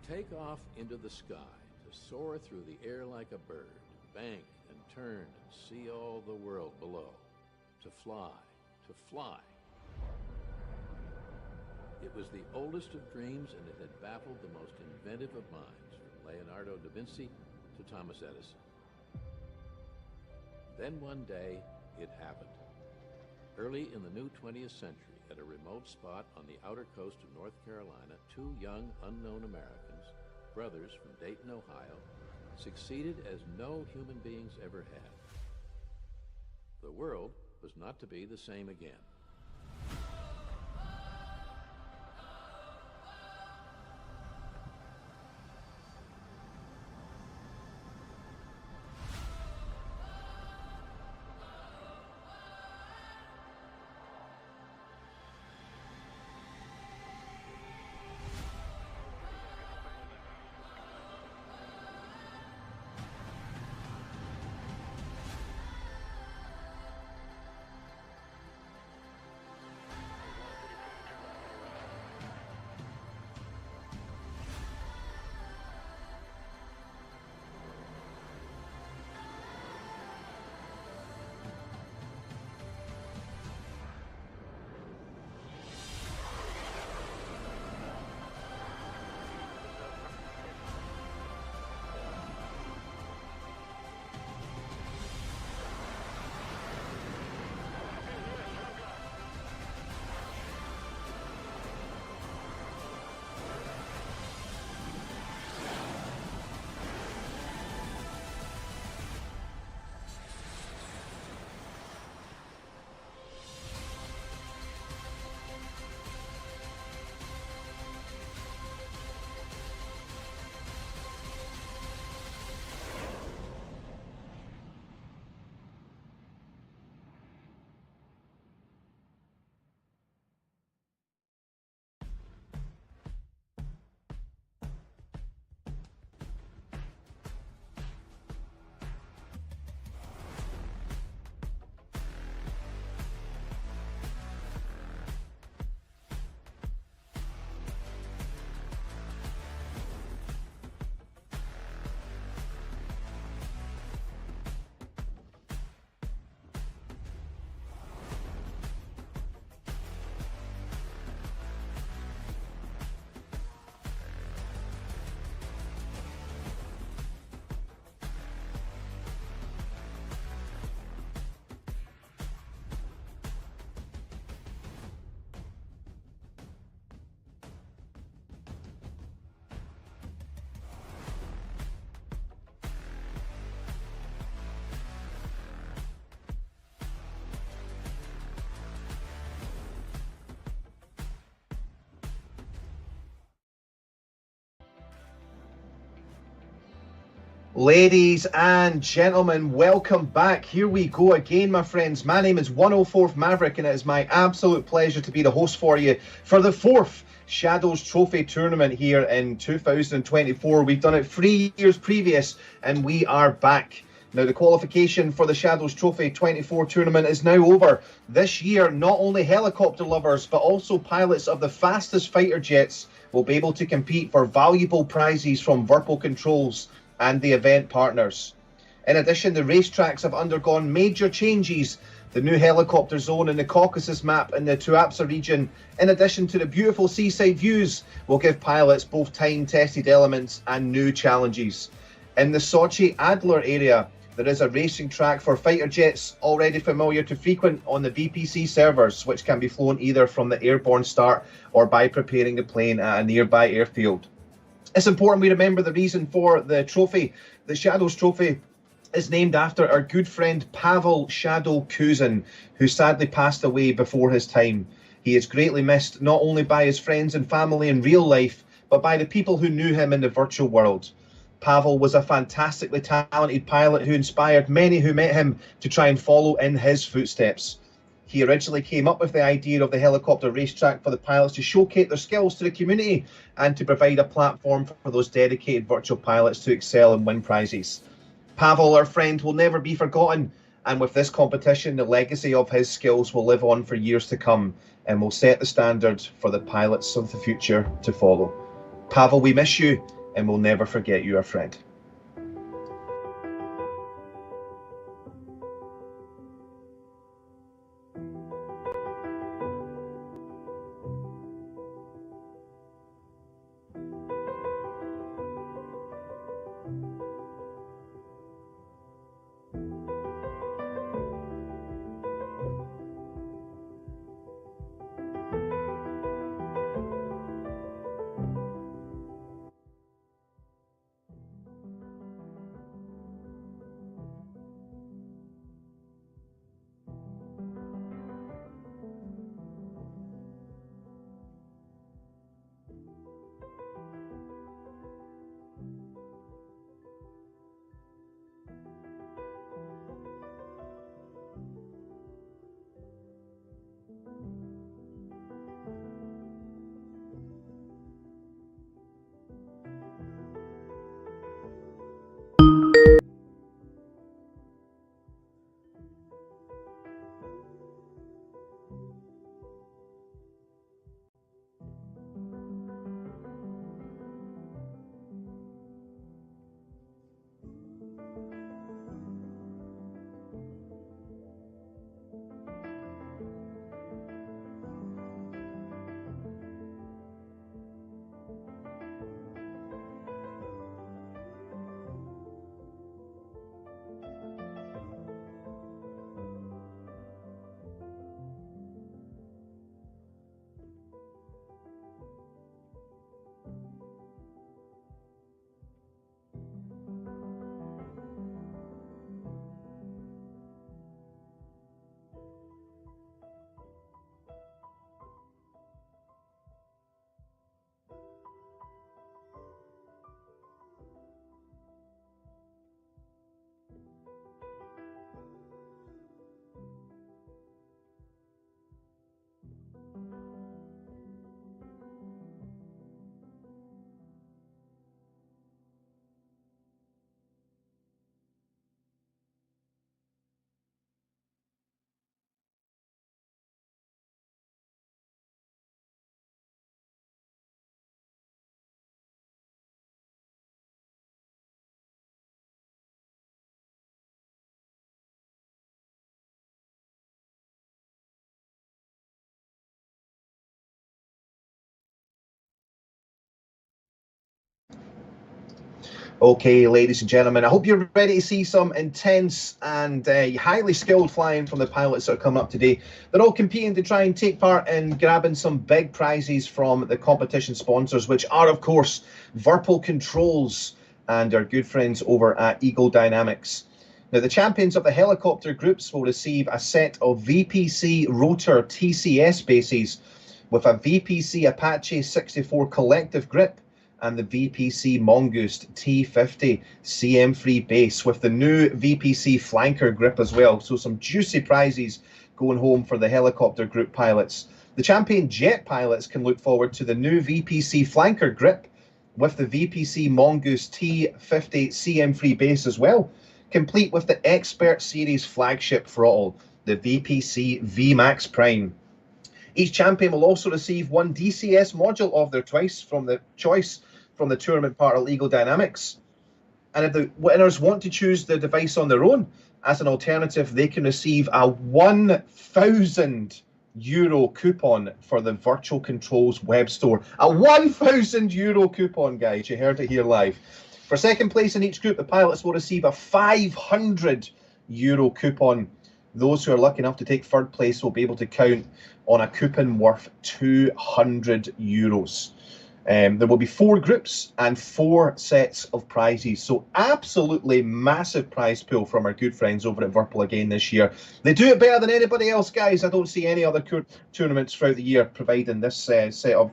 take off into the sky, to soar through the air like a bird, bank and turn and see all the world below, to fly, to fly. It was the oldest of dreams, and it had baffled the most inventive of minds, from Leonardo da Vinci to Thomas Edison. Then one day, it happened. Early in the new 20th century, at a remote spot on the outer coast of North Carolina, two young, unknown Americans, brothers from Dayton, Ohio, succeeded as no human beings ever had. The world was not to be the same again. Ladies and gentlemen, welcome back. Here we go again, my friends. My name is 104th Maverick, and it is my absolute pleasure to be the host for you for the 4th Shadows Trophy tournament here in 2024. We've done it 3 years previous, and we are back. Now, the qualification for the Shadows Trophy 24 tournament is now over. This year, not only helicopter lovers, but also pilots of the fastest fighter jets will be able to compete for valuable prizes from VIRPIL Controls and the event partners. In addition, the racetracks have undergone major changes. The new helicopter zone in the Caucasus map in the Tuapse region, in addition to the beautiful seaside views, will give pilots both time-tested elements and new challenges. In the Sochi Adler area, there is a racing track for fighter jets already familiar to frequent on the VPC servers, which can be flown either from the airborne start or by preparing the plane at a nearby airfield. It's important we remember the reason for the trophy. The Shadows Trophy is named after our good friend Pavel Kzen, who sadly passed away before his time. He is greatly missed not only by his friends and family in real life, but by the people who knew him in the virtual world. Pavel was a fantastically talented pilot who inspired many who met him to try and follow in his footsteps. He originally came up with the idea of the helicopter racetrack for the pilots to showcase their skills to the community and to provide a platform for those dedicated virtual pilots to excel and win prizes. Pavel, our friend, will never be forgotten, and with this competition, the legacy of his skills will live on for years to come and will set the standard for the pilots of the future to follow. Pavel, we miss you, and we'll never forget you, our friend. Okay, ladies and gentlemen, I hope you're ready to see some intense and highly skilled flying from the pilots that are coming up today. They're all competing to try and take part in grabbing some big prizes from the competition sponsors, which are, of course, VIRPIL Controls and our good friends over at Eagle Dynamics. Now, the champions of the helicopter groups will receive a set of VPC Rotor TCS bases with a VPC Apache 64 collective grip and the VPC MongoosT-50CM3 Base with the new VPC FLNKR Grip as well. So some juicy prizes going home for the helicopter group pilots. The champion jet pilots can look forward to the new VPC FLNKR Grip with the VPC MongoosT-50CM3 Base as well, complete with the Expert Series flagship throttle, the VPC VMAX Prime. Each champion will also receive one DCS module of their choice from the tournament part of Eagle Dynamics. And if the winners want to choose the device on their own, as an alternative, they can receive a €1,000 coupon for the Virtual Controls web store. A €1,000 coupon, guys. You heard it here live. For second place in each group, the pilots will receive a €500 coupon. Those who are lucky enough to take third place will be able to count on a coupon worth €200. There will be 4 groups and 4 sets of prizes. So absolutely massive prize pool from our good friends over at VIRPIL again this year. They do it better than anybody else, guys. I don't see any other tournaments throughout the year providing this set of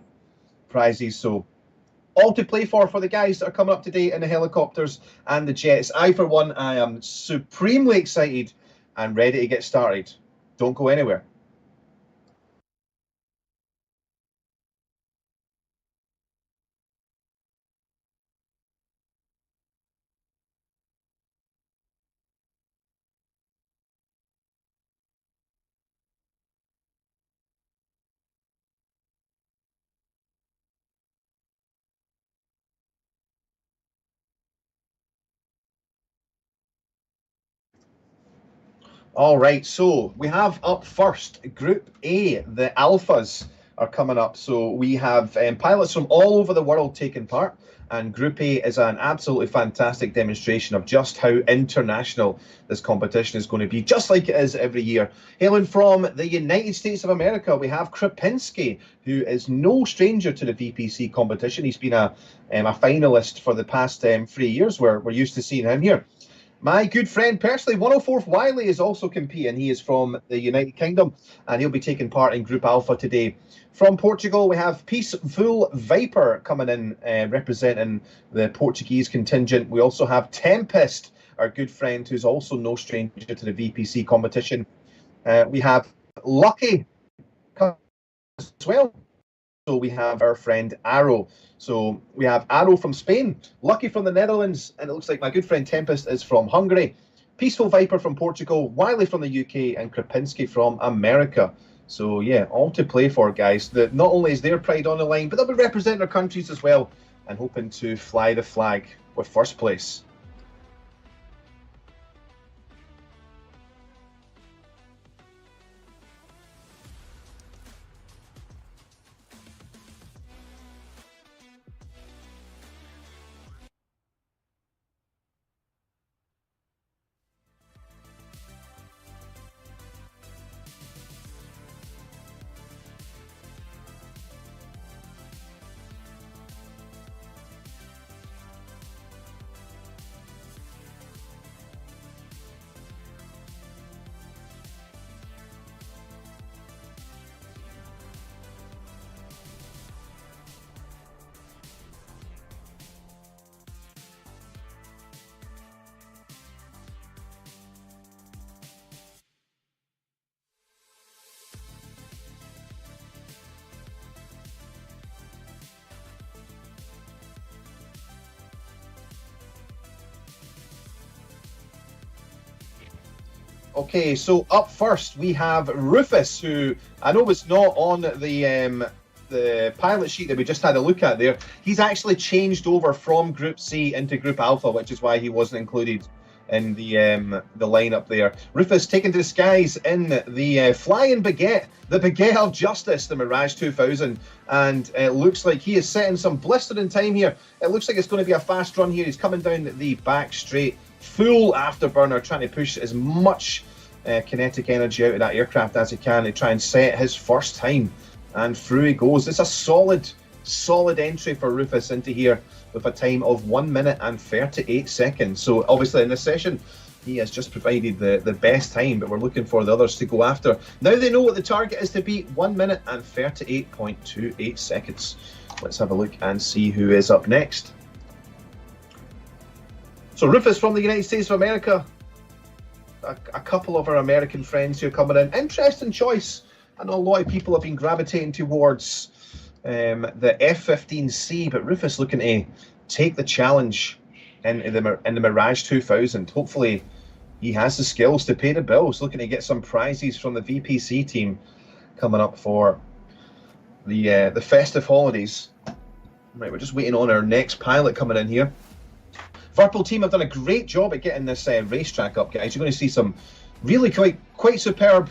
prizes. So all to play for the guys that are coming up today in the helicopters and the jets. I, for one, I am supremely excited and ready to get started. Don't go anywhere. All right, so we have up first Group A, the Alphas are coming up. So we have pilots from all over the world taking part, and Group A is an absolutely fantastic demonstration of just how international this competition is going to be, just like it is every year. Hailing from the United States of America, we have Krapinski, who is no stranger to the VPC competition. He's been a finalist for the past 3 years. We're used to seeing him here. My good friend, personally, 104th Wiley is also competing. He is from the United Kingdom, and he'll be taking part in Group Alpha today. From Portugal, we have Peaceful Viper coming in, representing the Portuguese contingent. We also have Tempest, our good friend, who's also no stranger to the VPC competition. We have Lucky as well. So we have our friend Arrow. So we have Arrow from Spain, Lucky from the Netherlands, and it looks like my good friend Tempest is from Hungary, Peaceful Viper from Portugal, Wiley from the UK, and Krapinski from America. So yeah, all to play for, guys. Not only is their pride on the line, but they'll be representing their countries as well and hoping to fly the flag with first place. Okay, so up first we have Rufus, who I know was not on the pilot sheet that we just had a look at there. He's actually changed over from Group C into Group Alpha, which is why he wasn't included in the lineup there. Rufus taken to the skies in the Flying Baguette, the Baguette of Justice, the Mirage 2000, and it looks like he is setting some blistering time here. It looks like it's going to be a fast run here. He's coming down the back straight, full afterburner, trying to push as much kinetic energy out of that aircraft as he can to try and set his first time, and through he goes. It's a solid entry for Rufus into here with a time of 1 minute and 38 seconds. So obviously in this session he has just provided the best time, but we're looking for the others to go after. Now they know what the target is to beat, 1 minute and 38.28 seconds. Let's have a look and see who is up next. So Rufus from the United States of America. A couple of our American friends who are coming in. Interesting choice. I know a lot of people have been gravitating towards the F-15C, but Rufus looking to take the challenge in the Mirage 2000. Hopefully he has the skills to pay the bills, looking to get some prizes from the VPC team coming up for the festive holidays. Right, we're just waiting on our next pilot coming in here. VIRPIL team have done a great job at getting this racetrack up, guys. You're going to see some really quite superb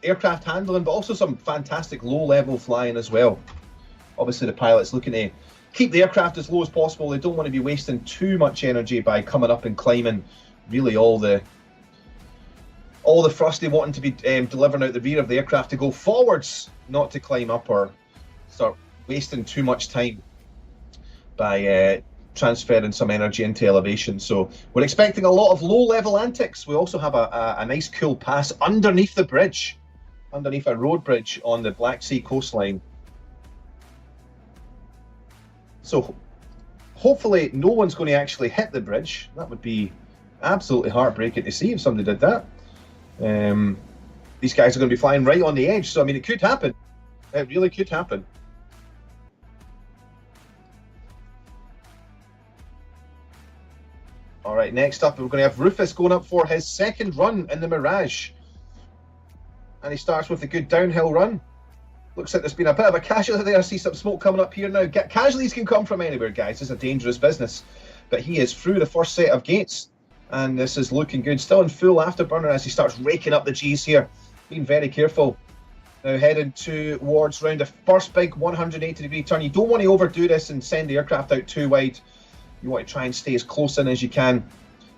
aircraft handling, but also some fantastic low-level flying as well. Obviously, the pilot's looking to keep the aircraft as low as possible. They don't want to be wasting too much energy by coming up and climbing really all the thrust they want to be delivering out the rear of the aircraft to go forwards, not to climb up or start wasting too much time by transferring some energy into elevation. So we're expecting a lot of low-level antics. We also have a nice cool pass underneath the bridge, underneath a road bridge on the Black Sea coastline. So hopefully no one's going to actually hit the bridge. That would be absolutely heartbreaking to see if somebody did that. These guys are going to be flying right on the edge, so I mean, it could happen. It really could happen. All right, next up, we're going to have Rufus going up for his second run in the Mirage. And he starts with a good downhill run. Looks like there's been a bit of a casualty there. I see some smoke coming up here now. Casualties can come from anywhere, guys. It's a dangerous business. But he is through the first set of gates. And this is looking good. Still in full afterburner as he starts raking up the Gs here. Being very careful. Now heading towards round the first big 180-degree turn. You don't want to overdo this and send the aircraft out too wide. You want to try and stay as close in as you can.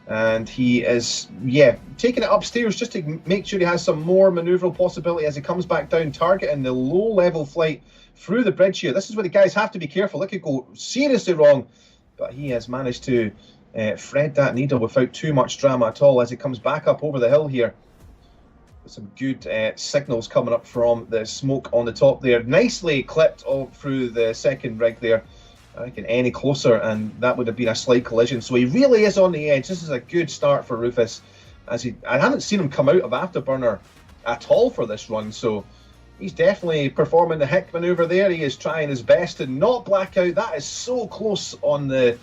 And he is, yeah, taking it upstairs just to make sure he has some more manoeuvrable possibility as he comes back down, targeting the low-level flight through the bridge here. This is where the guys have to be careful. It could go seriously wrong. But he has managed to thread that needle without too much drama at all as he comes back up over the hill here. Some good signals coming up from the smoke on the top there. Nicely clipped all through the second rig there. I reckon any closer and that would have been a slight collision. So he really is on the edge. This is a good start for Rufus. I haven't seen him come out of afterburner at all for this run. So he's definitely performing the hick maneuver there. He is trying his best to not black out. That is so close on the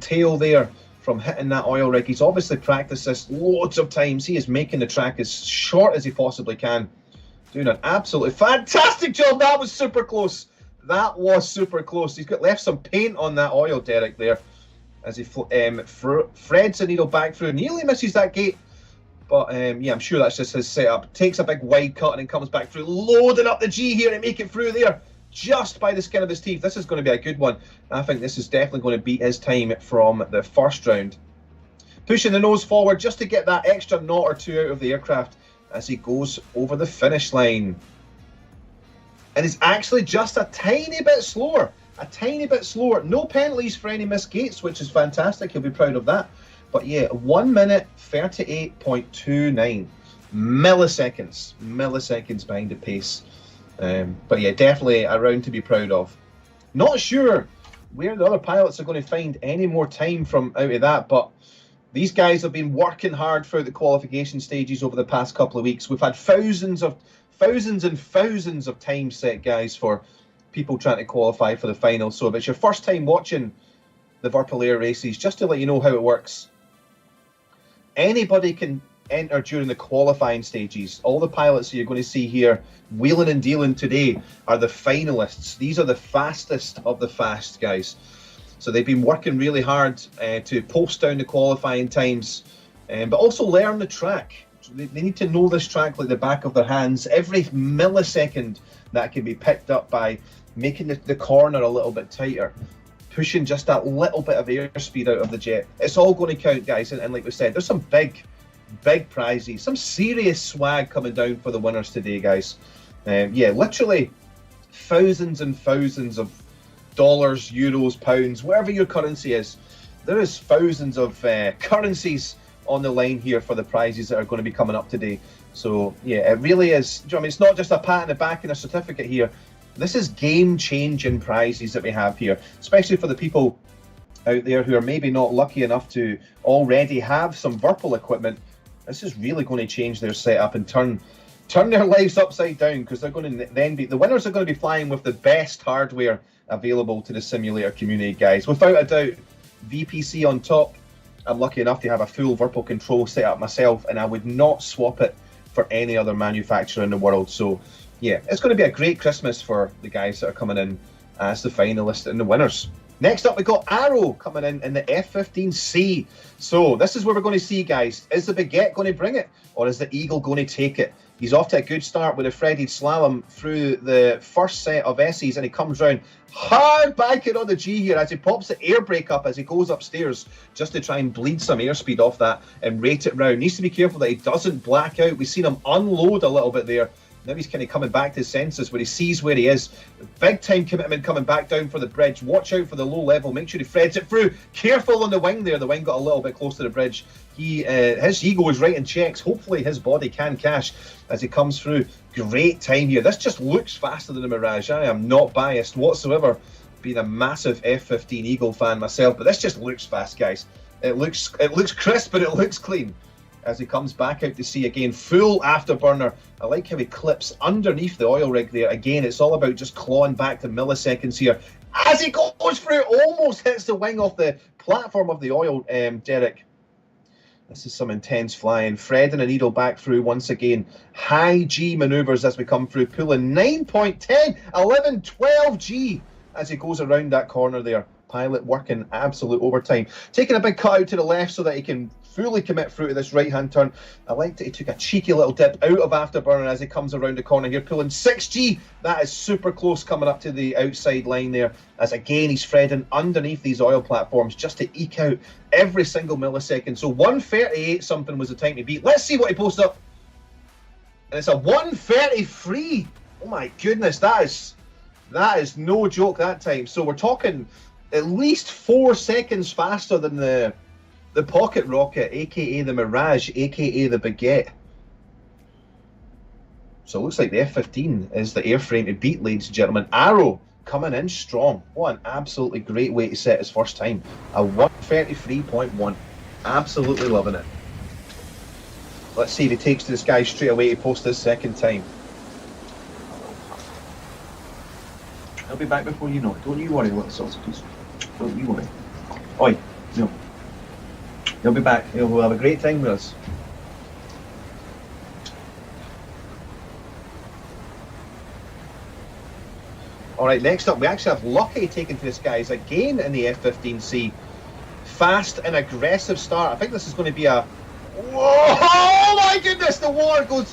tail there from hitting that oil rig. He's obviously practiced this loads of times. He is making the track as short as he possibly can. Doing an absolutely fantastic job. That was super close. That was super close. He's got left some paint on that oil derrick there as he threads the needle back through. Nearly misses that gate. But yeah, I'm sure that's just his setup. Takes a big wide cut and then comes back through, loading up the G here to make it through there. Just by the skin of his teeth. This is going to be a good one. I think this is definitely going to beat his time from the first round. Pushing the nose forward just to get that extra knot or two out of the aircraft as he goes over the finish line. And it's actually just a tiny bit slower. A tiny bit slower. No penalties for any missed gates, which is fantastic. He'll be proud of that. But yeah, 1 minute 38.29 milliseconds. Milliseconds behind the pace. But yeah, definitely a round to be proud of. Not sure where the other pilots are going to find any more time from out of that, but these guys have been working hard throughout the qualification stages over the past couple of weeks. We've had thousands and thousands of times set, guys, for people trying to qualify for the final. So if it's your first time watching the VIRPIL Air races, just to let you know how it works, anybody can enter during the qualifying stages. All the pilots that you're going to see here wheeling and dealing today are the finalists. These are the fastest of the fast, guys. So they've been working really hard to post down the qualifying times, but also learn the track. They need to know this track like the back of their hands. Every millisecond that can be picked up by making the corner a little bit tighter, pushing just that little bit of airspeed out of the jet. It's all going to count, guys. And like we said, there's some big prizes, some serious swag coming down for the winners today, guys. Yeah, literally thousands and thousands of dollars, euros, pounds, whatever your currency is. There is thousands of currencies on the line here for the prizes that are going to be coming up today. So yeah, it really is. I mean, it's not just a pat on the back and a certificate here. This is game-changing prizes that we have here, especially for the people out there who are maybe not lucky enough to already have some VIRPIL equipment. This is really going to change their setup and turn their lives upside down, because they're going to then be the winners are going to be flying with the best hardware available to the simulator community, guys. Without a doubt, VPC on top. I'm lucky enough to have a full VIRPIL control set up myself, and I would not swap it for any other manufacturer in the world. So yeah, it's going to be a great Christmas for the guys that are coming in as the finalists and the winners. Next up, we got Arrow coming in the F-15C. So this is where we're going to see, guys, is the Baguette going to bring it, or is the Eagle going to take it? He's off to a good start with a threaded slalom through the first set of S's, and he comes round hard banking on the G here as he pops the air brake up as he goes upstairs just to try and bleed some airspeed off that and rate it round. Needs to be careful that he doesn't black out. We've seen him unload a little bit there. Now he's kind of coming back to his senses where he sees where he is. Big time commitment coming back down for the bridge. Watch out for the low level. Make sure he threads it through. Careful on the wing there. The wing got a little bit close to the bridge. His ego is writing checks. Hopefully his body can cash as he comes through. Great time here. This just looks faster than the Mirage. I am not biased whatsoever, being a massive F-15 Eagle fan myself, but this just looks fast, guys. It looks crisp, but it looks clean. As he comes back out to sea again, full afterburner. I like how he clips underneath the oil rig there. Again, it's all about just clawing back to milliseconds here. As he goes through, almost hits the wing off the platform of the oil derrick. This is some intense flying. Threading a needle back through once again. High G maneuvers as we come through, pulling 9.10, 11, 12 G as he goes around that corner there. pilot working absolute overtime. Taking a big cut out to the left so that he can fully commit through to this right-hand turn. I liked it. He took a cheeky little dip out of afterburner as he comes around the corner here, pulling 6G. That is super close coming up to the outside line there, as again he's threading underneath these oil platforms just to eke out every single millisecond. So 138 something was the time to beat. Let's see what he posts up. And it's a 133. Oh my goodness, that is no joke that time. So we're talking at least 4 seconds faster than the Pocket Rocket, aka the Mirage, aka the Baguette. So it looks like the F-15 is the airframe to beat, ladies and gentlemen. Arrow coming in strong. What an absolutely great way to set his first time. A 133.1. Absolutely loving it. Let's see if he takes to the sky straight away to post his second time. He'll be back before you know it. Don't you worry, little sausages. Don't you worry. Oi, no. He'll be back. He'll have a great time with us. Alright, next up we actually have Lucky taken to the skies again in the F-15C. Fast and aggressive start. I think this is going to be a... Whoa! Oh my goodness! The water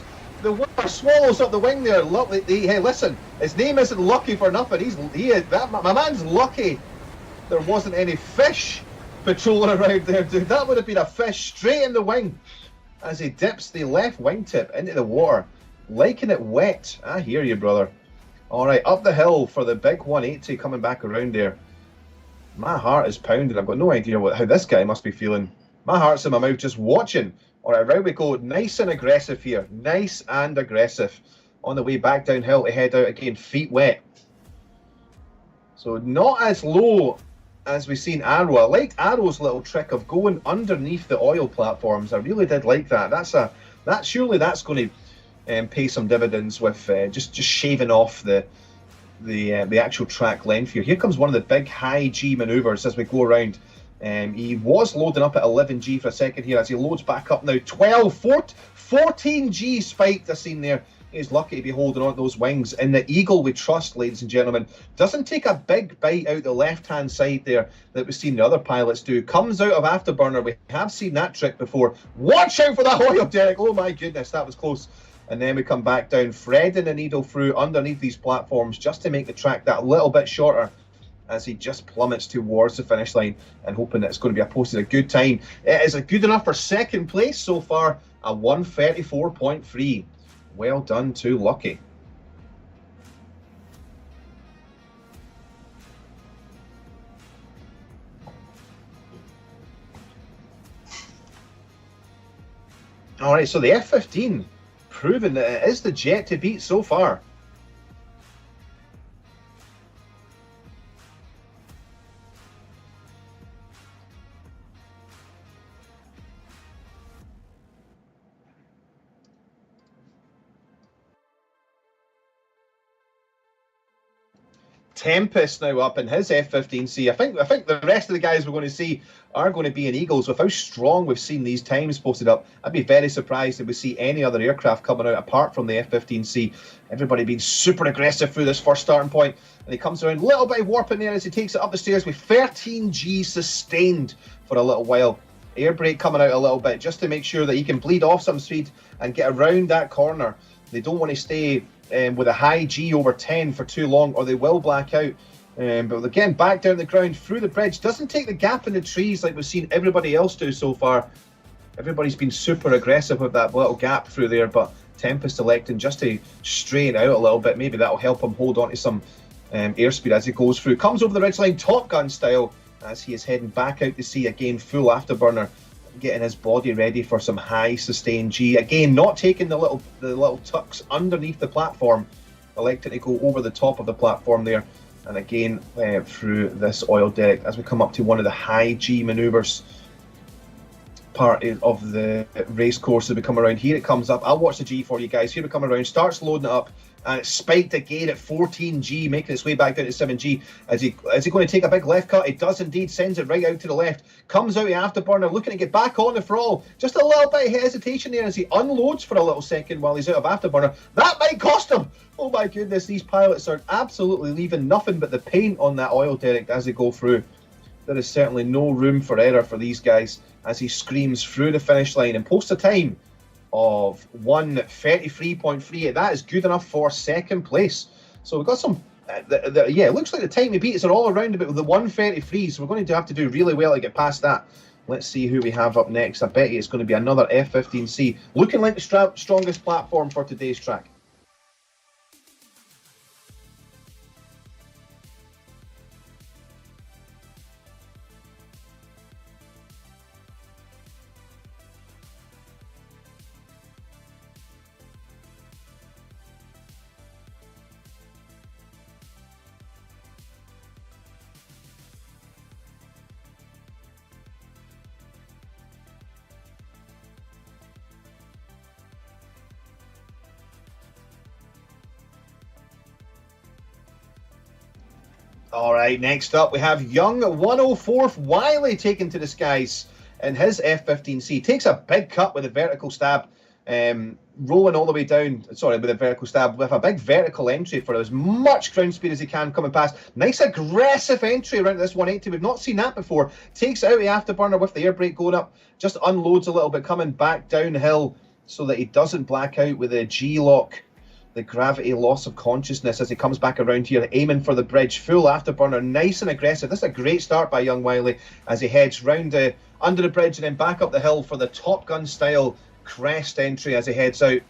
swallows up the wing there. Hey, listen, his name isn't Lucky for nothing. My man's lucky there wasn't any fish patrolling around there, dude. That would have been a fish straight in the wing as he dips the left wingtip into the water, liking it wet. I hear you, brother. All right, up the hill for the big 180 coming back around there. My heart is pounding. I've got no idea how this guy must be feeling. My heart's in my mouth just watching. All right, around we go. Nice and aggressive here. Nice and aggressive. On the way back downhill to head out again, feet wet. So not as low as we've seen Arrow. I liked Arrow's little trick of going underneath the oil platforms. I really did like that. Surely that's going to pay some dividends with just shaving off the actual track length here. Here comes one of the big high G maneuvers as we go around. He was loading up at 11G for a second here as he loads back up now. 14G spiked, I seen there. He's lucky to be holding on to those wings. And the Eagle we trust, ladies and gentlemen, doesn't take a big bite out the left-hand side there that we've seen the other pilots do. Comes out of afterburner. We have seen that trick before. Watch out for that oil, Derek. Oh my goodness, that was close. And then we come back down, threading the needle through underneath these platforms just to make the track that little bit shorter as he just plummets towards the finish line and hoping that it's going to be posted a good time. It is a good enough for second place so far, a 134.3. Well done to Lucky. All right, so the F-15 proving that it is the jet to beat so far. Tempest now up in his F-15C. I think the rest of the guys we're going to see are going to be in Eagles. With how strong we've seen these times posted up, I'd be very surprised if we see any other aircraft coming out apart from the F-15C. Everybody being super aggressive through this first starting point, and he comes around a little bit of warping there as he takes it up the stairs with 13G sustained for a little while. Air brake coming out a little bit just to make sure that he can bleed off some speed and get around that corner. They don't want to stay with a high G over 10 for too long, or they will black out. But again, back down the ground through the bridge. Doesn't take the gap in the trees like we've seen everybody else do so far. Everybody's been super aggressive with that little gap through there, but Tempest electing just to straighten out a little bit. Maybe that'll help him hold on to some airspeed as he goes through. Comes over the ridgeline, Top Gun style, as he is heading back out to sea again, full afterburner, getting his body ready for some high sustained G. Again, not taking the little tucks underneath the platform, electing to go over the top of the platform there, and again through this oil derrick as we come up to one of the high G maneuvers part of the race course as we come around. Here it comes up. I'll watch the G for you guys. Here we come around, starts loading it up, and it's spiked again at 14G, making its way back down to 7G. Is he going to take a big left cut? It does indeed, sends it right out to the left. Comes out of afterburner, looking to get back on the throttle. Just a little bit of hesitation there as he unloads for a little second while he's out of afterburner. That might cost him! Oh my goodness, these pilots are absolutely leaving nothing but the paint on that oil derrick as they go through. There is certainly no room for error for these guys as he screams through the finish line and posts a time of 1:33.38. That is good enough for second place. So we've got some, yeah, it looks like the time he beats are all around about the 1:33, so we're going to have to do really well to get past that. Let's see who we have up next. I bet you it's going to be another F15C, looking like the strongest platform for today's track. All right, next up we have young 104th Wiley taken to the skies in his F15C. Takes a big cut with a vertical stab, rolling all the way down, sorry, with a vertical stab, with a big vertical entry for as much ground speed as he can coming past. Nice aggressive entry around this 180. We've not seen that before. Takes out the afterburner with the air brake going up, just unloads a little bit coming back downhill so that he doesn't black out with a G-lock. The gravity loss of consciousness as he comes back around here, aiming for the bridge, full afterburner, nice and aggressive. This is a great start by young Wiley as he heads round under the bridge and then back up the hill for the Top Gun style crest entry as he heads out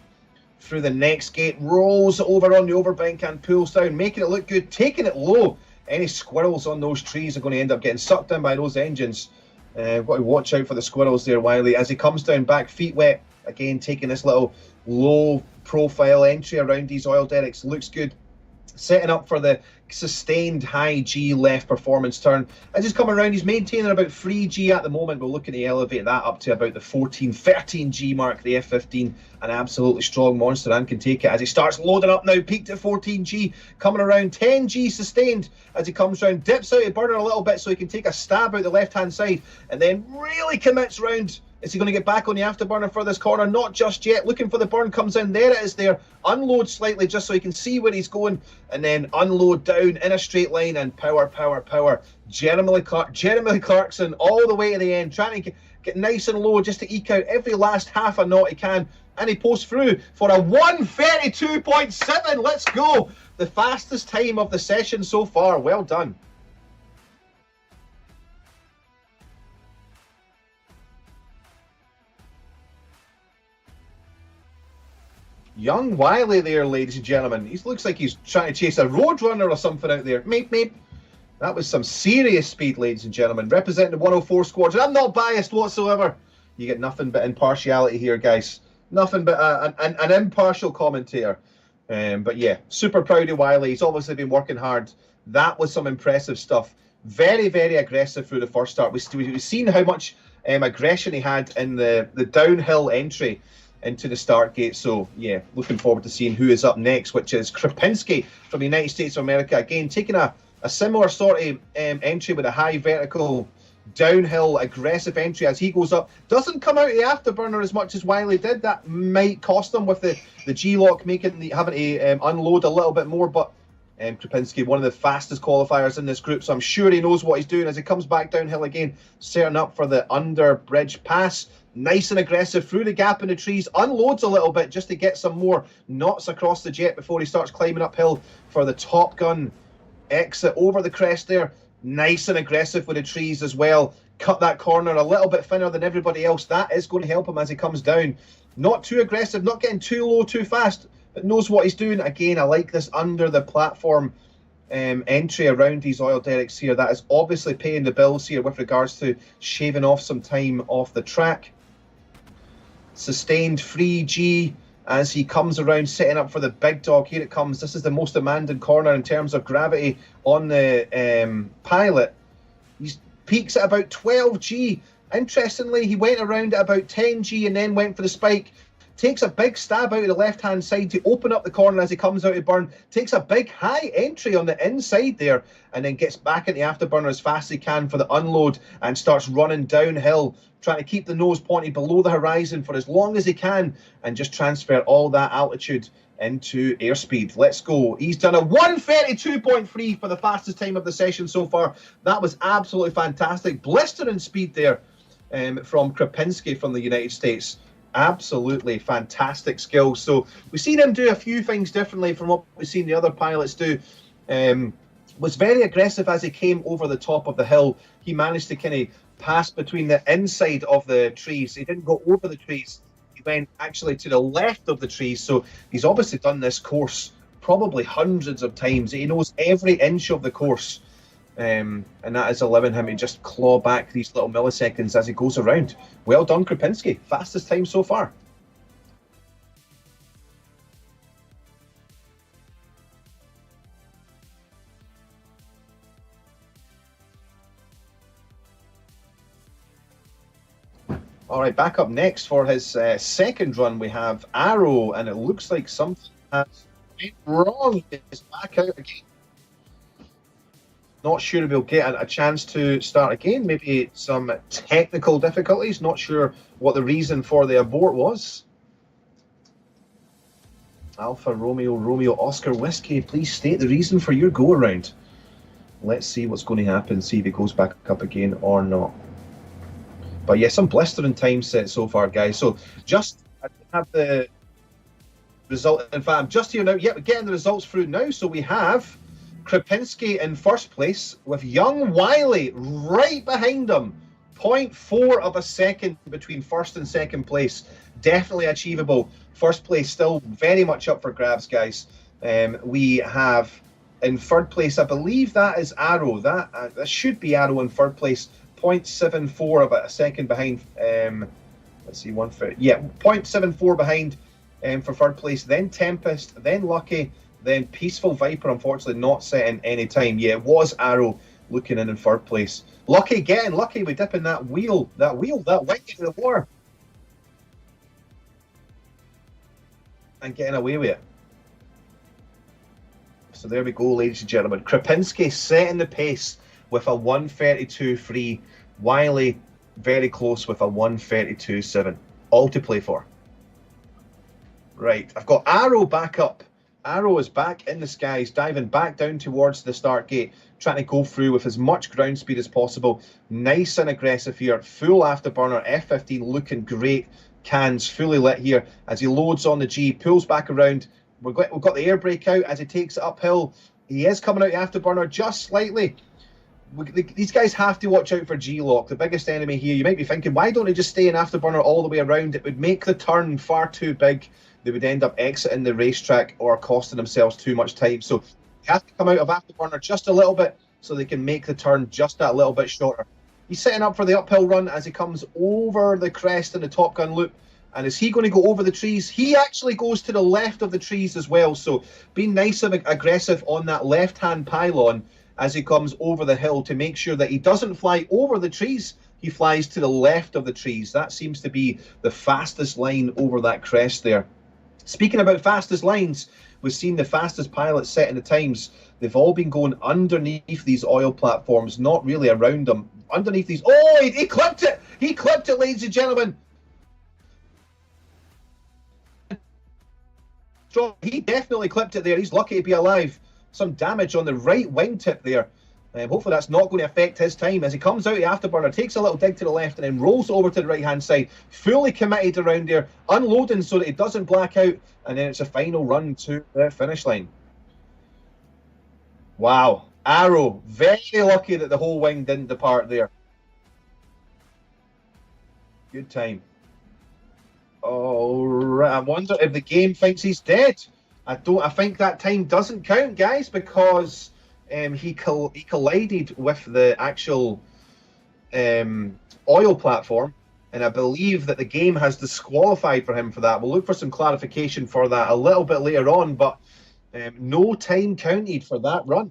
through the next gate, rolls over on the overbank and pulls down, making it look good, taking it low. Any squirrels on those trees are going to end up getting sucked down by those engines. Got to watch out for the squirrels there, Wiley, as he comes down back, feet wet, again taking this little low profile entry around these oil derricks. Looks good, setting up for the sustained high G left performance turn. As he's coming around, he's maintaining about 3G at the moment. We're looking to elevate that up to about the 13G mark. The F15, an absolutely strong monster and can take it as he starts loading up now, peaked at 14G, coming around 10G sustained as he comes round, dips out the burner a little bit so he can take a stab out the left hand side and then really commits round. Is he going to get back on the afterburner for this corner? Not just yet. Looking for the burn, comes in. There it is there. Unload slightly just so he can see where he's going. And then unload down in a straight line and power, power, power. Jeremy Clarkson all the way to the end. Trying to get nice and low just to eke out every last half a knot he can. And he posts through for a 1:32.7. Let's go. The fastest time of the session so far. Well done. Young Wiley there, ladies and gentlemen. He looks like he's trying to chase a roadrunner or something out there. Meep, meep. That was some serious speed, ladies and gentlemen. Representing the 104 squadron. I'm not biased whatsoever. You get nothing but impartiality here, guys. Nothing but an impartial commentator. But yeah, super proud of Wiley. He's obviously been working hard. That was some impressive stuff. Very, very aggressive through the first start. We've seen how much aggression he had in the downhill entry into the start gate. So yeah, looking forward to seeing who is up next, which is Krupinski from the United States of America. Again, taking a similar sort of entry with a high vertical downhill aggressive entry as he goes up. Doesn't come out of the afterburner as much as Wiley did. That might cost him with the G-lock having to unload a little bit more, but Krupinski, one of the fastest qualifiers in this group, so I'm sure he knows what he's doing as he comes back downhill again, setting up for the under bridge pass. Nice and aggressive through the gap in the trees, unloads a little bit just to get some more knots across the jet before he starts climbing uphill for the Top Gun exit over the crest there. Nice and aggressive with the trees as well. Cut that corner a little bit thinner than everybody else. That is going to help him as he comes down. Not too aggressive, not getting too low too fast, but knows what he's doing. Again, I like this under the platform entry around these oil derricks here. That is obviously paying the bills here with regards to shaving off some time off the track. Sustained 3G as he comes around, setting up for the big dog. Here it comes. This is the most demanding corner in terms of gravity on the pilot. He peaks at about 12G. Interestingly, he went around at about 10G and then went for the spike. takes a big stab out of the left-hand side to open up the corner as he comes out of burn, takes a big high entry on the inside there, and then gets back into the afterburner as fast as he can for the unload and starts running downhill, trying to keep the nose pointed below the horizon for as long as he can and just transfer all that altitude into airspeed. Let's go. He's done a 1:32.3 for the fastest time of the session so far. That was absolutely fantastic. Blistering speed there from Krapinski from the United States. Absolutely fantastic skills. So we've seen him do a few things differently from what we've seen the other pilots do. Was very aggressive as he came over the top of the hill. He managed to kind of pass between the inside of the trees. He didn't go over the trees. He went actually to the left of the trees. So he's obviously done this course probably hundreds of times. He knows every inch of the course. And that is allowing him to just claw back these little milliseconds as he goes around. Well done, Krapinski. Fastest time so far. All right, back up next for his second run, we have Arrow, and it looks like something has went wrong. It's back out again. Not sure if we'll get a chance to start again. Maybe some technical difficulties. Not sure what the reason for the abort was. Alpha Romeo Romeo Oscar Whiskey, please state the reason for your go-around. Let's see what's going to happen, see if it goes back up again or not. But yeah, some blistering time set so far, guys. So just I have the result. In fact, I'm just here now. Yep, we're getting the results through now. So we have Krapinski in first place with young Wiley right behind him. 0.4 of a second between first and second place. Definitely achievable. First place still very much up for grabs, guys. We have in third place, I believe that is Arrow. That should be Arrow in third place. 0.74 of a second behind. Let's see, 0.74 behind for third place. Then Tempest, then Lucky, then Peaceful Viper. Unfortunately, not setting any time. Yeah, it was Arrow looking in third place. Lucky again, Lucky. We dip in that wheel, that wing into the water, and getting away with it. So there we go, ladies and gentlemen. Krapinski setting the pace with a 1:32.3. Wiley very close with a 1:32.7. All to play for. Right, I've got Arrow back up. Arrow is back in the skies, diving back down towards the start gate, trying to go through with as much ground speed as possible. Nice and aggressive here. Full afterburner, F15 looking great. Cans fully lit here as he loads on the G, pulls back around. We've got the air brake out as he takes it uphill. He is coming out the afterburner just slightly. These guys have to watch out for G-Lock, the biggest enemy here. You might be thinking, why don't they just stay in afterburner all the way around? It would make the turn far too big. They would end up exiting the racetrack or costing themselves too much time. So you have to come out of afterburner just a little bit so they can make the turn just that little bit shorter. He's setting up for the uphill run as he comes over the crest in the Top Gun loop. And is he going to go over the trees? He actually goes to the left of the trees as well. So being nice and aggressive on that left-hand pylon as he comes over the hill to make sure that he doesn't fly over the trees. He flies to the left of the trees. That seems to be the fastest line over that crest there. Speaking about fastest lines, we've seen the fastest pilots setting the times. They've all been going underneath these oil platforms, not really around them. Underneath these. Oh, he clipped it! He clipped it, ladies and gentlemen. He definitely clipped it there. He's lucky to be alive. Some damage on the right wingtip there. Hopefully that's not going to affect his time as he comes out of the afterburner, takes a little dig to the left and then rolls over to the right-hand side. Fully committed around there, unloading so that he doesn't black out. And then it's a final run to the finish line. Wow. Arrow, very lucky that the whole wing didn't depart there. Good time. Oh, right. I wonder if the game thinks he's dead. I think that time doesn't count, guys, because he collided with the actual oil platform, and I believe that the game has disqualified for him for that. We'll look for some clarification for that a little bit later on, but no time counted for that run.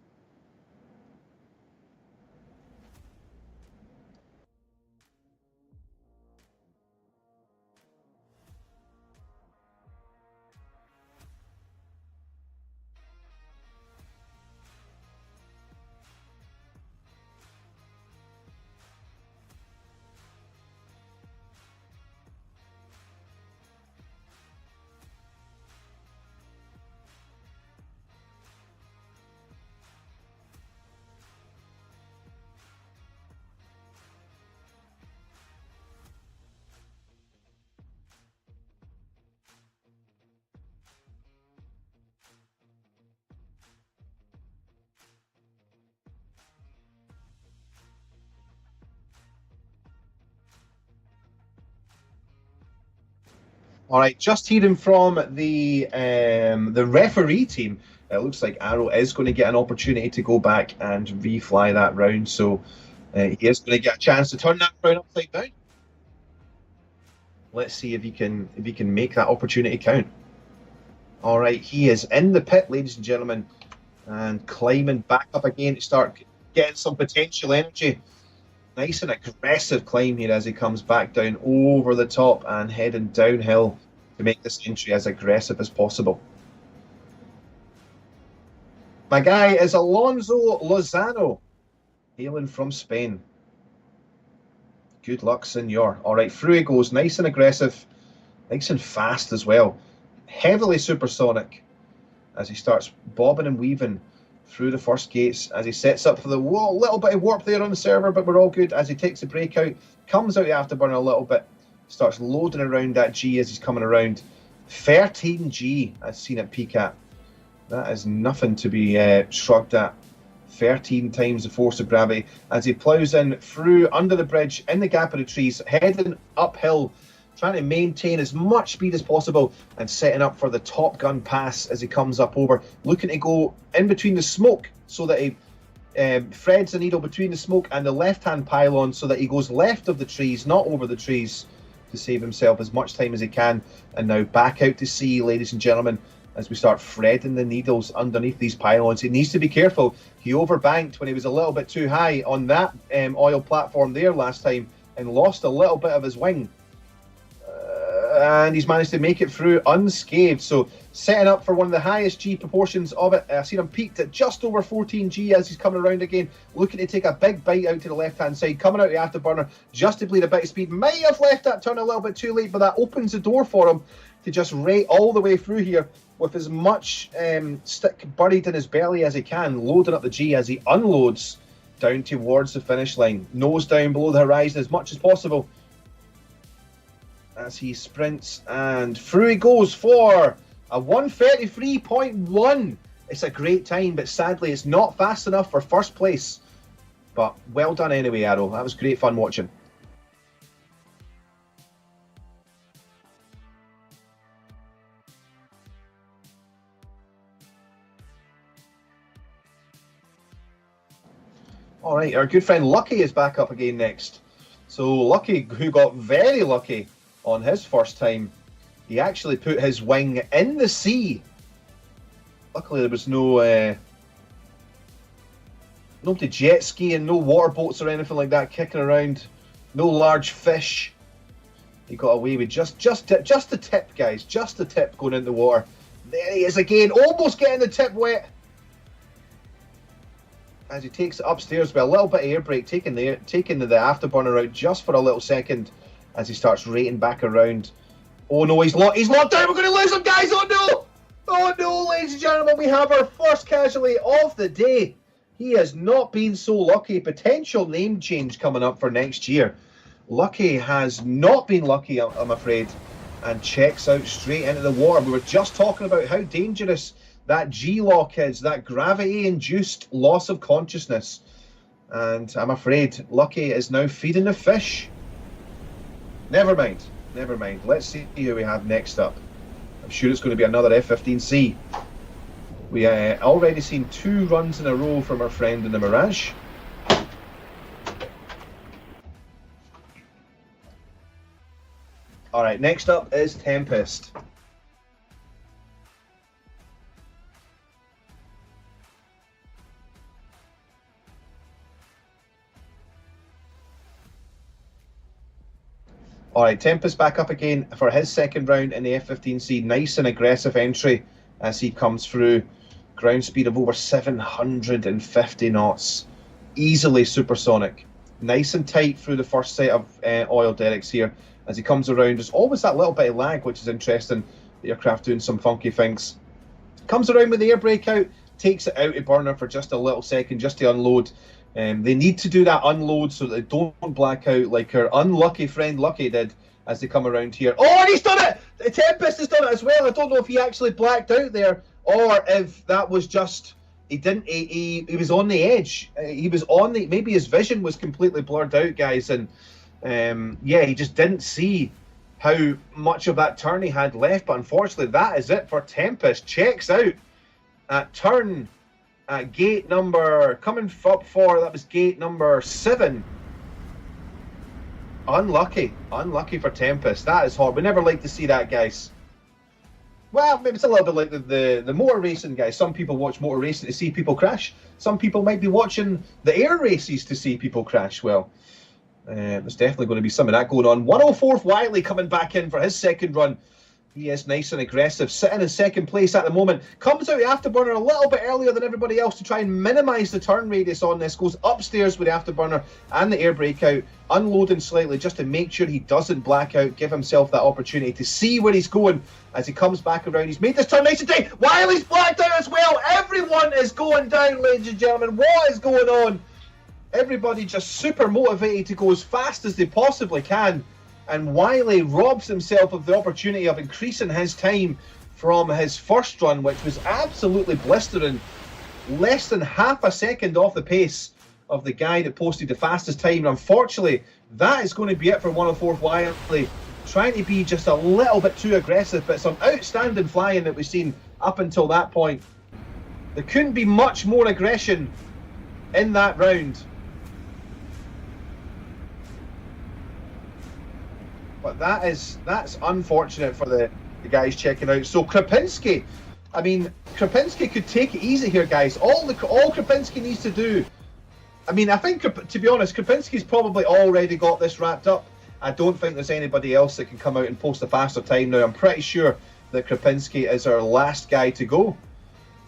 All right, just hearing from the referee team, it looks like Arrow is going to get an opportunity to go back and refly that round. So he is going to get a chance to turn that round upside down. Let's see if he can make that opportunity count. All right, he is in the pit, ladies and gentlemen, and climbing back up again to start getting some potential energy. Nice and aggressive climb here as he comes back down over the top and heading downhill to make this entry as aggressive as possible. My guy is Alonso Lozano, hailing from Spain. Good luck, senor. All right, through he goes, nice and aggressive, nice and fast as well. Heavily supersonic as he starts bobbing and weaving through the first gates as he sets up for the little bit of warp there on the server, but we're all good as he takes the brake out, comes out the afterburner a little bit, starts loading around that G as he's coming around. 13G I've seen it peak at. That is nothing to be shrugged at. 13 times the force of gravity as he plows in through under the bridge in the gap of the trees, heading uphill, trying to maintain as much speed as possible and setting up for the Top Gun pass as he comes up over, looking to go in between the smoke so that he threads the needle between the smoke and the left-hand pylon so that he goes left of the trees, not over the trees, to save himself as much time as he can. And now back out to sea, ladies and gentlemen, as we start threading the needles underneath these pylons. He needs to be careful. He overbanked when he was a little bit too high on that oil platform there last time and lost a little bit of his wing. And he's managed to make it through unscathed. So setting up for one of the highest G proportions of it. I seen him peaked at just over 14G as he's coming around again, looking to take a big bite out to the left-hand side, coming out the afterburner just to bleed a bit of speed. Might have left that turn a little bit too late, but that opens the door for him to just rate all the way through here with as much stick buried in his belly as he can, loading up the G as he unloads down towards the finish line. Nose down below the horizon as much as possible as he sprints, and through he goes for a 1:33.1. It's a great time, but sadly it's not fast enough for first place. But well done anyway, Arrow. That was great fun watching. All right, our good friend Lucky is back up again next. So Lucky, who got very lucky on his first time, he actually put his wing in the sea. Luckily there was nobody jet skiing, no water boats or anything like that kicking around, no large fish. He got away with just the tip, guys, just the tip going into the water. There he is again, almost getting the tip wet as he takes it upstairs with a little bit of air brake, taking the afterburner out just for a little second as he starts rating back around. Oh no, he's locked down. We're going to lose him, guys. Oh no! Oh no, ladies and gentlemen, we have our first casualty of the day. He has not been so lucky. Potential name change coming up for next year. Lucky has not been lucky, I'm afraid, and checks out straight into the water. We were just talking about how dangerous that G-lock is, that gravity-induced loss of consciousness. And I'm afraid Lucky is now feeding the fish. Never mind. Let's see who we have next up. I'm sure it's going to be another F-15C. We already seen 2 runs in a row from our friend in the Mirage. All right, next up is Tempest. All right, Tempest back up again for his second round in the F-15C. Nice and aggressive entry as he comes through. Ground speed of over 750 knots. Easily supersonic. Nice and tight through the first set of oil derricks here. As he comes around, there's always that little bit of lag, which is interesting. The aircraft doing some funky things. Comes around with the air brake out, takes it out of burner for just a little second, just to unload. They need to do that unload so that they don't black out like our unlucky friend Lucky did as they come around here. Oh, and he's done it! The Tempest has done it as well. I don't know if he actually blacked out there or if that was just he didn't. He was on the edge. He was on the. Maybe his vision was completely blurred out, guys, and yeah, he just didn't see how much of that turn he had left, but unfortunately that is it for Tempest. Checks out at turn at gate number, coming up for, that was gate number 7. Unlucky for Tempest. That is hard. We never like to see that, guys. Well, maybe it's a little bit like the motor racing, guys. Some people watch motor racing to see people crash. Some people might be watching the air races to see people crash. Well, there's definitely going to be some of that going on. 104th Wiley coming back in for his second run. He is nice and aggressive, sitting in second place at the moment. Comes out the afterburner a little bit earlier than everybody else to try and minimise the turn radius on this. Goes upstairs with the afterburner and the air brake out, unloading slightly just to make sure he doesn't black out, give himself that opportunity to see where he's going as he comes back around. He's made this turn nice and tight. Wiley's blacked out as well. Everyone is going down, ladies and gentlemen. What is going on? Everybody just super motivated to go as fast as they possibly can. And Wiley robs himself of the opportunity of increasing his time from his first run, which was absolutely blistering. Less than half a second off the pace of the guy that posted the fastest time. And unfortunately, that is going to be it for 104th Wiley. Trying to be just a little bit too aggressive, but some outstanding flying that we've seen up until that point. There couldn't be much more aggression in that round. But that's unfortunate for the guys checking out. So Krapinski, I mean, Krapinski could take it easy here, guys. All Krapinski needs to do, I mean, I think, to be honest, Krapinski's probably already got this wrapped up. I don't think there's anybody else that can come out and post a faster time now. I'm pretty sure that Krapinski is our last guy to go.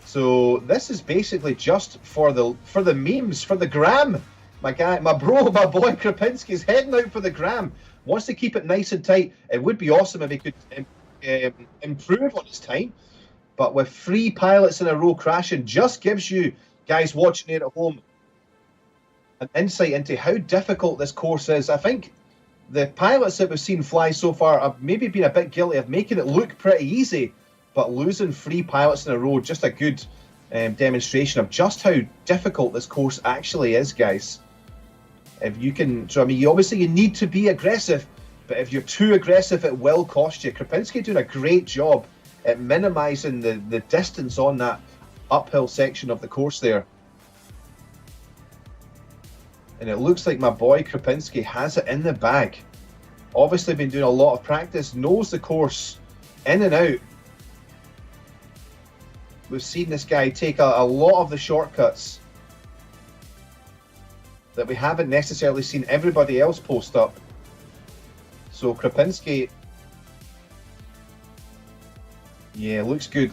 So this is basically just for the memes, for the gram. My boy Krapinski's heading out for the gram. Wants to keep it nice and tight. It would be awesome if he could improve on his time. But with 3 pilots in a row crashing, just gives you guys watching it at home an insight into how difficult this course is. I think the pilots that we've seen fly so far have maybe been a bit guilty of making it look pretty easy, but losing 3 pilots in a row, just a good demonstration of just how difficult this course actually is, guys. If you can, so I mean, you need to be aggressive, but if you're too aggressive, it will cost you. Krapinski doing a great job at minimising the distance on that uphill section of the course there. And it looks like my boy Krapinski has it in the bag. Obviously been doing a lot of practice, knows the course in and out. We've seen this guy take a lot of the shortcuts that we haven't necessarily seen everybody else post up. So Krapinski, yeah, looks good.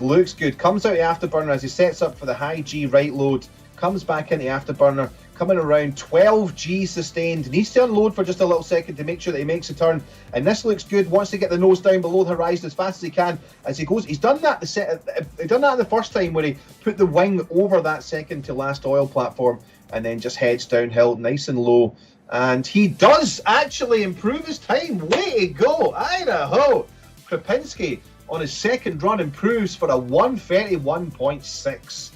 Comes out the afterburner as he sets up for the high G right load, comes back in the afterburner, coming around 12 G sustained, needs to unload for just a little second to make sure that he makes a turn, and this looks good. Wants to get the nose down below the horizon as fast as he can as he goes. He's done that the first time where he put the wing over that second to last oil platform and then just heads downhill nice and low, and he does actually improve his time. Way to go, Idaho! Krapinski on his second run improves for a 1:31.6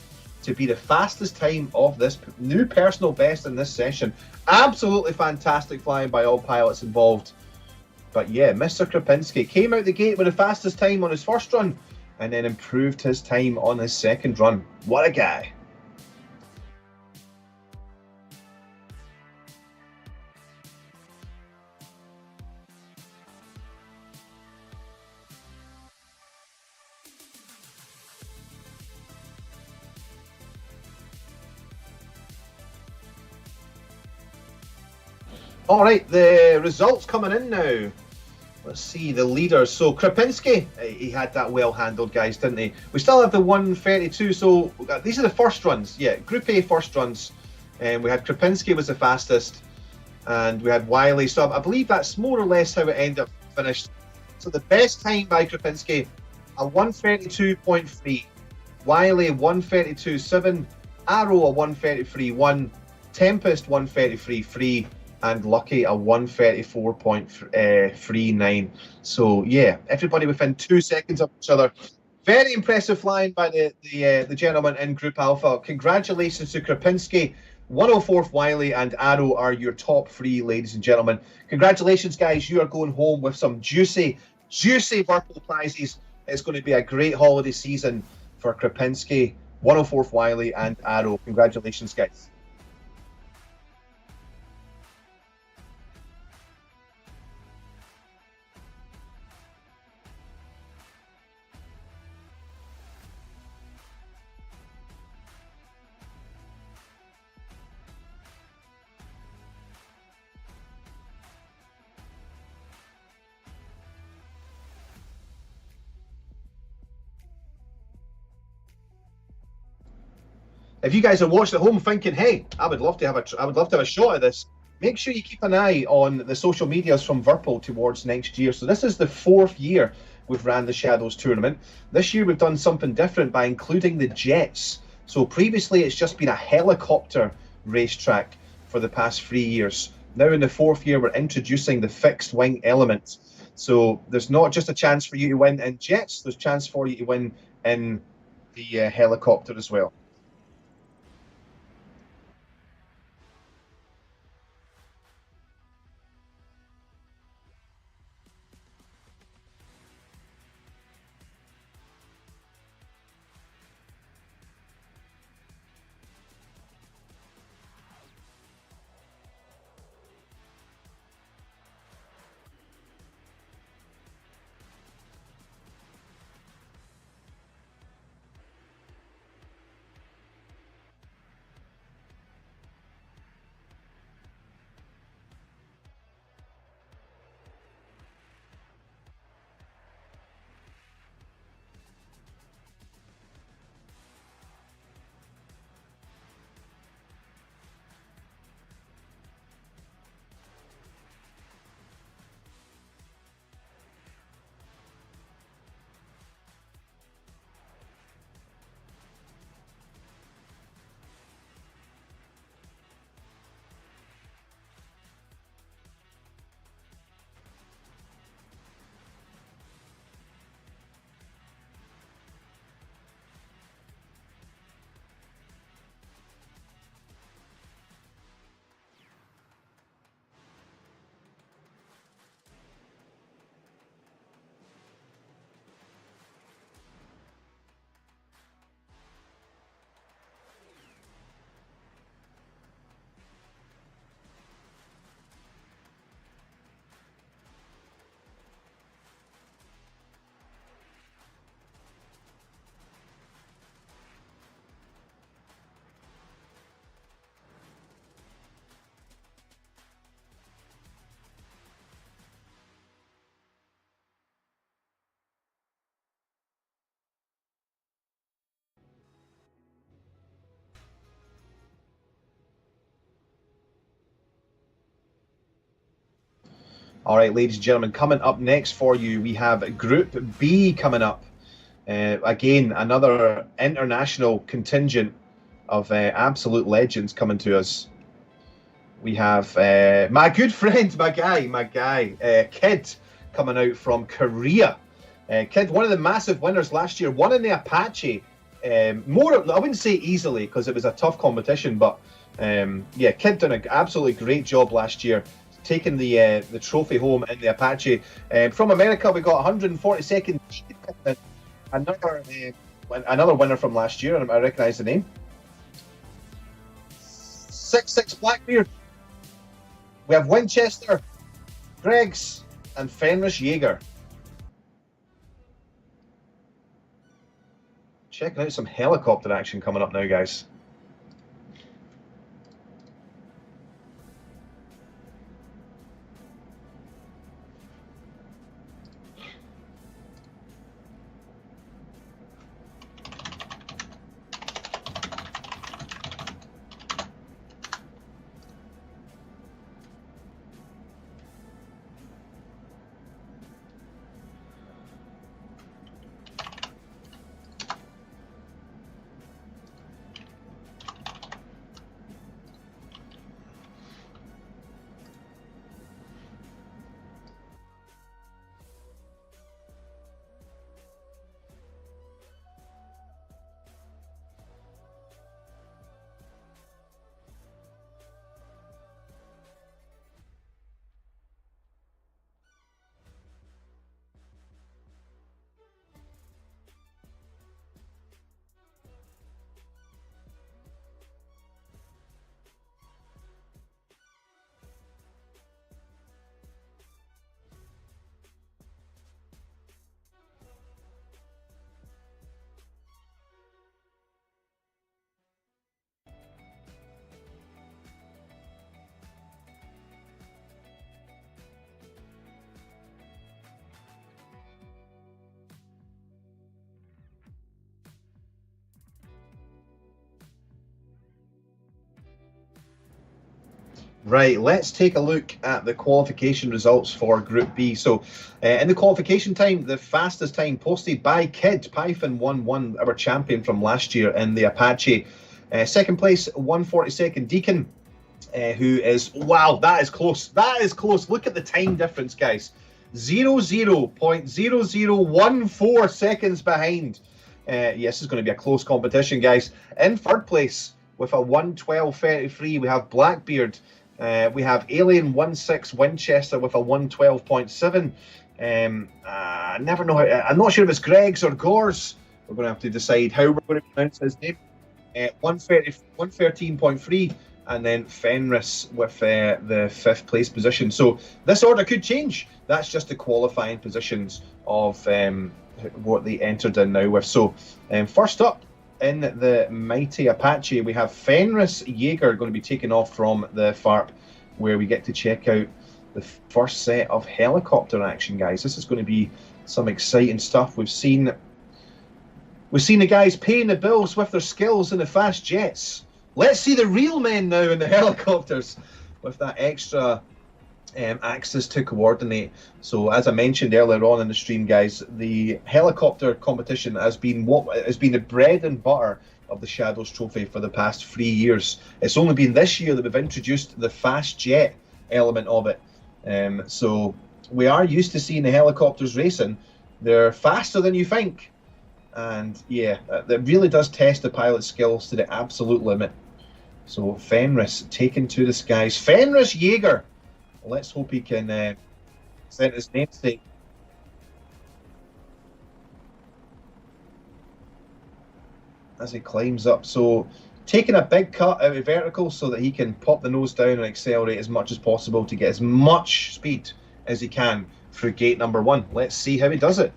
to be the fastest time of this new personal best in this session. Absolutely fantastic flying by all pilots involved. But yeah, Mr. Krapinski came out the gate with the fastest time on his first run and then improved his time on his second run. What a guy. All right, the results coming in now. Let's see the leaders. So Krapinski, he had that well handled, guys, didn't he? We still have the 1:32. So these are the first runs. Yeah, Group A first runs. And we had Krapinski was the fastest, and we had Wiley. So I believe that's more or less how it ended up finished. So the best time by Krapinski, a 1:32.3. Wiley 1:32.7. Arrow a 1:33.1. Tempest 1:33.3. And Lucky a 1:34.39. So yeah, everybody within 2 seconds of each other. Very impressive flying by the gentleman in Group Alpha. Congratulations to Krapinski 104th Wiley and Arrow are your top three, ladies and gentlemen. Congratulations, guys. You are going home with some juicy VIRPIL prizes. It's going to be a great holiday season for Krapinski, 104th Wiley and Arrow. Congratulations, guys. If you guys are watching at home thinking, hey, I would love to have a shot at this, make sure you keep an eye on the social medias from VIRPIL towards next year. So this is the 4th year we've ran the Shadows tournament. This year we've done something different by including the jets. So previously it's just been a helicopter racetrack for the past 3 years. Now in the 4th year we're introducing the fixed wing element. So there's not just a chance for you to win in jets, there's a chance for you to win in the helicopter as well. All right, ladies and gentlemen, coming up next for you, we have Group B coming up. Again, another international contingent of absolute legends coming to us. We have my good friend, my guy, Kid, coming out from Korea. Kid, one of the massive winners last year, won in the Apache. More, I wouldn't say easily because it was a tough competition, but yeah, Kid done an absolutely great job last year, taking the trophy home in the Apache. From America, we got 142nd. Another winner from last year, and I recognise the name. 6'6" Blackbeard. We have Winchester, Greggs, and Fenris Jaeger. Checking out some helicopter action coming up now, guys. Right, let's take a look at the qualification results for Group B. So, in the qualification time, the fastest time posted by Kid Python 11, our champion from last year in the Apache. Second place, 142nd Deacon, who is, wow, that is close. That is close. Look at the time difference, guys. 00.0014 seconds behind. Yes, this is going to be a close competition, guys. In third place, with a 112.33, we have Blackbeard. We have Alien 16 Winchester with a 112.7. Never know. I'm not sure if it's Greg's or Gore's. We're going to have to decide how we're going to pronounce his name. 113.3, and then Fenris with the 5th place position. So this order could change. That's just the qualifying positions of what they entered in now with. So first up, in the mighty Apache, we have Fenris Jaeger going to be taken off from the FARP, where we get to check out the first set of helicopter action, guys. This is going to be some exciting stuff. We've seen the guys paying the bills with their skills in the fast jets. Let's see the real men now in the helicopters with that extra axis to coordinate. So as I mentioned earlier on in the stream, guys, the helicopter competition has been the bread and butter of the Shadows Trophy for the past 3 years. It's only been this year that we've introduced the fast jet element of it. So we are used to seeing the helicopters racing. They're faster than you think, and yeah, that really does test the pilot's skills to the absolute limit. So Fenris taken to the skies. Fenris Jaeger. Let's hope he can send his namesake. As he climbs up. So taking a big cut out of vertical so that he can pop the nose down and accelerate as much as possible to get as much speed as he can through gate number 1. Let's see how he does it.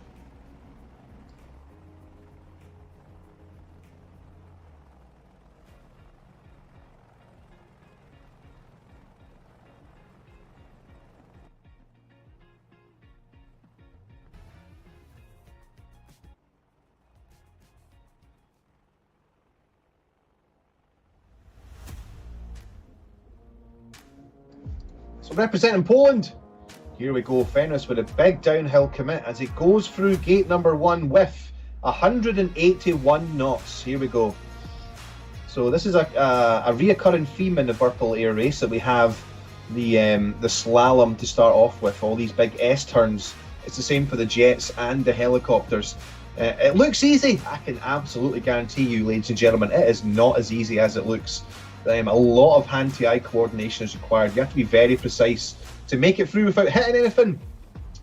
So representing Poland, here we go. Fenris with a big downhill commit as he goes through gate number 1 with 181 knots. Here we go. So this is a reoccurring theme in the VIRPIL air race, that we have the slalom to start off with, all these big S turns. It's the same for the jets and the helicopters. It looks easy. I can absolutely guarantee you, ladies and gentlemen, it is not as easy as it looks. A lot of hand-to-eye coordination is required. You have to be very precise to make it through without hitting anything,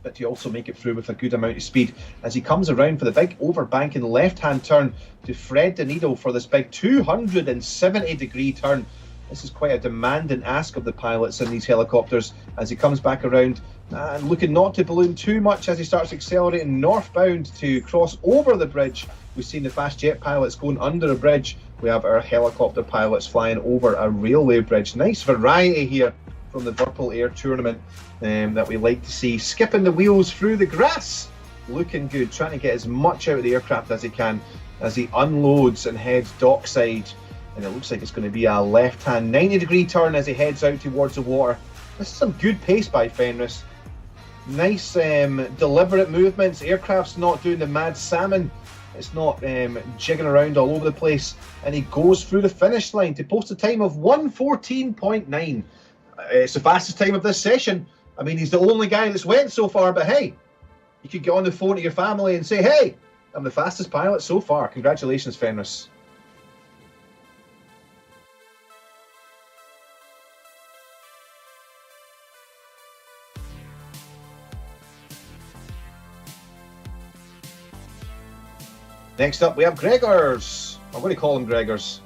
but to also make it through with a good amount of speed as he comes around for the big overbanking left-hand turn to thread the needle for this big 270-degree turn. This is quite a demanding ask of the pilots in these helicopters as he comes back around and looking not to balloon too much as he starts accelerating northbound to cross over the bridge. We've seen the fast jet pilots going under a bridge. We have our helicopter pilots flying over a railway bridge. Nice variety here from the VIRPIL Air Tournament that we like to see. Skipping the wheels through the grass. Looking good, trying to get as much out of the aircraft as he can as he unloads and heads dockside. And it looks like it's going to be a left-hand 90-degree turn as he heads out towards the water. This is some good pace by Fenris. Nice deliberate movements. Aircraft's not doing the mad salmon. It's not jigging around all over the place. And he goes through the finish line to post a time of 1:14.9. It's the fastest time of this session. I mean, he's the only guy that's went so far, but hey, you could get on the phone to your family and say, hey, I'm the fastest pilot so far. Congratulations, Fenris. Next up, we have Gregors. I'm going to call him Gregors.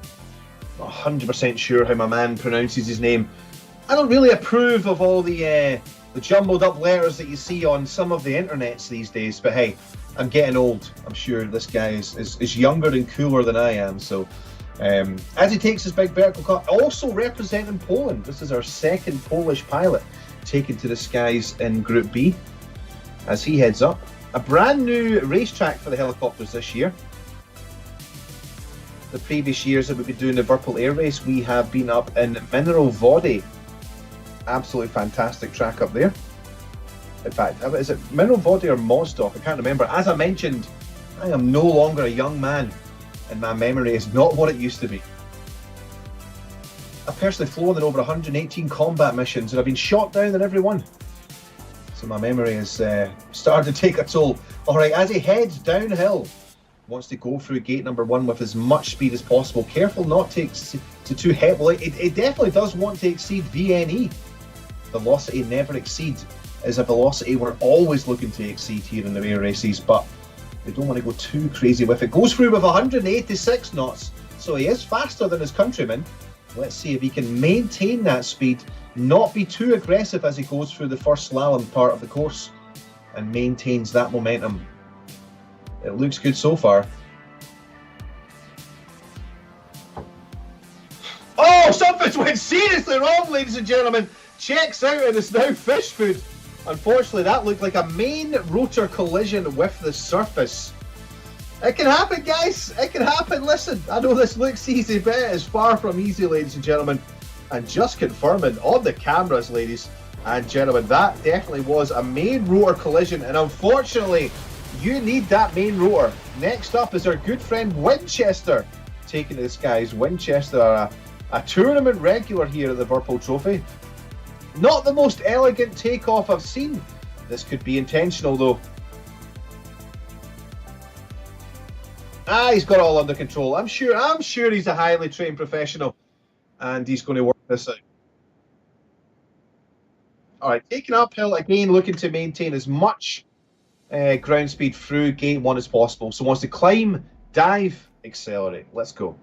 Not 100% sure how my man pronounces his name. I don't really approve of all the jumbled up letters that you see on some of the internets these days, but hey, I'm getting old. I'm sure this guy is younger and cooler than I am. So as he takes his big vertical cut, also representing Poland. This is our second Polish pilot taken to the skies in Group B as he heads up. A brand new racetrack for the helicopters this year. The previous years that we've been doing the VIRPIL air race, we have been up in Mineral Vody Absolutely fantastic track up there. In fact, is it Mineral Body or Mozdok? I can't remember. As I mentioned, I am no longer a young man, and my memory is not what it used to be. I've personally flown in over 118 combat missions, and I've been shot down in every one. So my memory is starting to take a toll. Alright, as he heads downhill, wants to go through gate number 1 with as much speed as possible. Careful not to too heavily. It definitely does want to exceed VNE. Velocity never exceeds is a velocity we're always looking to exceed here in the air races, but we don't want to go too crazy with it. Goes through with 186 knots, so he is faster than his countryman. Let's see if he can maintain that speed, not be too aggressive as he goes through the first slalom part of the course, and maintains that momentum. It looks good so far. Oh, something's went seriously wrong, ladies and gentlemen. Checks out and it's now fish food. Unfortunately, that looked like a main rotor collision with the surface. It can happen, guys. It can happen. Listen, I know this looks easy, but it is far from easy, ladies and gentlemen. And just confirming on the cameras, ladies and gentlemen, that definitely was a main rotor collision. And unfortunately, you need that main rotor. Next up is our good friend Winchester, taking to the skies. Winchester, a tournament regular here at the VIRPIL Trophy. Not the most elegant takeoff I've seen. This could be intentional though. He's got it all under control. I'm sure he's a highly trained professional, and he's going to work this out. All right, taking uphill again, looking to maintain as much ground speed through gate 1 as possible. So wants to climb, dive, accelerate. Let's go.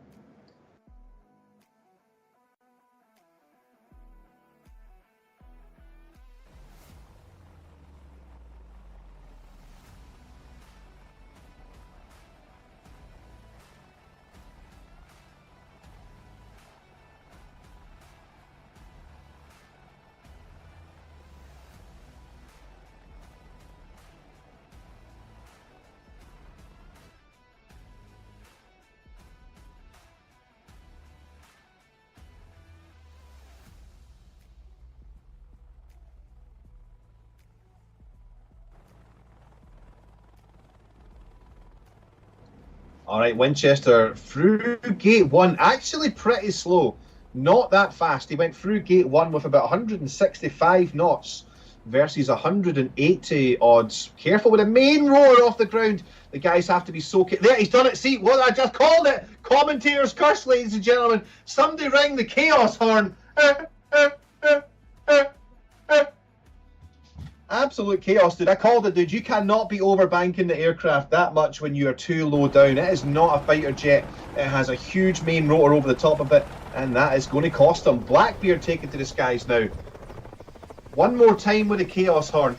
All right, Winchester through gate 1, actually pretty slow, not that fast. He went through gate 1 with about 165 knots versus 180 odds. Careful with the main rotor off the ground. The guys have to be so careful. There, he's done it. See, what I just called it. Commentator's curse, ladies and gentlemen. Somebody ring the chaos horn. Absolute chaos, dude. I called it, dude. You cannot be overbanking the aircraft that much when you are too low down. It is not a fighter jet. It has a huge main rotor over the top of it, and that is going to cost them. Blackbeard taken to the skies now. One more time with the chaos horn.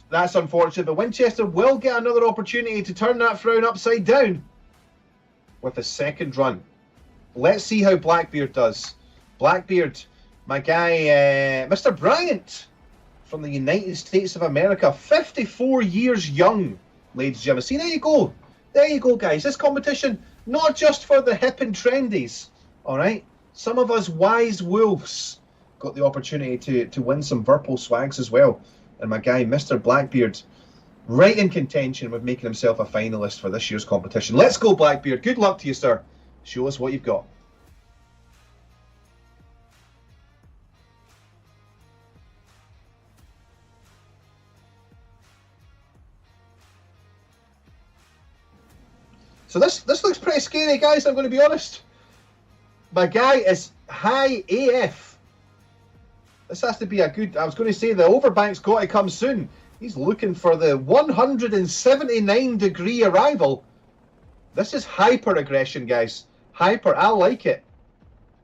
That's unfortunate, but Winchester will get another opportunity to turn that frown upside down with a second run. Let's see how Blackbeard does. Blackbeard, my guy, Mr. Bryant from the United States of America, 54 years young, ladies and gentlemen. See, there you go. There you go, guys. This competition, not just for the hip and trendies, all right? Some of us wise wolves got the opportunity to win some VIRPIL swags as well. And my guy, Mr. Blackbeard, right in contention with making himself a finalist for this year's competition. Let's go, Blackbeard. Good luck to you, sir. Show us what you've got. So this looks pretty scary, guys, I'm going to be honest. My guy is high AF. This has to be a good... I was going to say the overbank's got to come soon. He's looking for the 179-degree arrival. This is hyper aggression, guys. Hyper. I like it.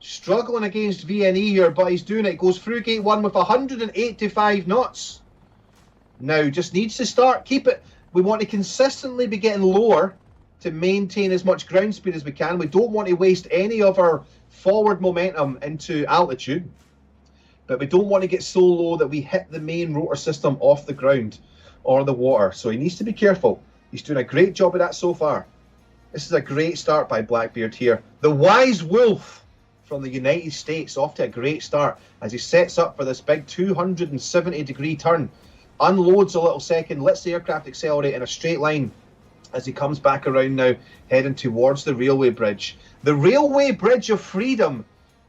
Struggling against VNE here, but he's doing it. Goes through gate 1 with 185 knots. Now, just needs to start. Keep it. We want to consistently be getting lower to maintain as much ground speed as we can. We don't want to waste any of our forward momentum into altitude, but we don't want to get so low that we hit the main rotor system off the ground or the water. So he needs to be careful. He's doing a great job of that so far. This is a great start by Blackbeard here. The wise wolf from the United States, off to a great start as he sets up for this big 270-degree turn. Unloads a little second, lets the aircraft accelerate in a straight line as he comes back around now, heading towards the railway bridge. The Railway Bridge of Freedom,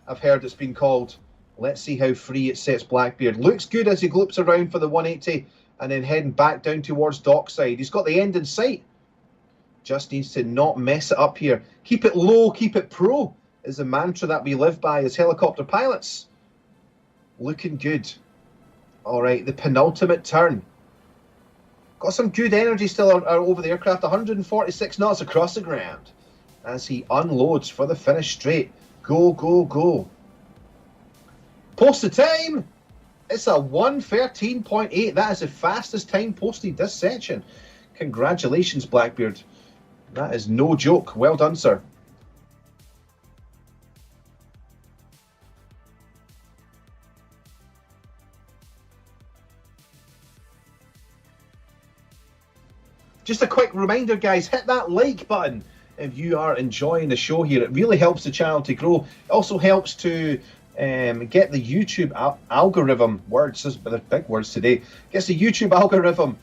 I've heard it's been called. Let's see how free it sets Blackbeard. Looks good as he loops around for the 180 and then heading back down towards dockside. He's got the end in sight. Just needs to not mess it up here. Keep it low, keep it pro is the mantra that we live by as helicopter pilots. Looking good. All right, the penultimate turn. Got some good energy still over the aircraft. 146 knots across the ground as he unloads for the finish straight. Go, go, go. Posted time. It's a 1:13.8. That is the fastest time posted this section. Congratulations, Blackbeard. That is no joke. Well done, sir. Just a quick reminder, guys, hit that like button if you are enjoying the show here. It really helps the channel to grow. It also helps to get the YouTube algorithm, words, they're big words today, gets the YouTube algorithm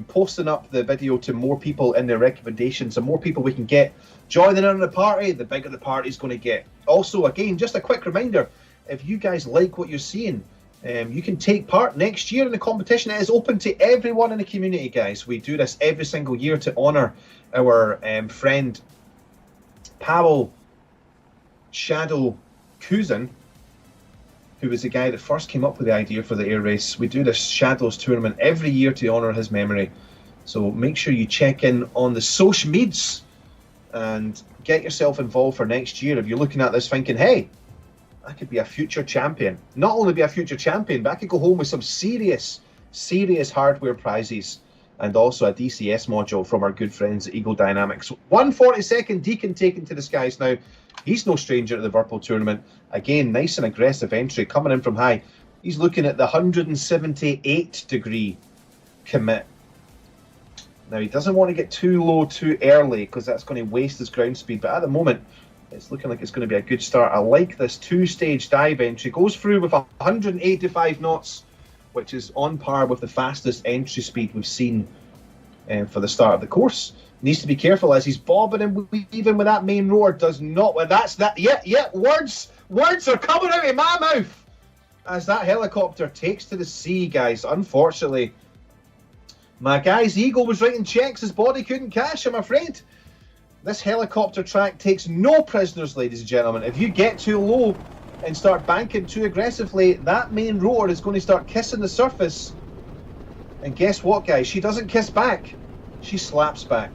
posting up the video to more people in their recommendations. The more people we can get joining in the party, the bigger the party's going to get. Also, again, just a quick reminder, if you guys like what you're seeing, you can take part next year in the competition. It is open to everyone in the community, guys. We do this every single year to honour our friend Pavel Kzen, who was the guy that first came up with the idea for the air race. We do this Shadows tournament every year to honour his memory. So make sure you check in on the social medias and get yourself involved for next year. If you're looking at this thinking, hey, I could be a future champion. Not only be a future champion, but I could go home with some serious hardware prizes and also a DCS module from our good friends at Eagle Dynamics. 142nd Deacon taken to the skies now. He's no stranger to the VIRPIL tournament. Again, nice and aggressive entry coming in from high. He's looking at the 178-degree commit. Now, he doesn't want to get too low too early because that's going to waste his ground speed. But at the moment, it's looking like it's going to be a good start. I like this two-stage dive entry. Goes through with 185 knots, which is on par with the fastest entry speed we've seen for the start of the course. Needs to be careful as he's bobbing and weaving with that main rotor. Does not. Well, that's that. Yeah. Words are coming out of my mouth as that helicopter takes to the sea, guys. Unfortunately, my guy's Eagle was writing checks. His body couldn't cash, I'm afraid. This helicopter track takes no prisoners, ladies and gentlemen. If you get too low and start banking too aggressively, that main rotor is going to start kissing the surface. And guess what, guys? She doesn't kiss back. She slaps back.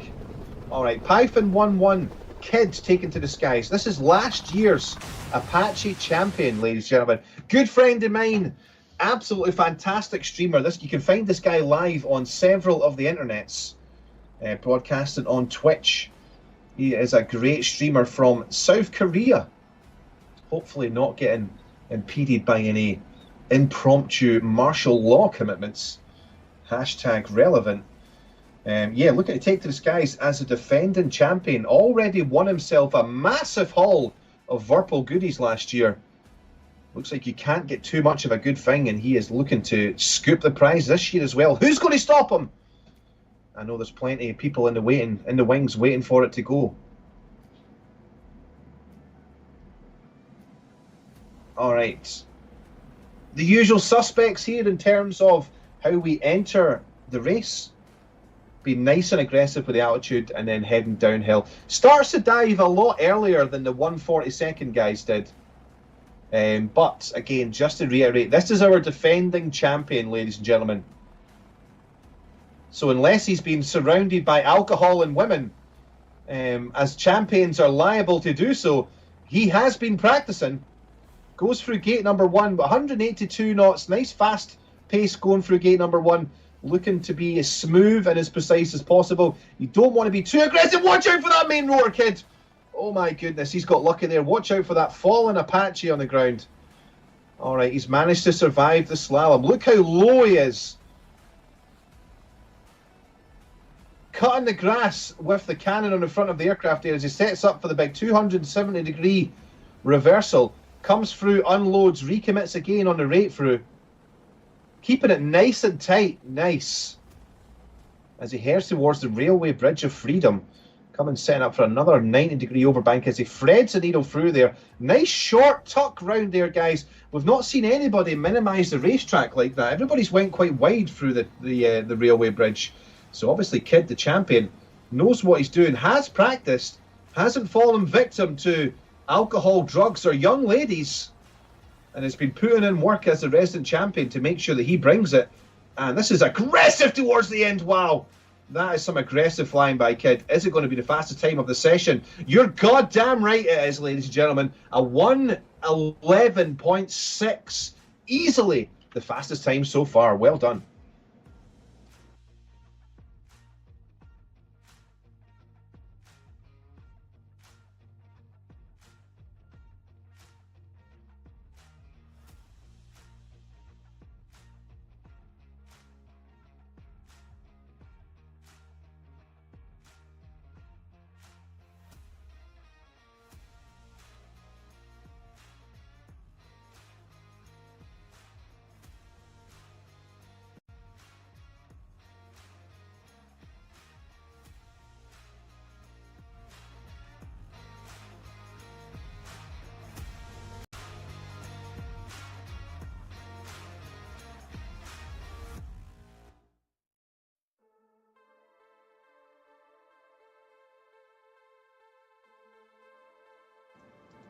All right, Python 1-1, Kid taken to the skies. This is last year's Apache champion, ladies and gentlemen. Good friend of mine. Absolutely fantastic streamer. You can find this guy live on several of the internets, broadcasting on Twitch. He is a great streamer from South Korea. Hopefully not getting impeded by any impromptu martial law commitments. Hashtag relevant. Yeah, look at it, take to the skies as a defending champion. Already won himself a massive haul of VIRPIL goodies last year. Looks like you can't get too much of a good thing, and he is looking to scoop the prize this year as well. Who's going to stop him? I know there's plenty of people in the wings waiting for it to go. All right. The usual suspects here in terms of how we enter the race. Be nice and aggressive with the altitude and then heading downhill. Starts to dive a lot earlier than the 142nd guys did. But again, just to reiterate, this is our defending champion, ladies and gentlemen. So unless he's been surrounded by alcohol and women, as champions are liable to do so, he has been practicing. Goes through gate number 1, 182 knots, nice fast pace going through gate number 1. Looking to be as smooth and as precise as possible. You don't want to be too aggressive. Watch out for that main rotor, kid. Oh my goodness, he's got lucky there. Watch out for that fallen Apache on the ground. All right, he's managed to survive the slalom. Look how low he is. Cutting the grass with the cannon on the front of the aircraft there as he sets up for the big 270-degree Reversal. Comes through, unloads, recommits again on the rate through. Keeping it nice and tight. Nice. As he heads towards the railway bridge of freedom. Coming setting up for another 90-degree overbank as he threads the needle through there. Nice short tuck round there, guys. We've not seen anybody minimise the racetrack like that. Everybody's went quite wide through the railway bridge. So obviously Kid, the champion, knows what he's doing, has practiced, hasn't fallen victim to alcohol, drugs or young ladies, and has been putting in work as the resident champion to make sure that he brings it. And this is aggressive towards the end. Wow. That is some aggressive flying by Kid. Is it going to be the fastest time of the session? You're goddamn right it is, ladies and gentlemen. A 1:11.6. Easily the fastest time so far. Well done.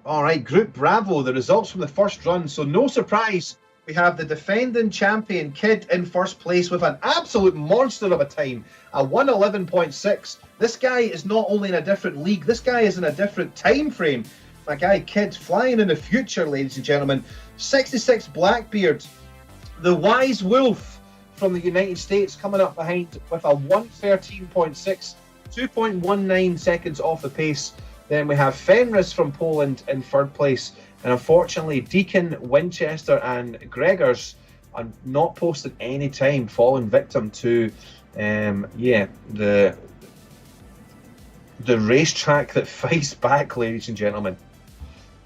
All right, Group Bravo, the results from the first run. So no surprise, we have the defending champion Kid in first place with an absolute monster of a time, a 1:11.6. This guy is not only in a different league, this guy is in a different time frame. My guy Kid flying in the future, ladies and gentlemen. 66 Blackbeard, the Wise Wolf from the United States, coming up behind with a 1:13.6, 2.19 seconds off the pace. Then we have Fenris from Poland in third place. And unfortunately, Deacon, Winchester and Gregors are not posted any time, falling victim to the racetrack that fights back, ladies and gentlemen.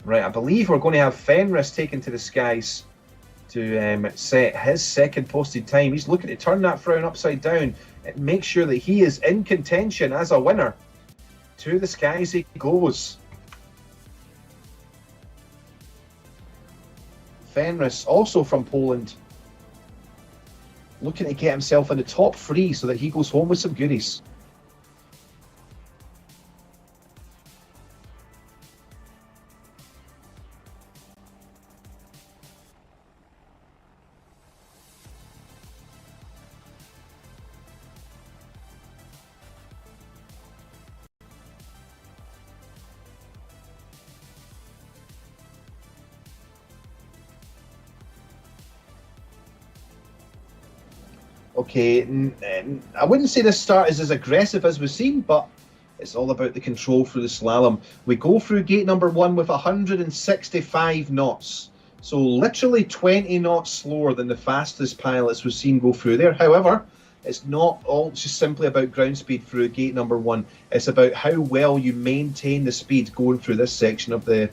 Right, I believe we're going to have Fenris taken to the skies to set his second posted time. He's looking to turn that frown upside down and make sure that he is in contention as a winner. To the skies he goes. Fenris, also from Poland, looking to get himself in the top three so that he goes home with some goodies. Okay, I wouldn't say this start is as aggressive as we've seen, but it's all about the control through the slalom. We go through gate number 1 with 165 knots. So literally 20 knots slower than the fastest pilots we've seen go through there. However, it's not all just simply about ground speed through gate number 1. It's about how well you maintain the speed going through this section of the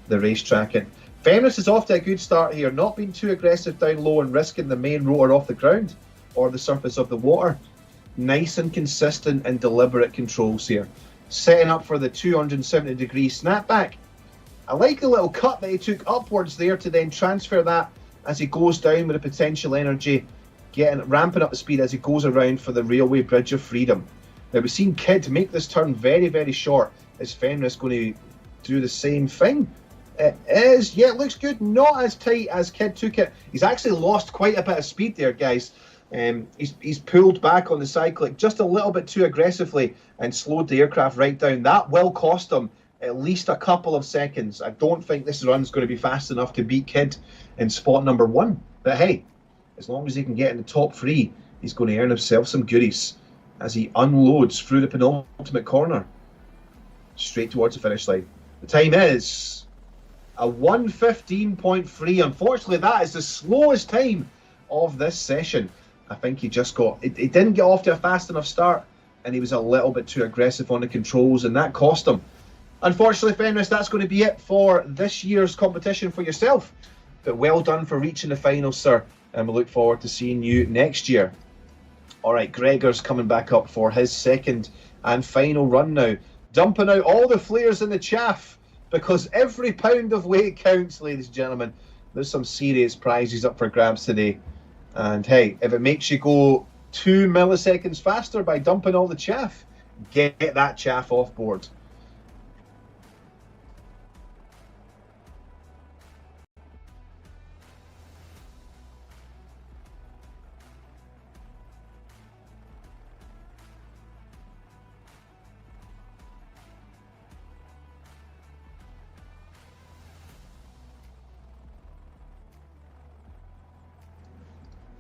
racetrack. And Fenris is off to a good start here, not being too aggressive down low and risking the main rotor off the ground or the surface of the water. Nice and consistent and deliberate controls here. Setting up for the 270-degree snapback. I like the little cut that he took upwards there to then transfer that as he goes down with the potential energy, ramping up the speed as he goes around for the railway bridge of freedom. Now we've seen Kid make this turn very, very short. Is Fenris going to do the same thing? It is. Yeah, it looks good. Not as tight as Kid took it. He's actually lost quite a bit of speed there, guys. He's pulled back on the cyclic just a little bit too aggressively and slowed the aircraft right down. That will cost him at least a couple of seconds. I don't think this run's going to be fast enough to beat Kid in spot number 1. But hey, as long as he can get in the top 3, he's going to earn himself some goodies as he unloads through the penultimate corner straight towards the finish line. The time is a 1:15.3. Unfortunately, that is the slowest time of this session. I think he just he didn't get off to a fast enough start, and he was a little bit too aggressive on the controls, and that cost him. Unfortunately, Fenris, that's going to be it for this year's competition for yourself. But well done for reaching the final, sir. And we look forward to seeing you next year. All right, Gregor's coming back up for his second and final run now. Dumping out all the flares in the chaff, because every pound of weight counts, ladies and gentlemen. There's some serious prizes up for grabs today. And hey, if it makes you go 2 milliseconds faster by dumping all the chaff, get that chaff off board.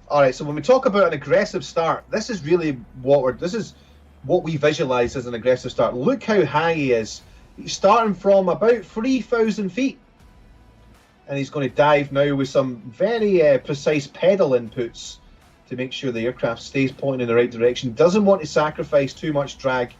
All right, so when we talk about an aggressive start, this is really what we visualize as an aggressive start. Look how high he is. He's starting from about 3,000 feet, and he's going to dive now with some very precise pedal inputs to make sure the aircraft stays pointing in the right direction. Doesn't want to sacrifice too much drag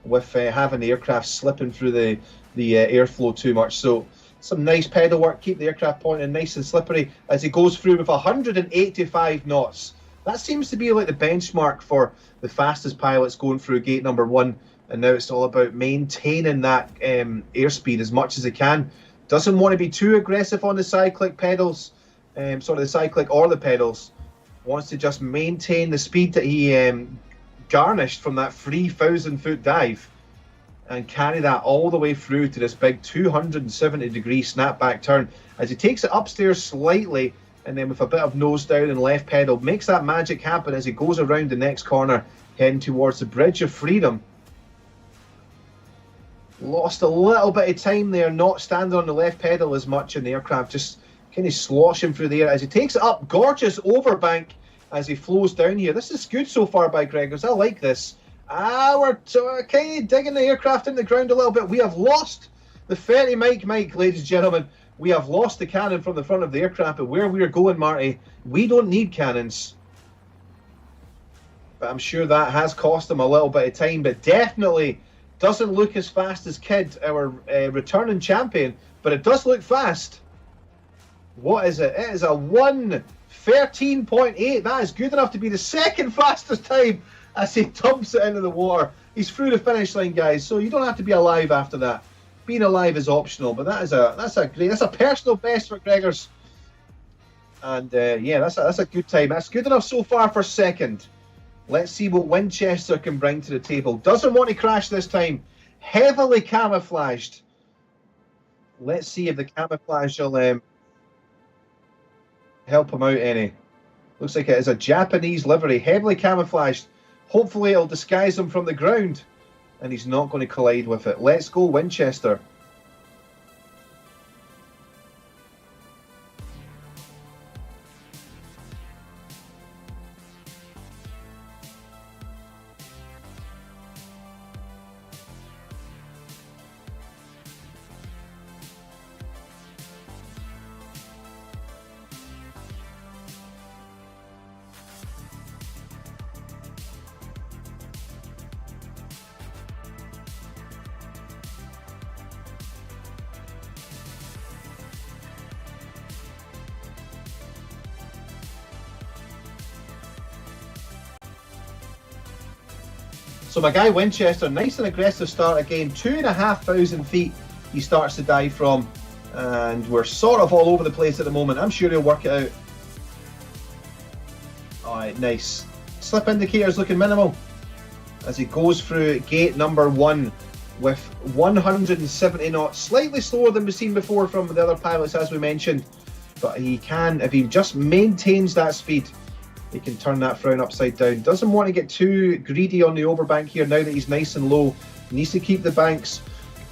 with having the aircraft slipping through the airflow too much. So some nice pedal work, keep the aircraft pointing nice and slippery as he goes through with 185 knots. That seems to be like the benchmark for the fastest pilots going through gate number 1. And now it's all about maintaining that airspeed as much as they can. Doesn't want to be too aggressive on the cyclic pedals, sort of the cyclic or the pedals. Wants to just maintain the speed that he garnished from that 3,000 foot dive, and carry that all the way through to this big 270-degree snapback turn as he takes it upstairs slightly, and then with a bit of nose down and left pedal makes that magic happen as he goes around the next corner heading towards the Bridge of Freedom. Lost a little bit of time there, not standing on the left pedal as much, and the aircraft just kind of sloshing through the air as he takes it up. Gorgeous overbank as he flows down here. This is good so far by Gregors. I like this. We're kind of digging the aircraft in the ground a little bit. We have lost the 30 Mike, ladies and gentlemen. We have lost the cannon from the front of the aircraft, but where we're going, Marty, we don't need cannons. But I'm sure that has cost him a little bit of time, but definitely doesn't look as fast as Kid, our returning champion, but it does look fast. What is it? It is a 1:13.8. That is good enough to be the second fastest time as he dumps it into the water. He's through the finish line, guys, so you don't have to be alive after that. Being alive is optional, but that's a personal best for Gregors. And yeah, that's a good time. That's good enough so far for second. Let's see what Winchester can bring to the table. Doesn't want to crash this time. Heavily camouflaged. Let's see if the camouflage will help him out any. Looks like it is a Japanese livery, heavily camouflaged. Hopefully it'll disguise him from the ground and he's not going to collide with it. Let's go, Winchester. So my guy Winchester, nice and aggressive start again. 2,500 feet he starts to dive from, and we're sort of all over the place at the moment. I'm sure he'll work it out. All right, nice. Slip indicators looking minimal as he goes through gate number 1 with 170 knots, slightly slower than we've seen before from the other pilots, as we mentioned. But he can, if he just maintains that speed, he can turn that frown upside down. Doesn't want to get too greedy on the overbank here now that he's nice and low. He needs to keep the banks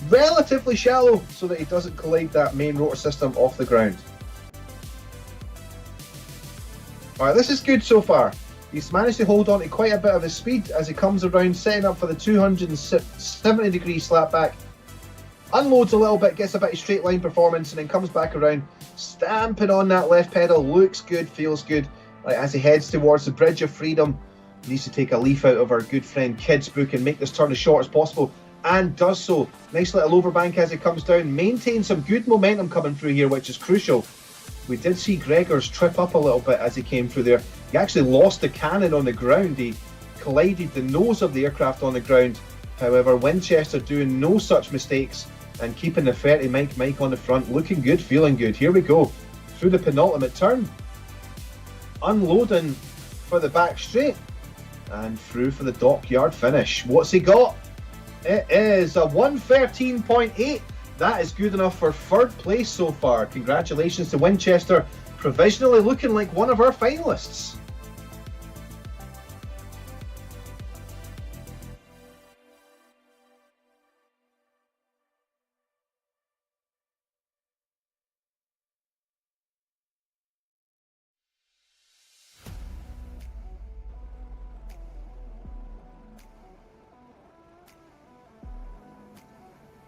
relatively shallow so that he doesn't collide that main rotor system off the ground. Alright, this is good so far. He's managed to hold on to quite a bit of his speed as he comes around, setting up for the 270-degree slapback. Unloads a little bit, gets a bit of straight line performance, and then comes back around, stamping on that left pedal. Looks good, feels good. Right, as he heads towards the Bridge of Freedom, he needs to take a leaf out of our good friend Kid's book and make this turn as short as possible. and does so. Nice little overbank as it comes down. Maintains some good momentum coming through here, which is crucial. We did see Gregor's trip up a little bit as he came through there. He actually lost the cannon on the ground. He collided the nose of the aircraft on the ground. However, Winchester doing no such mistakes and keeping the 30 Mike on the front. Looking good, feeling good. Here we go. Through the penultimate turn. Unloading for the back straight. And through for the dockyard finish. What's he got? It is a 113.8. That is good enough for third place so far. Congratulations to Winchester, provisionally looking like one of our finalists.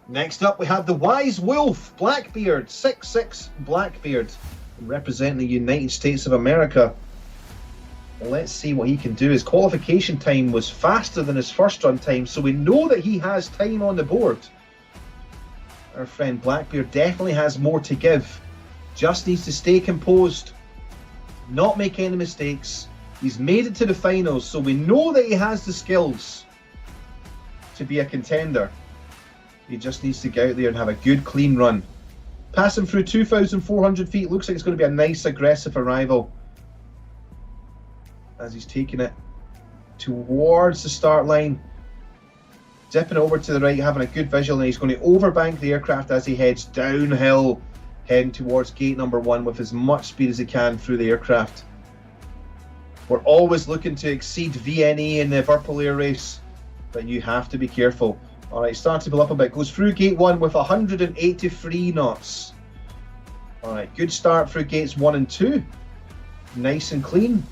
Next up, we have the Wise Wolf, Blackbeard, 6'6" Blackbeard, representing the United States of America. Let's see what he can do. His qualification time was faster than his first run time, so we know that he has time on the board. Our friend Blackbeard definitely has more to give. Just needs to stay composed, not make any mistakes. He's made it to the finals, so we know that he has the skills to be a contender. He just needs to get out there and have a good, clean run. Passing through 2,400 feet. Looks like it's going to be a nice, aggressive arrival. As he's taking it towards the start line. Dipping over to the right, having a good visual. And he's going to overbank the aircraft as he heads downhill. Heading towards gate number 1 with as much speed as he can through the aircraft. We're always looking to exceed VNE in the VIRPIL air race. But you have to be careful. Alright, starts to pull up a bit. Goes through gate 1 with 183 knots. Alright, good start through gates 1 and 2. Nice and clean.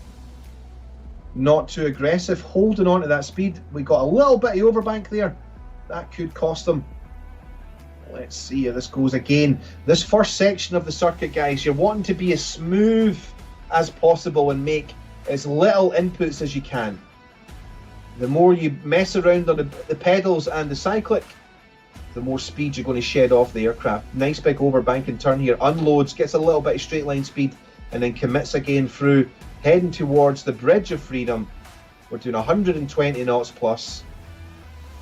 Not too aggressive. Holding on to that speed. We got a little bit of overbank there. That could cost them. Let's see how this goes again. This first section of the circuit, guys, you're wanting to be as smooth as possible and make as little inputs as you can. The more you mess around on the pedals and the cyclic, the more speed you're going to shed off the aircraft. Nice big overbanking turn here. Unloads, gets a little bit of straight line speed, and then commits again through, heading towards the Bridge of Freedom. We're doing 120 knots plus.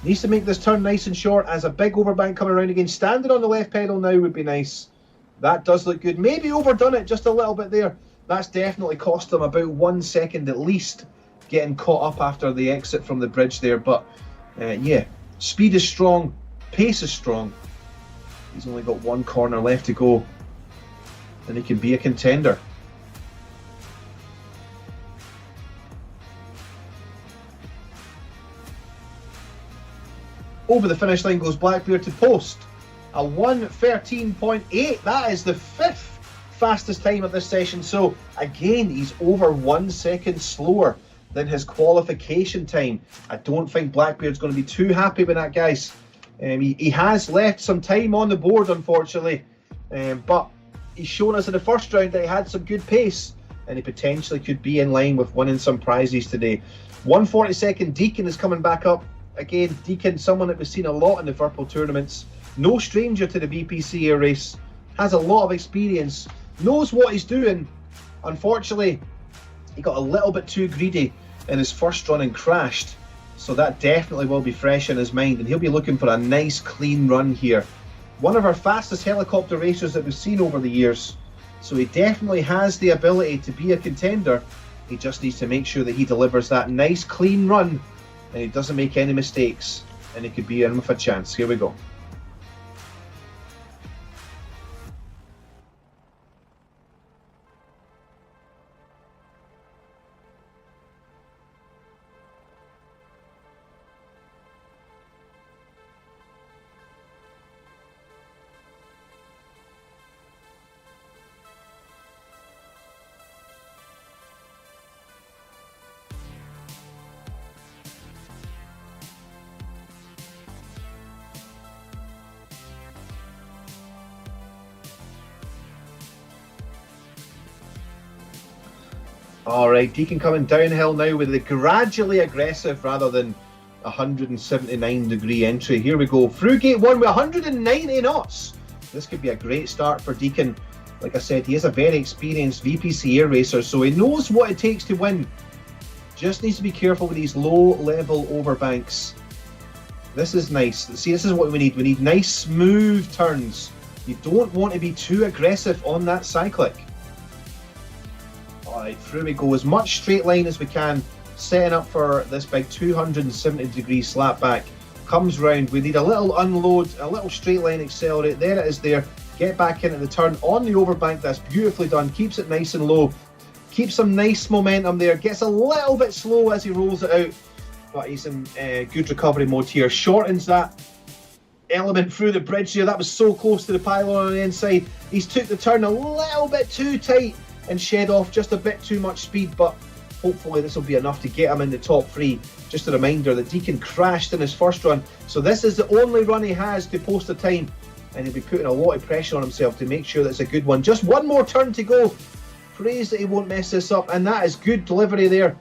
Needs to make this turn nice and short as a big overbank coming around again. Standing on the left pedal now would be nice. That does look good. Maybe overdone it just a little bit there. That's definitely cost them about 1 second at least, getting caught up after the exit from the bridge there. But yeah, speed is strong, pace is strong. He's only got one corner left to go and he can be a contender. Over the finish line goes Blackbeard to post a 113.8. That is the 5th fastest time of this session. So again, he's over 1 second slower than his qualification time. I don't think Blackbeard's going to be too happy with that, guys. He has left some time on the board, unfortunately, but he's shown us in the first round that he had some good pace, and he potentially could be in line with winning some prizes today. 142nd Deacon is coming back up. Again, Deacon, someone that we've seen a lot in the VIRPIL tournaments. No stranger to the VPC air race. Has a lot of experience. Knows what he's doing. Unfortunately, he got a little bit too greedy in his first run and crashed. So that definitely will be fresh in his mind. And he'll be looking for a nice, clean run here. One of our fastest helicopter racers that we've seen over the years. So he definitely has the ability to be a contender. He just needs to make sure that he delivers that nice, clean run. And he doesn't make any mistakes, and he could be in with a chance. Here we go. Alright, Deacon coming downhill now with the gradually aggressive rather than 179-degree entry. Here we go. Through gate 1 with 190 knots. This could be a great start for Deacon. Like I said, he is a very experienced VPC air racer, so he knows what it takes to win. Just needs to be careful with these low-level overbanks. This is nice. See, this is what we need. We need nice, smooth turns. You don't want to be too aggressive on that cyclic. Alright, through we go. As much straight line as we can. Setting up for this big 270-degree slapback. Comes round. We need a little unload, a little straight line accelerate. There it is there. Get back into the turn on the overbank. That's beautifully done. Keeps it nice and low. Keeps some nice momentum there. Gets a little bit slow as he rolls it out. But he's in good recovery mode here. Shortens that element through the bridge here. That was so close to the pylon on the inside. He's took the turn a little bit too tight and shed off just a bit too much speed, but hopefully this will be enough to get him in the top 3. Just a reminder that Deacon crashed in his first run, so this is the only run he has to post a time, and he'll be putting a lot of pressure on himself to make sure that's a good one. Just one more turn to go. Praise that he won't mess this up, and that is good delivery there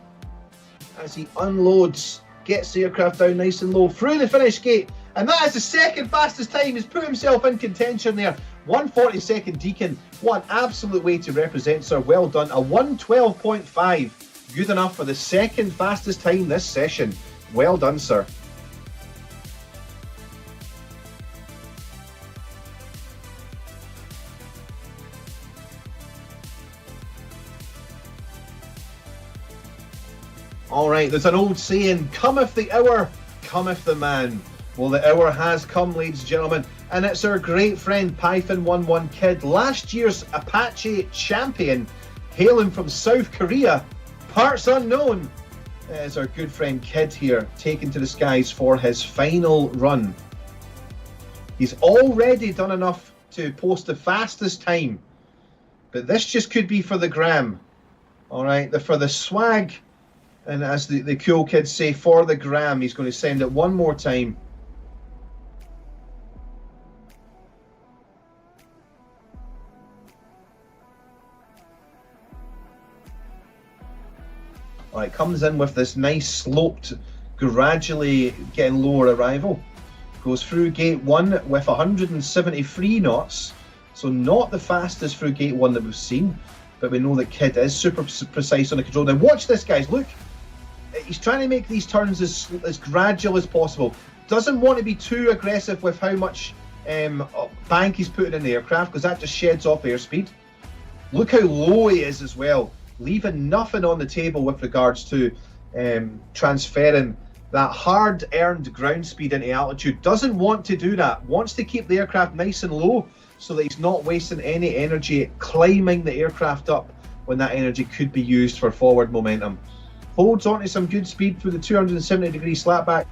as he unloads, gets the aircraft down nice and low through the finish gate, and that is the second fastest time. He's put himself in contention there. 142nd Deacon. What an absolute way to represent, sir. Well done. A 112.5. Good enough for the second fastest time this session. Well done, sir. Alright, there's an old saying, cometh the hour, cometh the man. Well, the hour has come, ladies and gentlemen, and it's our great friend Python11 Kid, last year's Apache champion, hailing from South Korea, parts unknown. Is our good friend Kid here, taken to the skies for his final run. He's already done enough to post the fastest time, but this just could be for the gram. Alright, for the swag. And as the cool kids say, for the gram, he's going to send it one more time. Alright, comes in with this nice sloped, gradually getting lower arrival. Goes through gate 1 with 173 knots. So not the fastest through gate 1 that we've seen. But we know that Kid is super precise on the control. Now watch this, guys, look. He's trying to make these turns as gradual as possible. Doesn't want to be too aggressive with how much bank he's putting in the aircraft, because that just sheds off airspeed. Look how low he is as well, leaving nothing on the table with regards to transferring that hard-earned ground speed into altitude. Doesn't want to do that. Wants to keep the aircraft nice and low so that he's not wasting any energy climbing the aircraft up when that energy could be used for forward momentum. Holds onto some good speed through the 270-degree slapback,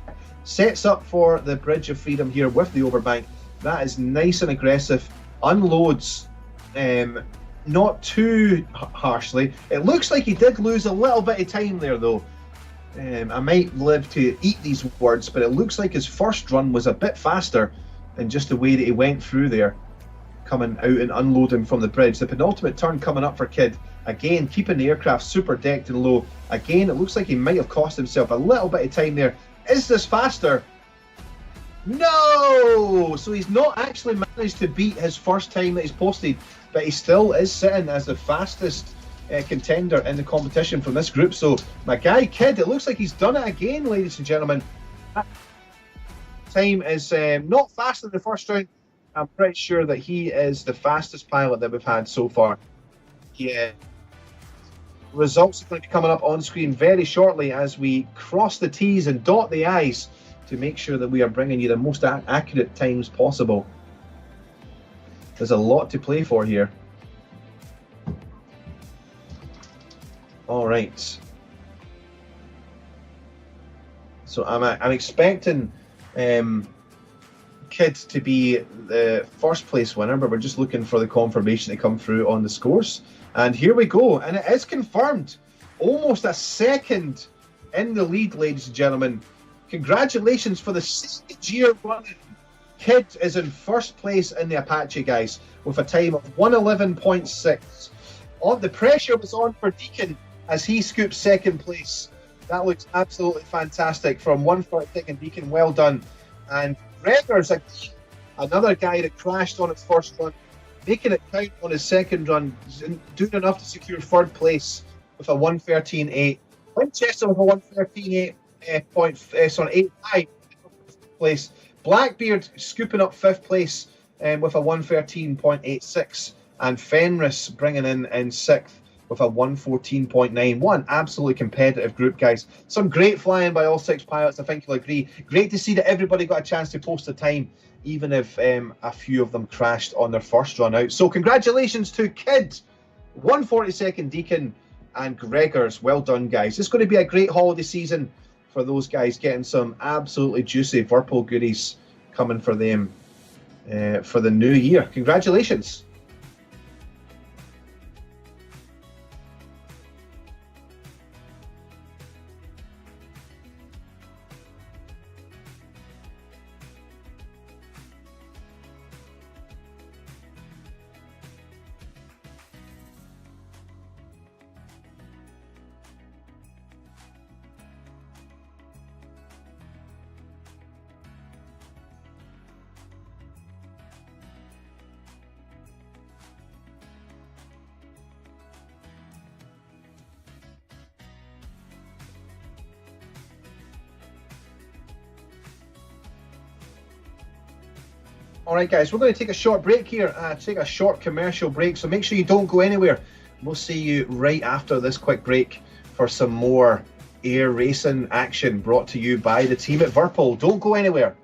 sets up for the Bridge of Freedom here with the overbank. That is nice and aggressive. Unloads not too harshly. It looks like he did lose a little bit of time there though. I might live to eat these words, but it looks like his first run was a bit faster in just the way that he went through there, coming out and unloading from the bridge. The penultimate turn coming up for Kid. Again, keeping the aircraft super decked and low. Again, it looks like he might have cost himself a little bit of time there. Is this faster? No! So he's not actually managed to beat his first time that he's posted, but he still is sitting as the fastest contender in the competition from this group. So my guy Kid, it looks like he's done it again, ladies and gentlemen. Time is not faster than the first round. I'm pretty sure that he is the fastest pilot that we've had so far. Yeah. Results are going to be coming up on screen very shortly as we cross the T's and dot the I's to make sure that we are bringing you the most accurate times possible. There's a lot to play for here. All right. So I'm expecting Kid to be the first place winner, but we're just looking for the confirmation to come through on the scores. And here we go, and it is confirmed. Almost a second in the lead, ladies and gentlemen. Congratulations for the 6th year running. Kid is in first place in the Apache, guys, with a time of 111.6. The pressure was on for Deacon as he scoops second place. That looks absolutely fantastic from 142nd Deacon. Well done. And Gregor's another guy that crashed on his first run, making it count on his second run, doing enough to secure third place with a 113.8. Winchester with a 113.8 8.5 place. Blackbeard scooping up fifth place with a 113.86, and Fenris bringing in sixth with a 114.91. Absolutely competitive group, guys. Some great flying by all six pilots, I think you'll agree. Great to see that everybody got a chance to post the time, even if a few of them crashed on their first run out. So congratulations to Kid, 142nd Deacon, and Gregors. Well done, guys. It's going to be a great holiday season for those guys, getting some absolutely juicy VIRPIL goodies coming for them for the new year. Congratulations. All right, guys, we're going to take a short break here, take a short commercial break, so make sure you don't go anywhere. We'll see you right after this quick break for some more air racing action brought to you by the team at VIRPIL. Don't go anywhere.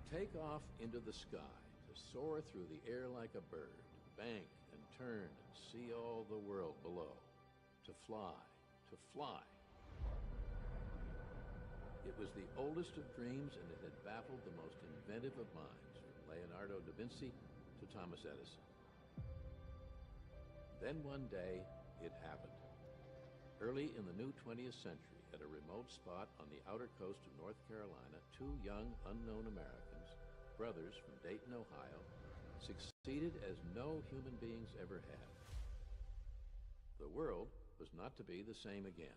take off into the sky, to soar through the air like a bird, bank and turn and see all the world below, to fly, to fly. It was the oldest of dreams, and it had baffled the most inventive of minds, from Leonardo da Vinci to Thomas Edison. Then one day, it happened. Early in the new 20th century, at a remote spot on the outer coast of North Carolina, two young, unknown Americans, brothers from Dayton, Ohio, succeeded as no human beings ever had. The world was not to be the same again.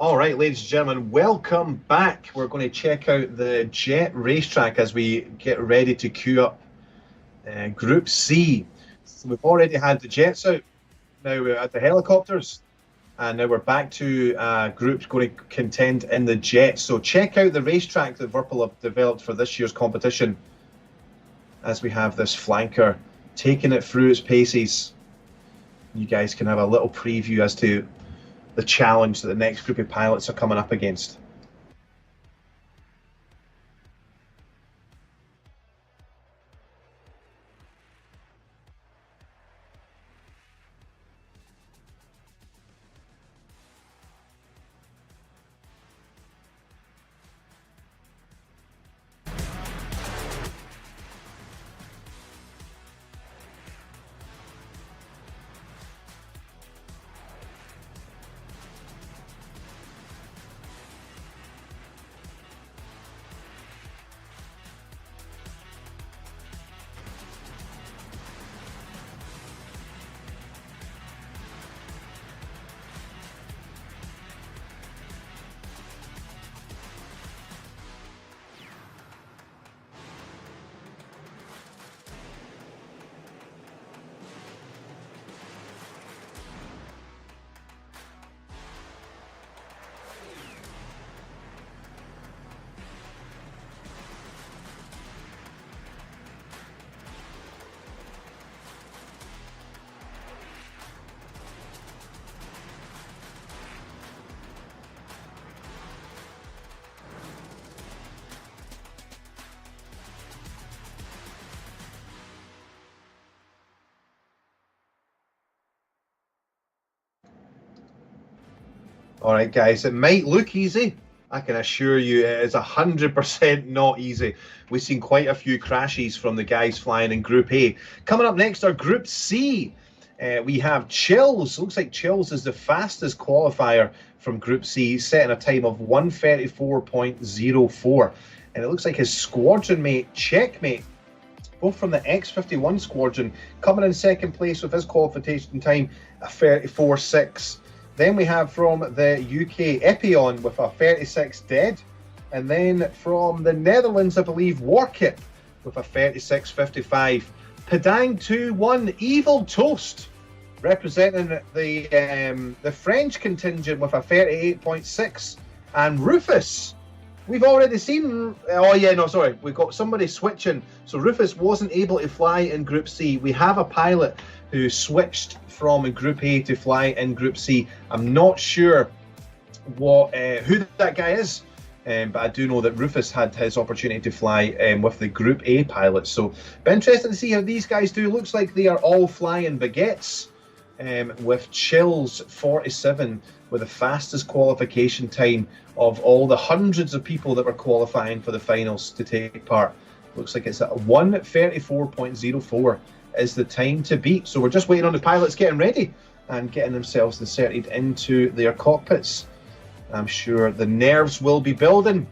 All right, ladies and gentlemen, welcome back. We're going to check out the jet racetrack as we get ready to queue up Group C. So we've already had the jets out. Now we're at the helicopters. And now we're back to groups going to contend in the jets. So check out the racetrack that VIRPIL have developed for this year's competition as we have this flanker taking it through its paces. You guys can have a little preview as to the challenge that the next group of pilots are coming up against. All right, guys, it might look easy. I can assure you it is 100% not easy. We've seen quite a few crashes from the guys flying in Group A. Coming up next are Group C. We have Chills. Looks like Chills is the fastest qualifier from Group C, setting a time of 1:34.04. And it looks like his squadron mate, Checkmate, both from the X51 squadron, coming in second place with his qualification time, a 34.6. Then we have from the UK, Epion with a 36 dead. And then from the Netherlands, I believe, Warkit with a 36.55. Padang 2-1, Evil Toast, representing the French contingent with a 38.6. And Rufus, we've already seen, oh yeah, no, sorry, we've got somebody switching. So Rufus wasn't able to fly in Group C. We have a pilot who switched from Group A to fly in Group C. I'm not sure who that guy is, but I do know that Rufus had his opportunity to fly with the Group A pilots. So, be interesting to see how these guys do. Looks like they are all flying baguettes, with Chills 47 with the fastest qualification time of all the hundreds of people that were qualifying for the finals to take part. Looks like it's at 1:34.04 is the time to beat. So we're just waiting on the pilots getting ready and getting themselves inserted into their cockpits. I'm sure the nerves will be building,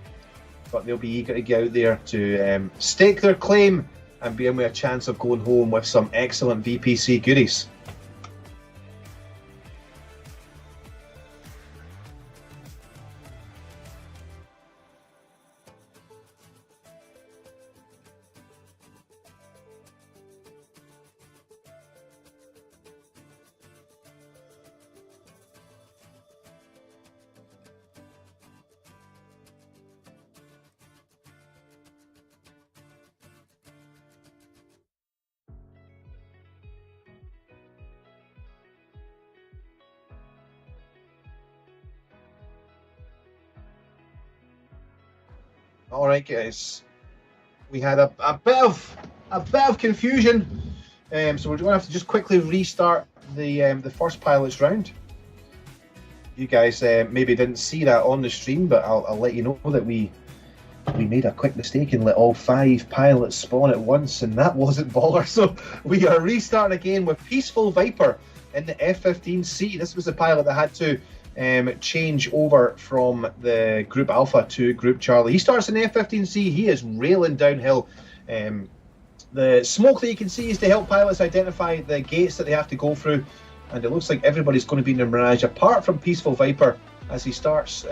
but they'll be eager to get out there to stake their claim and be in with a chance of going home with some excellent VPC goodies. All right, guys. We had a bit of confusion, so we're going to have to just quickly restart the first pilots round. You guys maybe didn't see that on the stream, but I'll let you know that we made a quick mistake and let all 5 pilots spawn at once, and that wasn't baller. So we are restarting again with Peaceful Viper in the F-15C. This was the pilot that had to change over from the Group Alpha to Group Charlie. He starts in the F-15C. He is railing downhill. The smoke that you can see is to help pilots identify the gates that they have to go through, and it looks like everybody's going to be in the Mirage apart from Peaceful Viper as he starts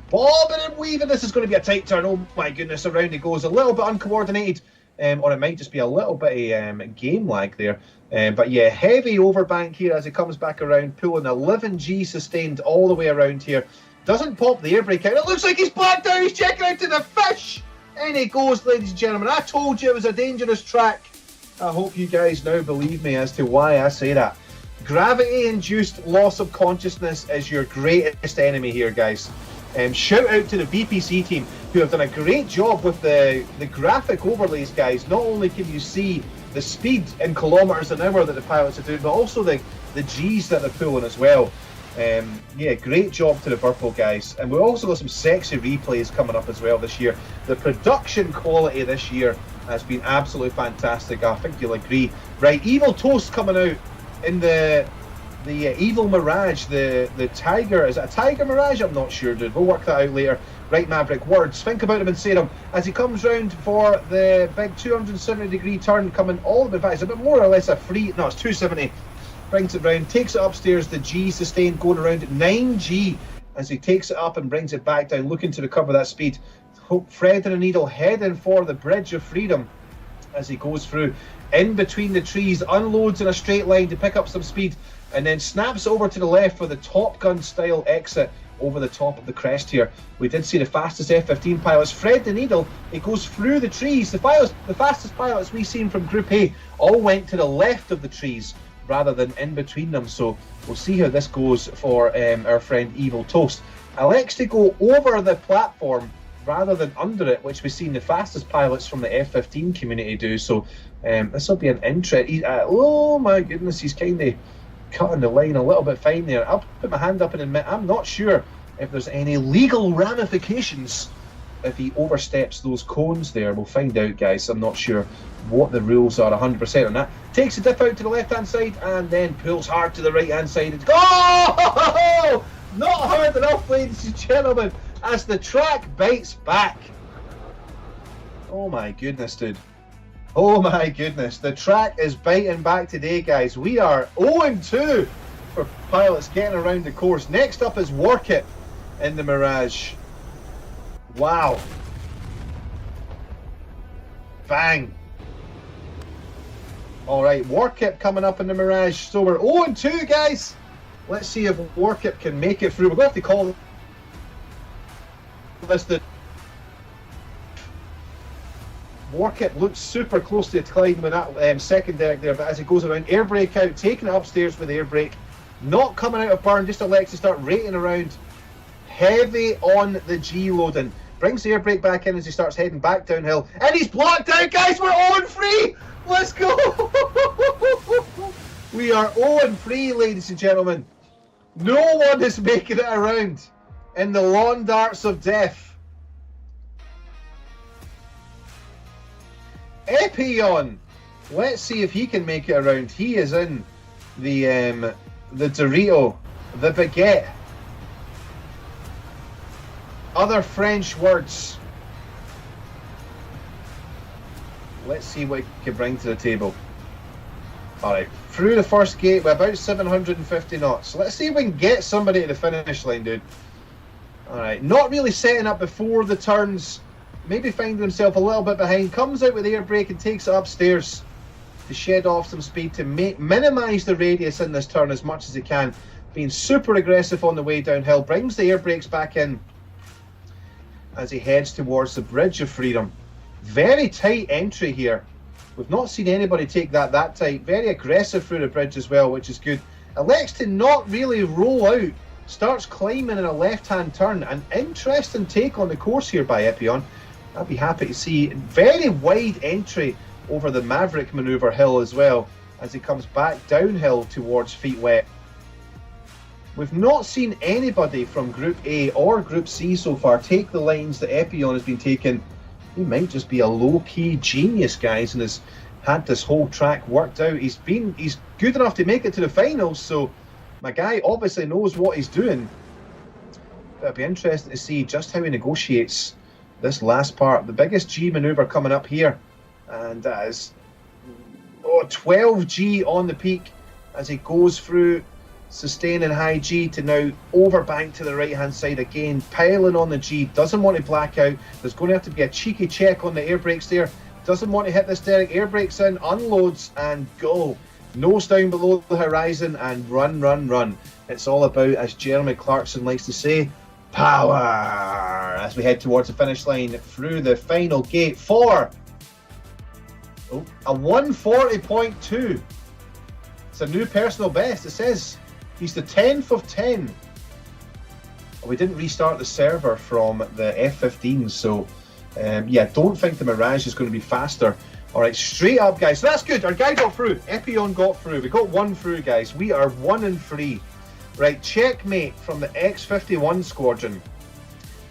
bobbing and weaving. This is going to be a tight turn. Oh my goodness, around he goes. A little bit uncoordinated, or it might just be a little bit of game lag there. But yeah, heavy overbank here as he comes back around, pulling 11G sustained all the way around here. Doesn't pop the air brake out. It looks like he's blacked out. He's checking out to the fish. And he goes, ladies and gentlemen. I told you it was a dangerous track. I hope you guys now believe me as to why I say that. Gravity-induced loss of consciousness is your greatest enemy here, guys. Shout out to the VPC team who have done a great job with the graphic overlays, guys. Not only can you see the speed in kilometers an hour that the pilots are doing, but also the G's that they're pulling as well. Yeah, great job to the VIRPIL guys. And we've also got some sexy replays coming up as well this year. The production quality this year has been absolutely fantastic. I think you'll agree. Right, Evil Toast coming out in the Evil Mirage, the Tiger. Is it a Tiger Mirage? I'm not sure, dude. We'll work that out later. Right, Maverick, words. Think about him and say them. As he comes round for the big 270-degree turn, coming all the way back. It's a bit more or less a free... No, it's 270. Brings it round, takes it upstairs. The G sustained going around at 9G as he takes it up and brings it back down, looking to recover that speed. Fred and a Needle heading for the Bridge of Freedom as he goes through in between the trees, unloads in a straight line to pick up some speed, and then snaps over to the left for the Top Gun style exit over the top of the crest here. We did see the fastest F-15 pilots, Fred the Needle. It goes through the trees. The fastest pilots we've seen from Group A all went to the left of the trees rather than in between them. So we'll see how this goes for our friend Evil Toast. Elects to go over the platform rather than under it, which we've seen the fastest pilots from the F-15 community do. So this will be an interest. Oh my goodness, he's kind of cutting the line a little bit fine there. I'll put my hand up and admit I'm not sure if there's any legal ramifications if he oversteps those cones there. We'll find out, guys. I'm not sure what the rules are 100% on that. Takes a dip out to the left-hand side and then pulls hard to the right-hand side. It's oh! Not hard enough, ladies and gentlemen, as the track bites back. Oh my goodness, dude. Oh my goodness. The track is biting back today, guys. We are 0-2 for pilots getting around the course. Next up is VIRPIL in the Mirage. Wow. Bang. Alright, VIRPIL coming up in the Mirage. So we're 0-2, guys. Let's see if VIRPIL can make it through. We're going to have to call this the... VIRPIL looks super close to Clyde with that second deck there, but as it goes around, air brake out, taking it upstairs with air brake, not coming out of burn, just elects to start rating around. Heavy on the G loading. Brings the air brake back in as he starts heading back downhill. And he's blocked out, guys! We're 0-3! Let's go! We are 0-3, ladies and gentlemen. No one is making it around in the lawn darts of death. Epion! Let's see if he can make it around. He is in the Dorito, the baguette. Other French words. Let's see what he can bring to the table. Alright, through the first gate with about 750 knots. Let's see if we can get somebody to the finish line, dude. Alright, not really setting up before the turns. Maybe finding himself a little bit behind. Comes out with air brake and takes it upstairs to shed off some speed to minimise the radius in this turn as much as he can. Being super aggressive on the way downhill. Brings the air brakes back in as he heads towards the Bridge of Freedom. Very tight entry here. We've not seen anybody take that tight. Very aggressive through the bridge as well, which is good. Elects to not really roll out. Starts climbing in a left-hand turn. An interesting take on the course here by Epion. I'd be happy to see. Very wide entry over the Maverick manoeuvre hill as well as he comes back downhill towards Feet Wet. We've not seen anybody from Group A or Group C so far take the lines that Epion has been taking. He might just be a low-key genius, guys, and has had this whole track worked out. He's good enough to make it to the finals, so my guy obviously knows what he's doing. But it'll be interesting to see just how he negotiates this last part. The biggest G manoeuvre coming up here, and that is 12G on the peak as he goes through sustaining high G to now overbank to the right hand side again, piling on the G. Doesn't want to black out. There's going to have to be a cheeky check on the air brakes there. Doesn't want to hit this Derek. Air brakes in, unloads and go. Nose down below the horizon and run. It's all about, as Jeremy Clarkson likes to say, power, as we head towards the finish line through the final gate for a 140.2. It's a new personal best. It says he's the 10th of 10. We didn't restart the server from the F15, so yeah, don't think the Mirage is going to be faster. Alright, straight up, guys. So that's good. Our guy got through. Epion got through. We got one through, guys. We are 1-3. Right, checkmate from the X51 squadron.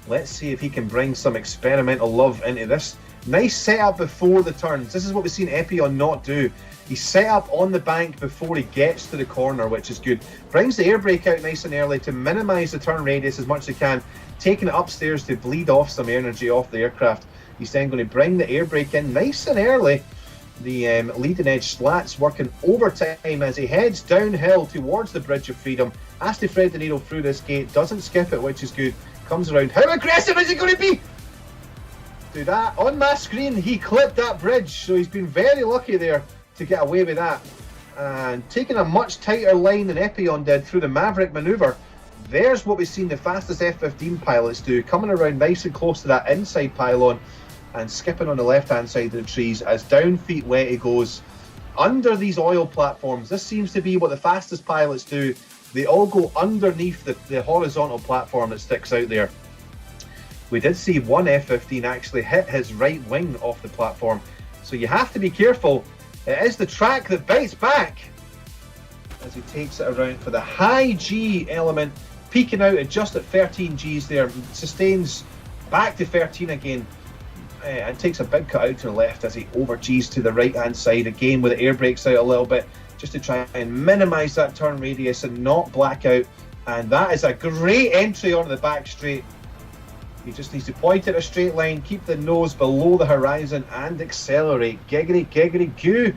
Let's see if he can bring some experimental love into this. Nice setup before the turns. This is what we've seen Epion not do. He's set up on the bank before he gets to the corner, which is good. Brings the air brake out nice and early to minimise the turn radius as much as he can. Taking it upstairs to bleed off some energy off the aircraft. He's then going to bring the air brake in nice and early. The leading edge slats working overtime as he heads downhill towards the Bridge of Freedom. Has to thread the needle through this gate. Doesn't skip it, which is good. Comes around. How aggressive is he going to be? Do that. On my screen, he clipped that bridge. So he's been very lucky there to get away with that. And taking a much tighter line than Epion did through the Maverick manoeuvre. There's what we've seen the fastest F-15 pilots do. Coming around nice and close to that inside pylon. And skipping on the left-hand side of the trees as down Feet Wet he goes. Under these oil platforms, this seems to be what the fastest pilots do. They all go underneath the horizontal platform that sticks out there. We did see one F-15 actually hit his right wing off the platform. So you have to be careful. It is the track that bites back. as he takes it around for the high G element, peaking out at just at 13 Gs there, sustains back to 13 again, and takes a big cut out to the left as he over Gs to the right hand side again with the air brakes out a little bit, just to try and minimise that turn radius and not black out. And that is a great entry onto the back straight. He just needs to point at a straight line, keep the nose below the horizon and accelerate. Giggity, giggity, goo.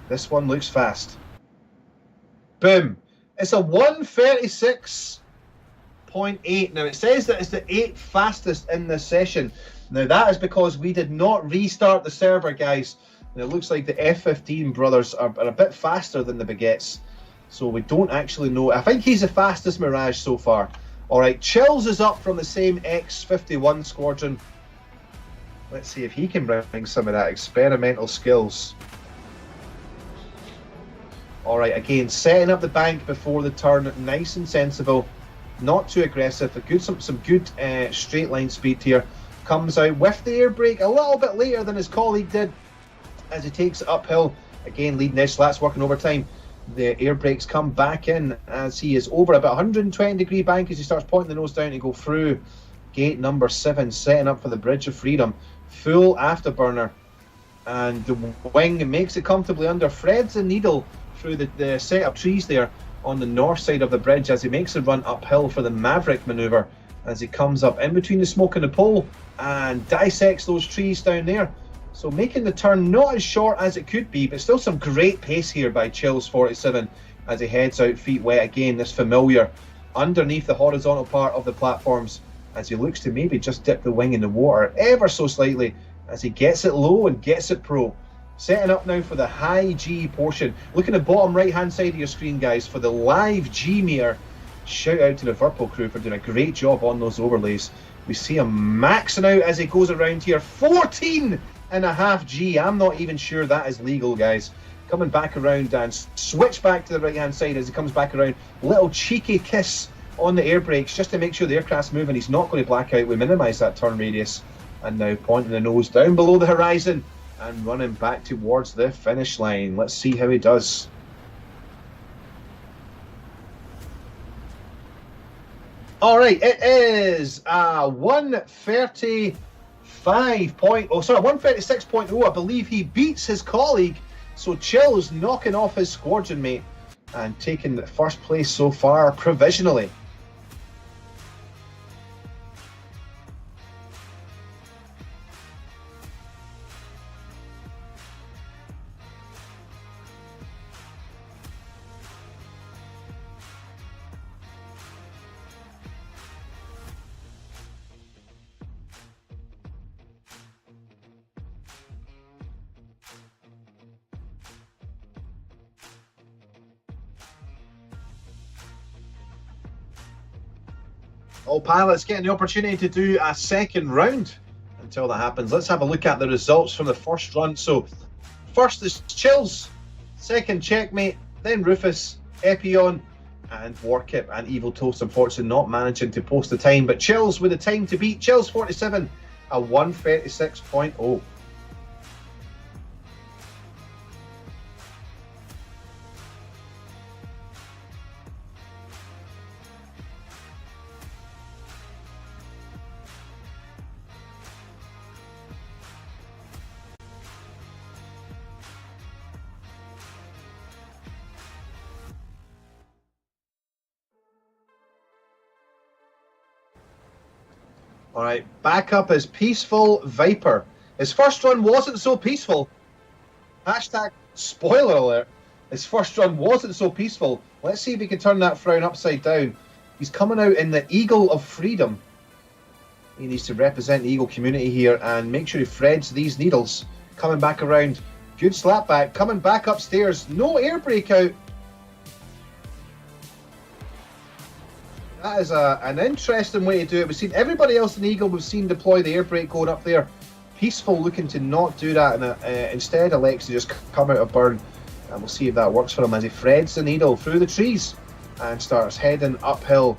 This one looks fast. Boom. It's a 136.8. Now it says that it's the 8th fastest in this session. Now that is because we did not restart the server, guys. And it looks like the F15 brothers are a bit faster than the Baguettes. So we don't actually know. I think he's the fastest Mirage so far. Alright, Chills is up from the same X51 squadron. Let's see if he can bring some of that experimental skills. Alright, again, setting up the bank before the turn, nice and sensible, not too aggressive, some good straight line speed here. Comes out with the air brake a little bit later than his colleague did as he takes it uphill. Again, leading edge slats working overtime. The air brakes come back in as he is over about 120 degree bank as he starts pointing the nose down to go through gate number 7, setting up for the Bridge of Freedom. Full afterburner, and the wing makes it comfortably under, threads the needle through the set of trees there on the north side of the bridge as he makes a run uphill for the Maverick maneuver as he comes up in between the smoke and the pole and dissects those trees down there. So making the turn not as short as it could be, but still some great pace here by Chills 47 as he heads out feet wet again, this familiar underneath the horizontal part of the platforms as he looks to maybe just dip the wing in the water ever so slightly as he gets it low and gets it pro. Setting up now for the high G portion. Looking at the bottom right hand side of your screen, guys, for the live G meter. Shout out to the VIRPIL crew for doing a great job on those overlays. We see him maxing out as he goes around here. 14.5 G. I'm not even sure that is legal, guys. Coming back around and switch back to the right hand side as he comes back around. Little cheeky kiss on the air brakes just to make sure the aircraft's moving. He's not going to black out. We minimise that turn radius. And now pointing the nose down below the horizon and running back towards the finish line. Let's see how he does. All right, it is 136.0. I believe he beats his colleague. So Chills knocking off his squadron mate and taking the first place so far provisionally. All pilots getting the opportunity to do a second round. Until that happens, let's have a look at the results from the first run. So first is Chills, second Checkmate, then Rufus, Epion and Warkip, and Evil Toast unfortunately not managing to post the time, but Chills with the time to beat. Chills 47, a 136.0. All right, back up is Peaceful Viper. His first run wasn't so peaceful. Hashtag spoiler alert. His first run wasn't so peaceful. Let's see if he can turn that frown upside down. He's coming out in the Eagle of Freedom. He needs to represent the Eagle community here and make sure he threads these needles. Coming back around. Good slap back. Coming back upstairs. No air brake out. That is an interesting way to do it. We've seen everybody else in Eagle, we've seen deploy the air brake going up there. Peaceful looking to not do that, and instead elects to just come out of burn. And we'll see if that works for him as he threads the needle through the trees and starts heading uphill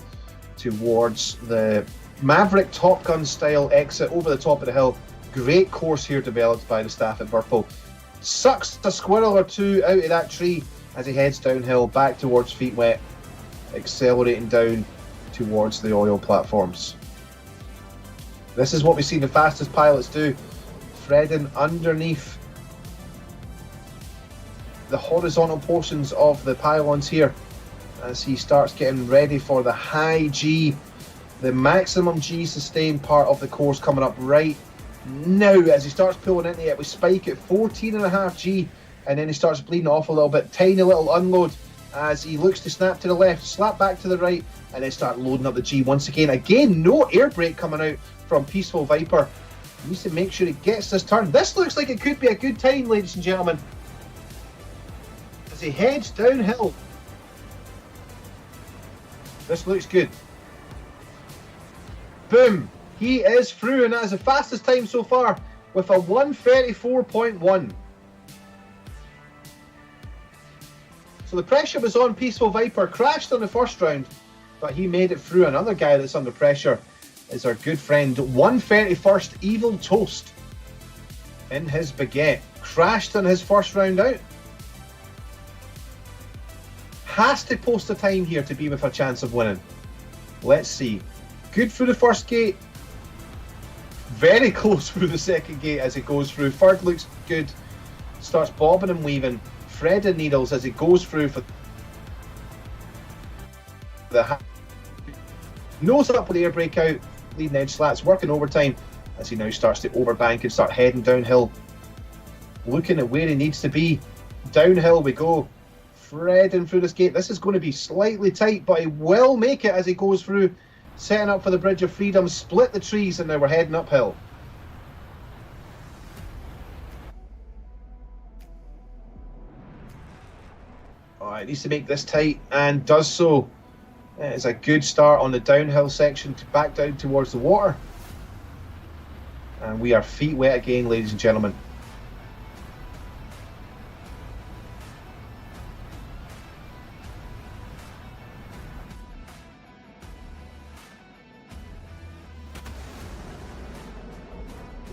towards the Maverick Top Gun style exit over the top of the hill. Great course here developed by the staff at VIRPIL. Sucks a squirrel or two out of that tree as he heads downhill back towards feet wet, accelerating down towards the oil platforms. This is what we see the fastest pilots do, threading underneath the horizontal portions of the pylons here as he starts getting ready for the high G, the maximum G sustained part of the course coming up right now. As he starts pulling into it, we spike at 14.5 G, and then he starts bleeding off a little bit. Tiny little unload as he looks to snap to the left, slap back to the right, and then start loading up the G once again. Again, no air brake coming out from Peaceful Viper. He needs to make sure he gets this turn. This looks like it could be a good time, ladies and gentlemen, as he heads downhill. This looks good. Boom! He is through, and that is the fastest time so far with a 1:34.1. So the pressure was on Peaceful Viper, crashed on the first round, but he made it through. Another guy that's under pressure is our good friend 131st Evil Toast in his baguette. Crashed on his first round out. Has to post a time here to be with a chance of winning. Let's see. Good through the first gate. Very close through the second gate as it goes through. Third looks good. Starts bobbing and weaving. Threading needles as it goes through for the nose up with the air brake out. Leading edge slats working overtime as he now starts to overbank and start heading downhill. Looking at where he needs to be. Downhill we go. Threading through this gate. This is going to be slightly tight, but he will make it as he goes through. Setting up for the Bridge of Freedom. Split the trees, and now we're heading uphill. Alright, needs to make this tight, and does so. It's a good start on the downhill section to back down towards the water. And we are feet wet again, ladies and gentlemen.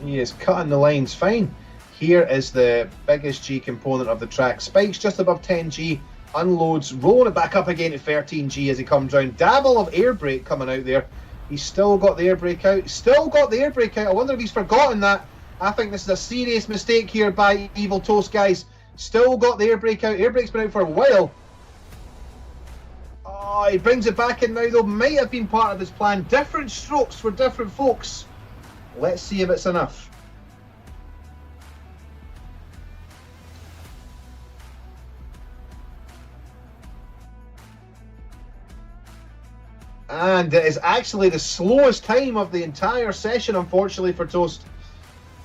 He is cutting the lines fine. Here is the biggest G component of the track. Spikes just above 10 G. Unloads, rolling it back up again to 13 G as he comes round. Dabble of air brake coming out there. He's still got the air brake out. Still got the air brake out. I wonder if he's forgotten that. I think this is a serious mistake here by Evil Toast, guys. Still got the air brake out. Air brake's been out for a while. Oh, he brings it back in now, though. Might have been part of his plan. Different strokes for different folks. Let's see if it's enough. And it is actually the slowest time of the entire session, unfortunately, for Toast.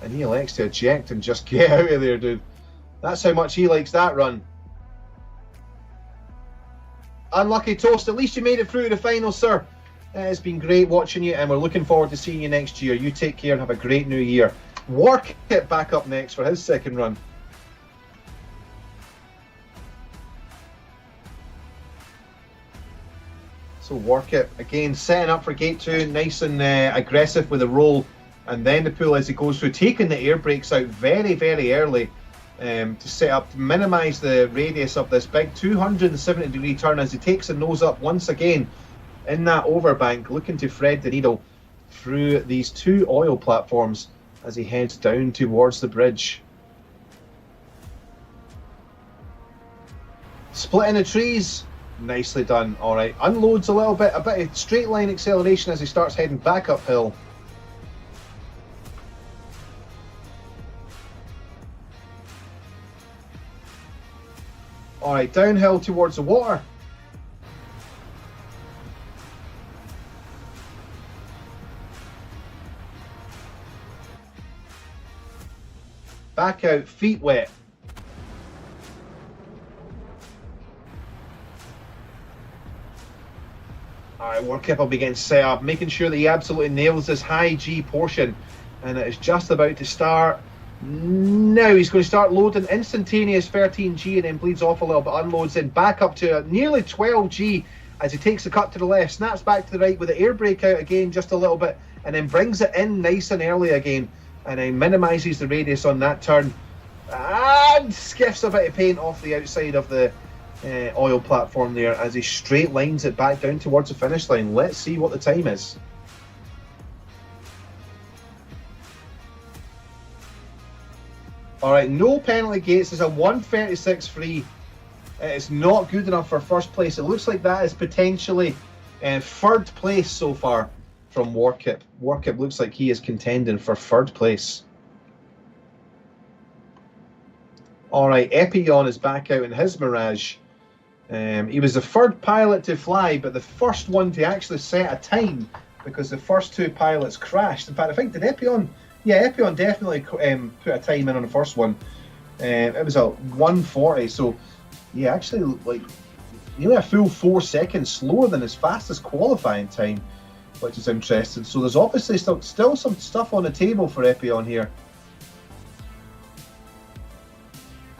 And he elects to eject and just get out of there, dude. That's how much he likes that run. Unlucky, Toast. At least you made it through to the final, sir. It's been great watching you, and we're looking forward to seeing you next year. You take care and have a great new year. Warkit back up next for his second run. So Warkit, again, setting up for gate 2, nice and aggressive with the roll, and then the pull as he goes through, taking the air brakes out very, very early to set up, to minimise the radius of this big 270-degree turn as he takes the nose up once again in that overbank, looking to thread the needle through these two oil platforms as he heads down towards the bridge. Splitting the trees, nicely done. Alright, unloads a little bit, a bit of straight line acceleration as he starts heading back uphill. Alright, downhill towards the water. Back out, feet wet. Alright, Warkip will be getting set up, making sure that he absolutely nails this high G portion. And it is just about to start. Now he's going to start loading instantaneous 13G and then bleeds off a little bit, unloads in, back up to nearly 12G as he takes the cut to the left, snaps back to the right with the air brake out again just a little bit, and then brings it in nice and early again, and then minimises the radius on that turn, and skiffs a bit of paint off the outside of the oil platform there as he straight lines it back down towards the finish line. Let's see what the time is. Alright, no penalty gates. There's a 1:36 free. It's not good enough for first place. It looks like that is potentially third place so far from VIRPIL. VIRPIL looks like he is contending for third place. Alright, Epion is back out in his Mirage. He was the third pilot to fly, but the first one to actually set a time, because the first two pilots crashed. In fact, I think, did Epion? Yeah, Epion definitely put a time in on the first one. It was a 1:40, so yeah, actually, like, nearly a full 4 seconds slower than his fastest qualifying time, which is interesting. So there's obviously still some stuff on the table for Epion here.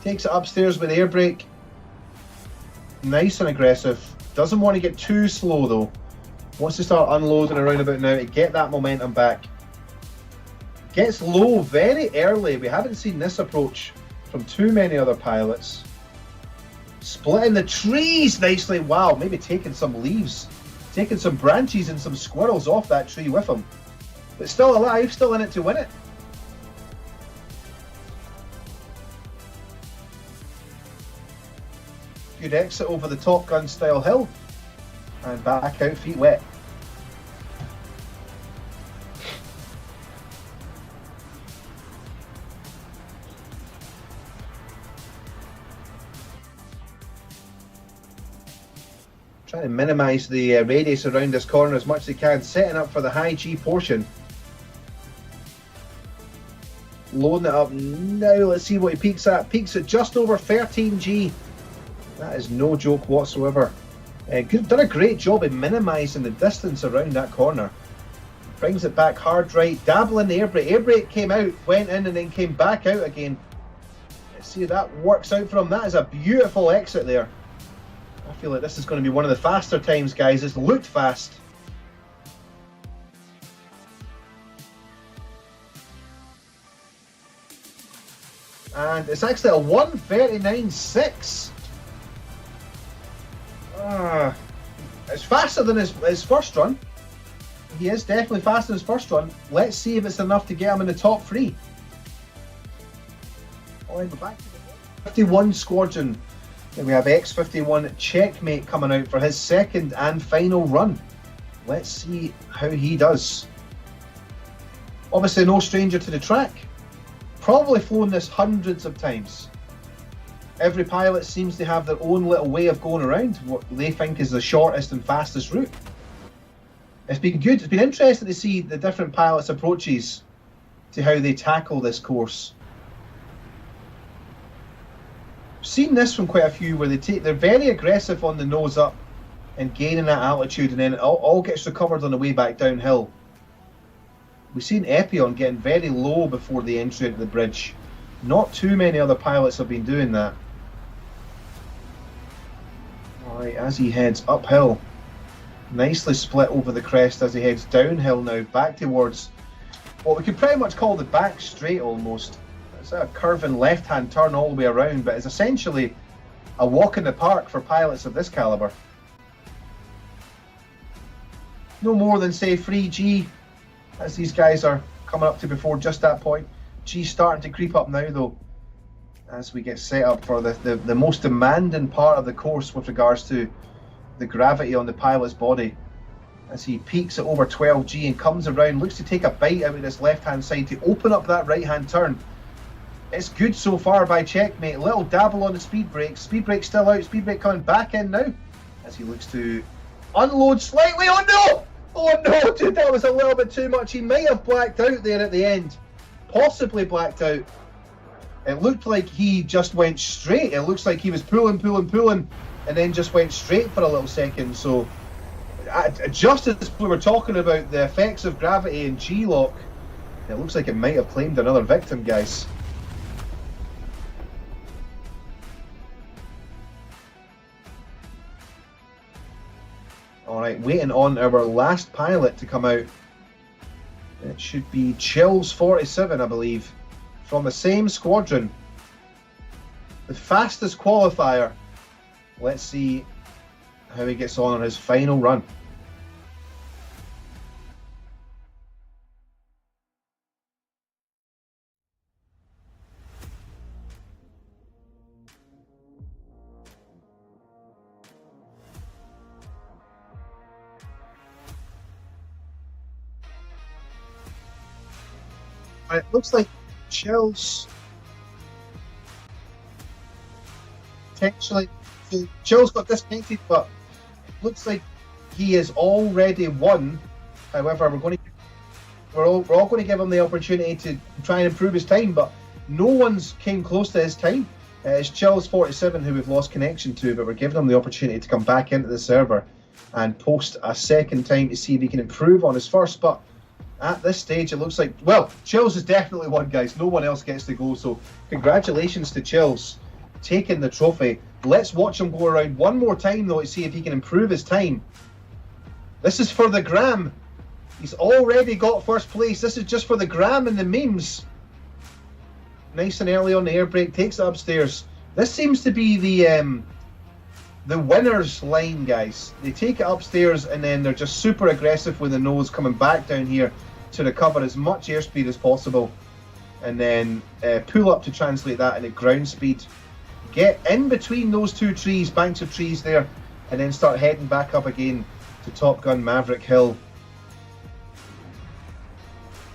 Takes it upstairs with air brake. Nice and aggressive. Doesn't want to get too slow though. Wants to start unloading around about now to get that momentum back. Gets low very early. We haven't seen this approach from too many other pilots. Splitting the trees nicely. Wow, maybe taking some leaves, taking some branches and some squirrels off that tree with him. But still alive, still in it to win it. Good exit over the Top Gun style hill and back out feet wet. Trying to minimise the radius around this corner as much as he can, setting up for the high G portion. Loading it up now, let's see what he peaks at. Peaks at just over 13 G. That is no joke whatsoever. Done a great job in minimising the distance around that corner. Brings it back hard right, dabbling the air brake. Air brake came out, went in and then came back out again. Let's see if that works out for him. That is a beautiful exit there. I feel like this is going to be one of the faster times, guys. It's looked fast. And it's actually a 1:39.6. It's faster than his first run. He is definitely faster than his first run. Let's see if it's enough to get him in the top three. Alright, we're back to the 51 squadron. Then we have X51 Checkmate coming out for his second and final run. Let's see how he does. Obviously no stranger to the track. Probably flown this hundreds of times. Every pilot seems to have their own little way of going around what they think is the shortest and fastest route. It's been good. It's been interesting to see the different pilots' approaches to how they tackle this course. I've seen this from quite a few where they're very aggressive on the nose up and gaining that altitude, and then it all gets recovered on the way back downhill. We've seen Epion getting very low before the entry into the bridge. Not too many other pilots have been doing that. Alright, as he heads uphill, nicely split over the crest as he heads downhill now, back towards what we could pretty much call the back straight almost. It's a curving left-hand turn all the way around, but it's essentially a walk in the park for pilots of this caliber. No more than, say, 3G, as these guys are coming up to before just that point. G starting to creep up now though, as we get set up for the most demanding part of the course with regards to the gravity on the pilot's body. As he peaks at over 12G and comes around, looks to take a bite out of this left-hand side to open up that right-hand turn. It's good so far by Checkmate. Little dabble on the speed brake. Speed brake still out. Speed brake coming back in now as he looks to unload slightly. Oh no! Oh no, dude, that was a little bit too much. He might have blacked out there at the end. Possibly blacked out. It looked like he just went straight. It looks like he was pulling, and then just went straight for a little second. So, just as we were talking about the effects of gravity and G-lock, it looks like it might have claimed another victim, guys. Alright, waiting on our last pilot to come out. It should be Chills47, I believe, from the same squadron. The fastest qualifier Let's see how he gets on his final run. It looks like Chill's potentially. So Chill's got disconnected, but it looks like he has already won. However, we're all going to give him the opportunity to try and improve his time, but no one's came close to his time. It's Chill's 47 who we've lost connection to, but we're giving him the opportunity to come back into the server and post a second time to see if he can improve on his first. But at this stage, it looks like, well, Chills is definitely won, guys. No one else gets to go. So congratulations to Chills taking the trophy. Let's watch him go around one more time, though, to see if he can improve his time. This is for the gram. He's already got first place. This is just for the gram and the memes. Nice and early on the air brake. Takes it upstairs. This seems to be the winner's line, guys. They take it upstairs and then they're just super aggressive with the nose coming back down here to recover as much airspeed as possible, and then pull up to translate that into ground speed. Get in between those two trees, banks of trees there, and then start heading back up again to Top Gun Maverick Hill.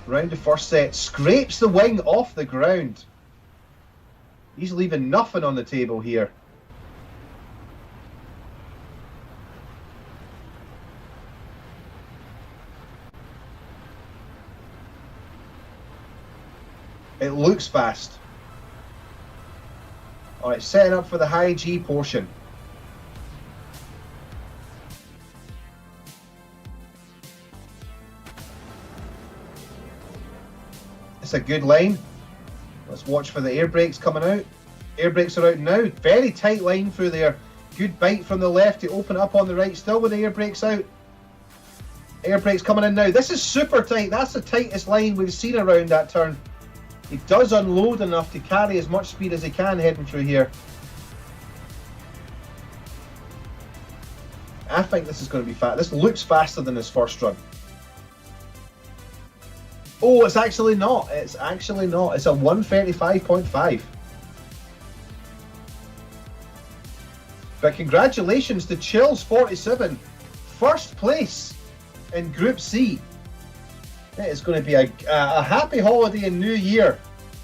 Round the first set, scrapes the wing off the ground. He's leaving nothing on the table here. It looks fast. All right, setting up for the high G portion. It's a good line. Let's watch for the air brakes coming out. Air brakes are out now. Very tight line through there. Good bite from the left to open up on the right. Still with the air brakes out. Air brakes coming in now. This is super tight. That's the tightest line we've seen around that turn. He does unload enough to carry as much speed as he can heading through here. I think this is going to be fast. This looks faster than his first run. Oh, it's actually not. It's actually not. It's a 135.5. But congratulations to Chills 47. First place in Group C. It is going to be a happy holiday and New Year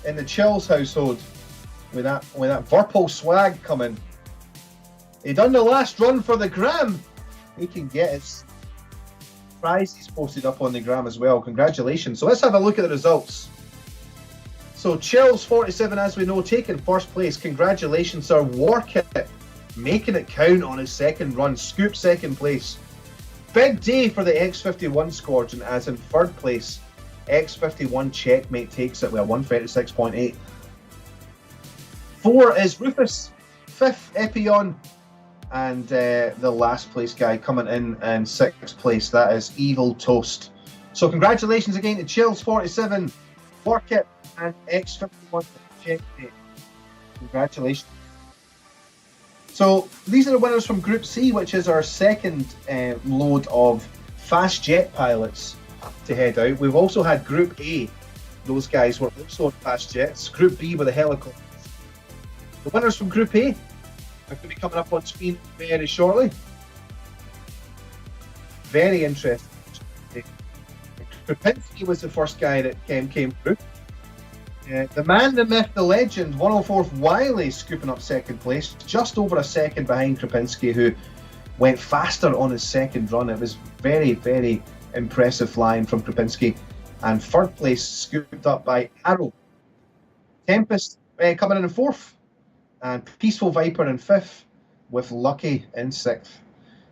in the Chills household with that VIRPIL swag coming. He done the last run for the gram. He can get his prizes posted up on the gram as well. Congratulations. So let's have a look at the results. So Chills 47, as we know, taking first place. Congratulations, sir. Warkit making it count on his second run. Scoop second place. Big day for the X51 squadron, as in third place. X51 checkmate takes it with a 136.8. 4 is Rufus, 5th Epion, and the last place guy coming in 6th place, that is Evil Toast. So congratulations again to Chills 47, Warkit, and X51 checkmate. Congratulations. So these are the winners from Group C, which is our second load of fast jet pilots to head out. We've also had Group A. Those guys were also on fast jets. Group B were the helicopters. The winners from Group A are going to be coming up on screen very shortly. Very interesting. Krupinski was the first guy that came through. The man, the myth, the legend, 104th Wiley scooping up second place, just over a second behind Krupinski, who went faster on his second run. It was very, very impressive flying from Krupinski. And third place scooped up by Arrow. Tempest coming in 4th, and Peaceful Viper in 5th, with Lucky in 6th.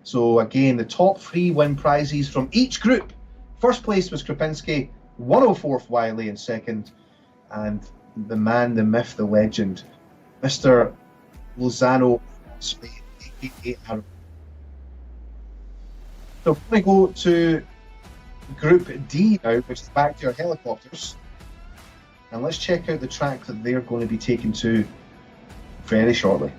So again, the top 3 win prizes from each group. First place was Krupinski, 104th Wiley in 2nd, and the man, the myth, the legend, Mr. Lozano, Spain, aka Arrow. So we're going to go to Group D now, which is back to our helicopters. And let's check out the track that they're going to be taken to very shortly.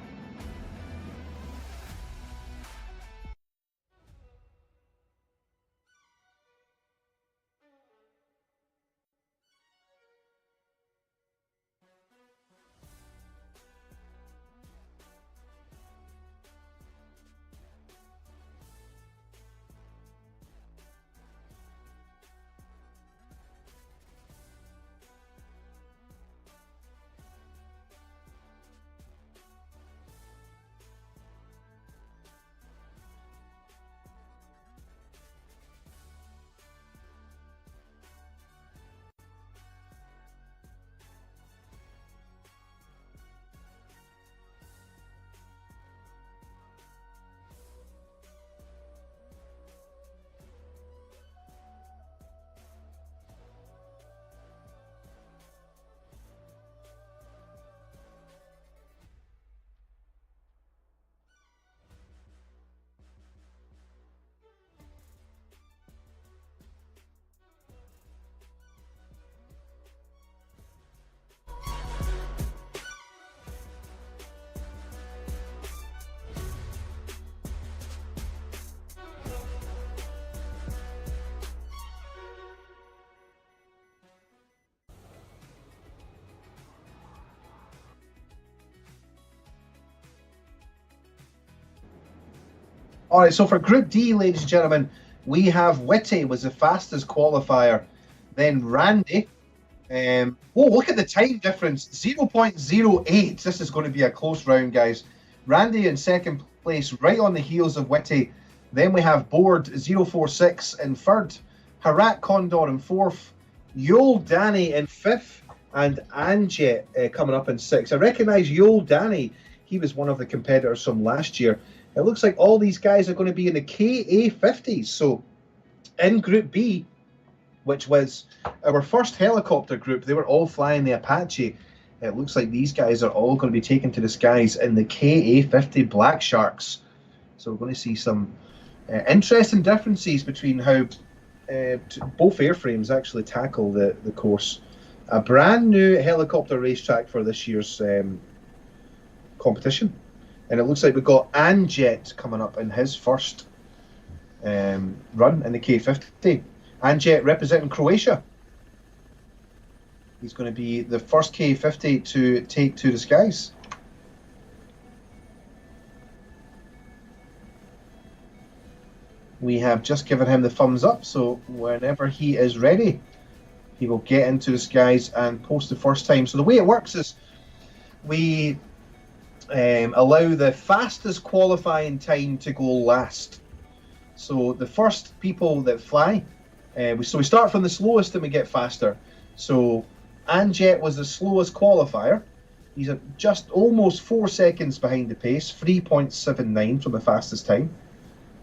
All right, so for Group D, ladies and gentlemen, we have Witty was the fastest qualifier. Then Randy. Oh, look at the time difference, 0.08. This is going to be a close round, guys. Randy in second place, right on the heels of Witty. Then we have Board 046 in third, Harat Condor in fourth, Yol Danny in fifth, and Anjet coming up in sixth. I recognise Yol Danny. He was one of the competitors from last year. It looks like all these guys are going to be in the KA50s. So in Group B, which was our first helicopter group, they were all flying the Apache. It looks like these guys are all going to be taken to the skies in the KA50 Black Sharks. So we're going to see some interesting differences between how both airframes actually tackle the course. A brand new helicopter racetrack for this year's competition. And it looks like we've got Anjet coming up in his first run in the K50. Anjet representing Croatia. He's going to be the first K50 to take to the skies. We have just given him the thumbs up, so whenever he is ready, he will get into the skies and post the first time. So the way it works is we allow the fastest qualifying time to go last. So the first people that fly, so we start from the slowest and we get faster. So Anjet was the slowest qualifier. He's at just almost 4 seconds behind the pace, 3.79 from the fastest time.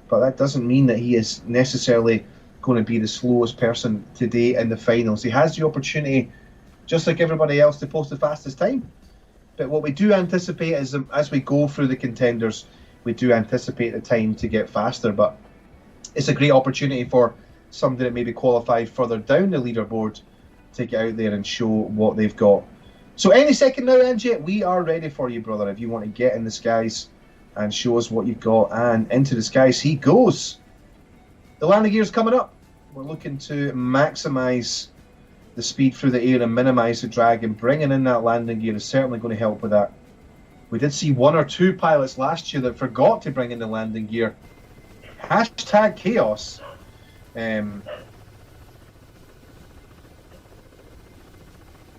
But that doesn't mean that he is necessarily going to be the slowest person today in the finals. He has the opportunity, just like everybody else, to post the fastest time. But what we do anticipate is, as we go through the contenders, we do anticipate the time to get faster. But it's a great opportunity for somebody that maybe qualified further down the leaderboard to get out there and show what they've got. So any second now, Anjet, we are ready for you, brother, if you want to get in the skies and show us what you've got. And into the skies he goes. The landing gear's coming up. We're looking to maximise the speed through the air and minimise the drag, and bringing in that landing gear is certainly going to help with that. We did see 1 or 2 pilots last year that forgot to bring in the landing gear. Hashtag chaos.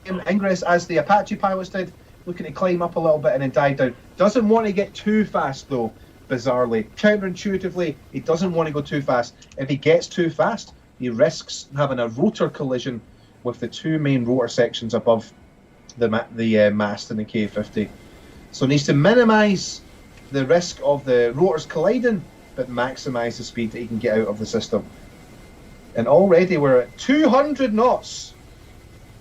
Ingress, as the Apache pilots did, looking to climb up a little bit and then dive down. Doesn't want to get too fast though, bizarrely. Counterintuitively, he doesn't want to go too fast. If he gets too fast, he risks having a rotor collision with the 2 main rotor sections above the mast in the K50. So needs to minimise the risk of the rotors colliding, but maximise the speed that he can get out of the system. And already we're at 200 knots.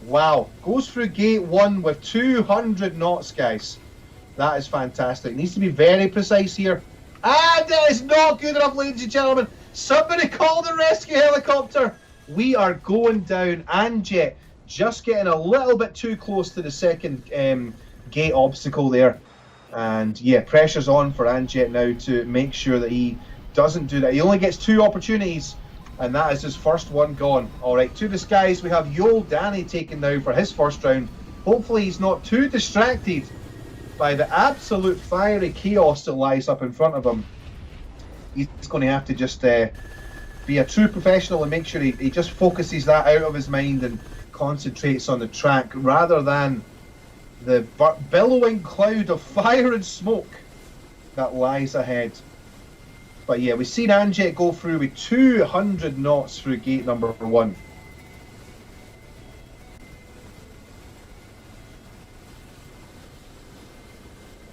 Wow, goes through gate 1 with 200 knots, guys. That is fantastic. Needs to be very precise here. And it is not good enough, ladies and gentlemen. Somebody call the rescue helicopter. We are going down. Anjet just getting a little bit too close to the second gate obstacle there. And yeah, pressure's on for Anjet now to make sure that he doesn't do that. He only gets 2 opportunities, and that is his first one gone. All right, to the skies, we have Yol Danny taken now for his first round. Hopefully he's not too distracted by the absolute fiery chaos that lies up in front of him. He's going to have to just be a true professional and make sure he just focuses that out of his mind and concentrates on the track rather than the billowing cloud of fire and smoke that lies ahead. But yeah, we've seen Anjet go through with 200 knots through gate number 1.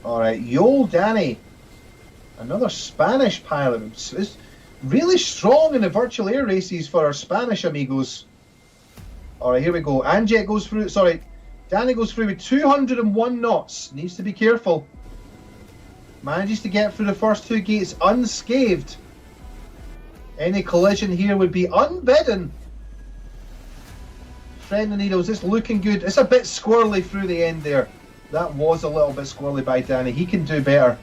All right, Yol Danny, another Spanish pilot. It's really strong in the virtual air races for our Spanish amigos. All right, here we go. Anjet goes through, Danny goes through with 201 knots. Needs to be careful. Manages to get through the first 2 gates unscathed. Any collision here would be unbidden. Friend of the needles, it's looking good. It's a bit squirrely through the end there. That was a little bit squirrely by Danny. He can do better.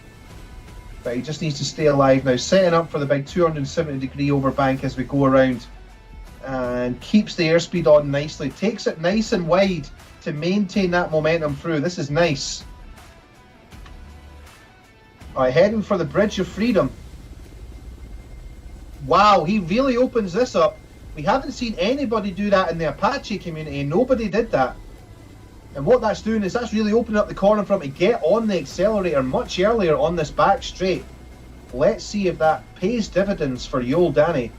But he just needs to stay alive now. Setting up for the big 270-degree overbank as we go around. And keeps the airspeed on nicely. Takes it nice and wide to maintain that momentum through. This is nice. Alright, heading for the Bridge of Freedom. Wow, he really opens this up. We haven't seen anybody do that in the Apache community. Nobody did that. And what that's doing is that's really opening up the corner for him to get on the accelerator much earlier on this back straight. Let's see if that pays dividends for Yul Danny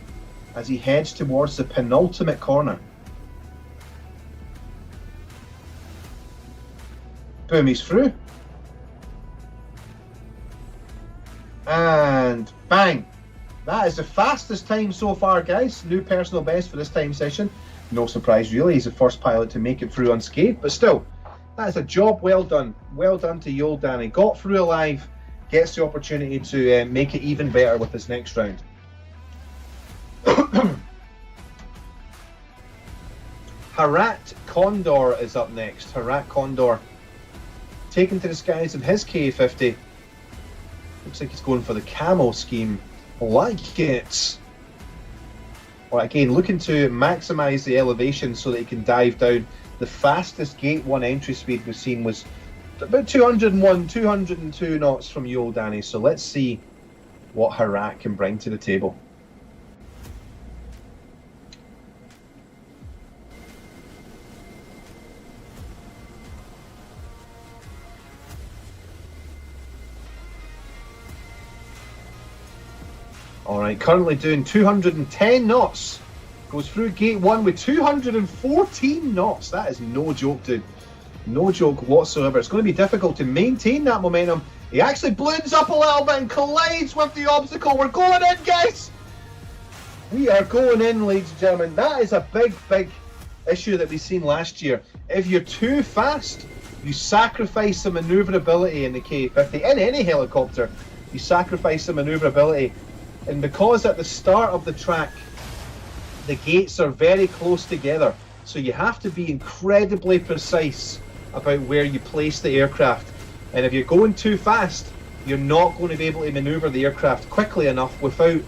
as he heads towards the penultimate corner. Boom, he's through. And bang. That is the fastest time so far, guys. New personal best for this time session. No surprise, really. He's the first pilot to make it through unscathed. But still, that is a job well done. Well done to Yul Danny. Got through alive. Gets the opportunity to make it even better with this next round. Harat Condor is up next. Harat Condor taken to the skies in his K50. Looks like he's going for the camo scheme. Like it. Well, again, looking to maximize the elevation so that he can dive down. The fastest gate 1 entry speed we've seen was about 201, 202 knots from Yul Danny. So let's see what Harat can bring to the table. Alright, currently doing 210 knots. Goes through gate 1 with 214 knots. That is no joke, dude. No joke whatsoever. It's going to be difficult to maintain that momentum. He actually balloons up a little bit and collides with the obstacle. We're going in, guys! We are going in, ladies and gentlemen. That is a big, big issue that we've seen last year. If you're too fast, you sacrifice the maneuverability in the K50. In any helicopter, you sacrifice the maneuverability. And because at the start of the track, the gates are very close together, so you have to be incredibly precise about where you place the aircraft. And if you're going too fast, you're not going to be able to maneuver the aircraft quickly enough without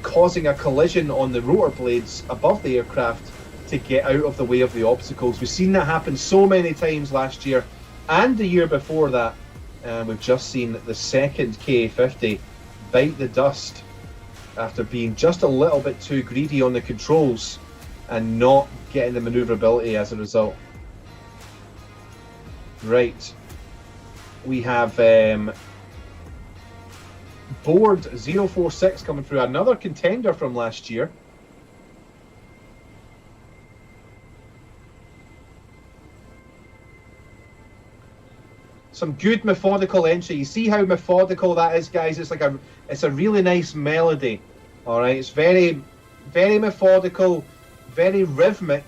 causing a collision on the rotor blades above the aircraft to get out of the way of the obstacles. We've seen that happen so many times last year and the year before that. We've just seen the second K50 bite the dust after being just a little bit too greedy on the controls and not getting the maneuverability as a result. Right, we have board 046 coming through, another contender from last year. Some good methodical entry. You see how methodical that is, guys? It's like it's a really nice melody. All right, it's very, very methodical, very rhythmic.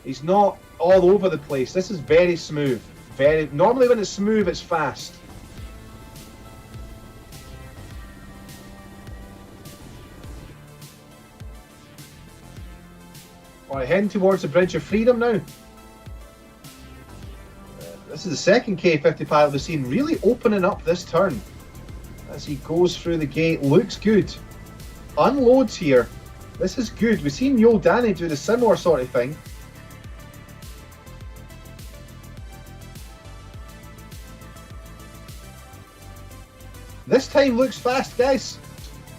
He's not all over the place. This is very smooth. Normally when it's smooth, it's fast. All right, heading towards the Bridge of Freedom now. This is the second K50 pilot we've seen really opening up this turn as he goes through the gate. Looks good. Unloads here. This is good. We've seen Yul Danny do the similar sort of thing. This time looks fast, guys.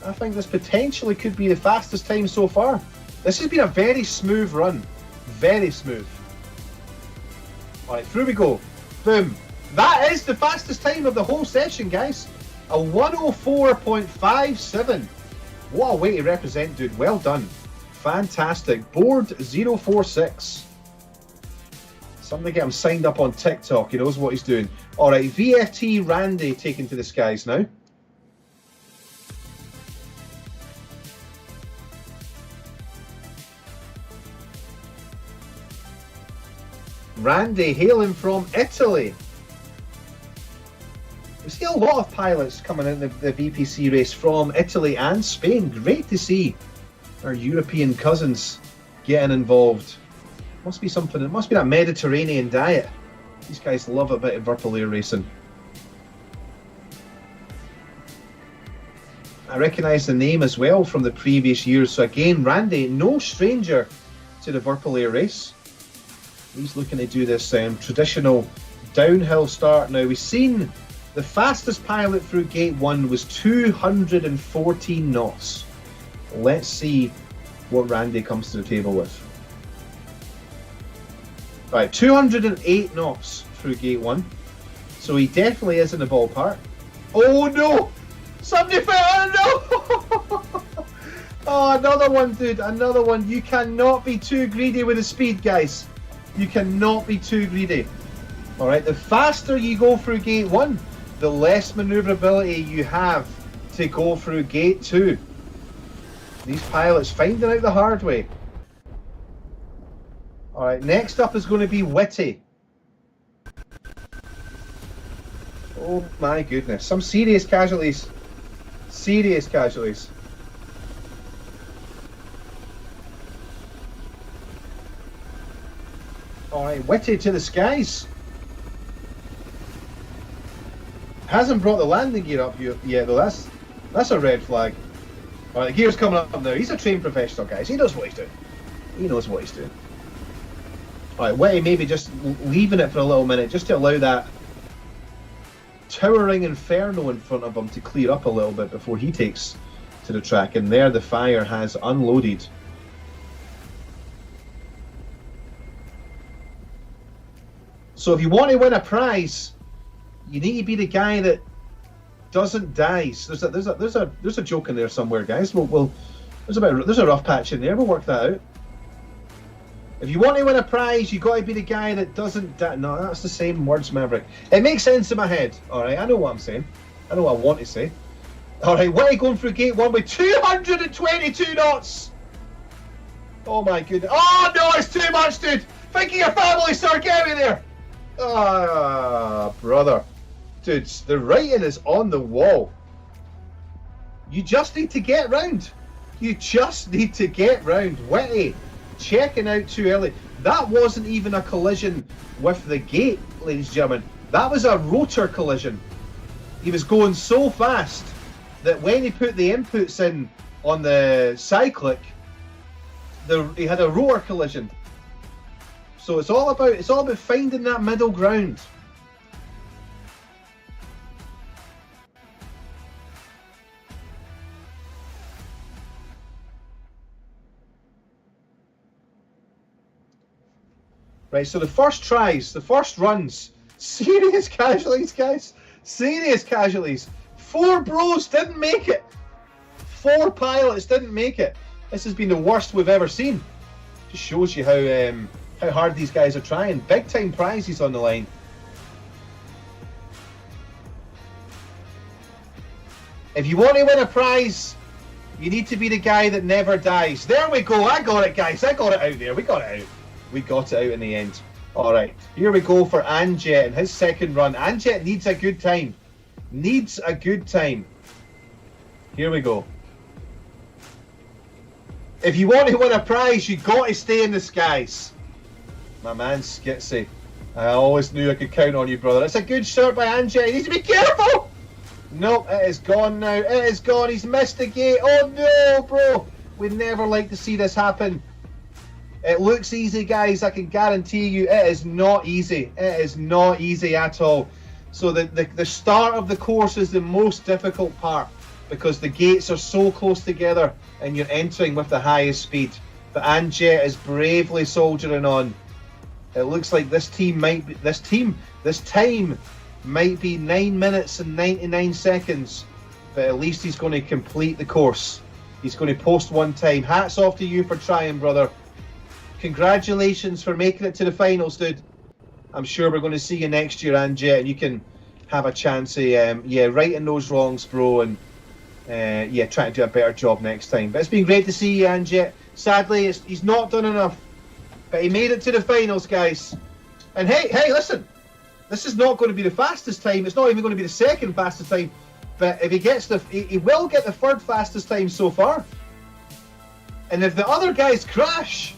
I think this potentially could be the fastest time so far. This has been a very smooth run. Very smooth. Alright, through we go. Boom. That is the fastest time of the whole session, guys. A 104.57. What a way to represent, dude. Well done. Fantastic. Board 046. Somebody get him signed up on TikTok. He knows what he's doing. Alright, VFT Randy taken to the skies now. Randy hailing from Italy. We see a lot of pilots coming in the VPC race from Italy and Spain. Great to see our European cousins getting involved. Must be something, it must be that Mediterranean diet. These guys love a bit of VIRPIL air racing. I recognise the name as well from the previous years. So again, Randy, no stranger to the VIRPIL air race. He's looking to do this traditional downhill start. Now, we've seen the fastest pilot through gate 1 was 214 knots. Let's see what Randy comes to the table with. Right, 208 knots through gate 1. So he definitely is in the ballpark. Oh no! Somebody fell! Oh no! Oh, another one, dude. Another one. You cannot be too greedy with the speed, guys. You cannot be too greedy. Alright, the faster you go through gate 1, the less maneuverability you have to go through gate 2. These pilots finding out the hard way. Alright, next up is going to be Witty. Oh my goodness, some serious casualties. Serious casualties. Alright, Witty to the skies. Hasn't brought the landing gear up yet though, that's a red flag. Alright, the gear's coming up now. He's a trained professional, guys. He knows what he's doing. He knows what he's doing. Alright, Witty maybe just leaving it for a little minute just to allow that towering inferno in front of him to clear up a little bit before he takes to the track. And there the fire has unloaded. So if you want to win a prize, you need to be the guy that doesn't die. So there's a joke in there somewhere, guys. There's a rough patch in there. We'll work that out. If you want to win a prize, you got to be the guy that doesn't die. No, that's the same words, Maverick. It makes sense in my head. All right, I know what I'm saying. I know what I want to say. All right, Witty going through gate 1 with 222 knots. Oh my goodness. Oh no, it's too much, dude. Think of your family, sir. Get out of there. Ah, brother. Dude, the writing is on the wall. You just need to get round. You just need to get round. Witty checking out too early. That wasn't even a collision with the gate, ladies and gentlemen. That was a rotor collision. He was going so fast that when he put the inputs in on the cyclic, he had a rotor collision. So it's all about finding that middle ground. Right, so the first tries, the first runs, serious casualties, guys. Serious casualties. 4 bros didn't make it. 4 pilots didn't make it. This has been the worst we've ever seen. Just shows you how hard these guys are trying. Big time prizes on the line. If you want to win a prize, you need to be the guy that never dies. There we go. I got it, guys. I got it out there. We got it out. We got it out in the end. Alright, here we go for Anjet and his second run. Anjet needs a good time. Needs a good time. Here we go. If you want to win a prize, you got to stay in the skies. My man Skitsy. I always knew I could count on you, brother. It's a good shot by Anjet. He needs to be careful! Nope, it is gone now. It is gone. He's missed the gate. Oh no, bro. We'd never like to see this happen. It looks easy, guys. I can guarantee you it is not easy. It is not easy at all. So the start of the course is the most difficult part because the gates are so close together and you're entering with the highest speed. But Anjet is bravely soldiering on. It looks like this time might be 9 minutes and 99 seconds. But at least he's going to complete the course. He's going to post one time. Hats off to you for trying, brother. Congratulations for making it to the finals, dude. I'm sure we're going to see you next year, Anjet, and you can have a chance of righting those wrongs, bro, and trying to do a better job next time. But it's been great to see you, Anjet. Sadly, he's not done enough, but he made it to the finals, guys. And hey, listen, this is not going to be the fastest time. It's not even going to be the second fastest time. But if he gets he will get the third fastest time so far. And if the other guys crash,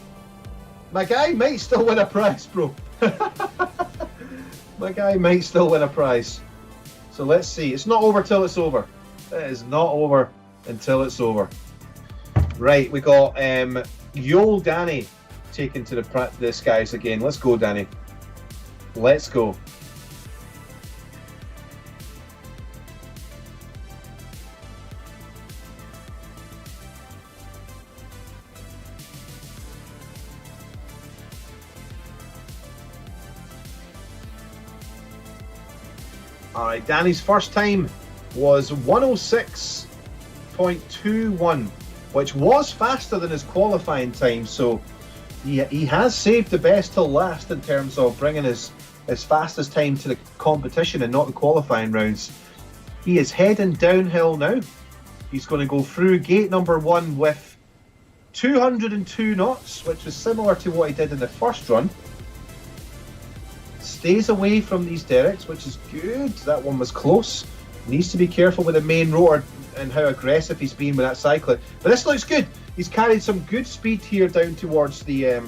my guy might still win a prize, bro. My guy might still win a prize. So let's see. It's not over till it's over. It is not over until it's over. Right, we got Yo Danny taken to the skies again. Let's go, Danny. Let's go. All right, Danny's first time was 106.21, which was faster than his qualifying time. So he has saved the best till last in terms of bringing his fastest time to the competition and not the qualifying rounds. He is heading downhill now. He's going to go through gate number 1 with 202 knots, which was similar to what he did in the first run. Stays away from these derricks, which is good. That one was close. Needs to be careful with the main rotor and how aggressive he's been with that cycling. But this looks good. He's carried some good speed here down towards the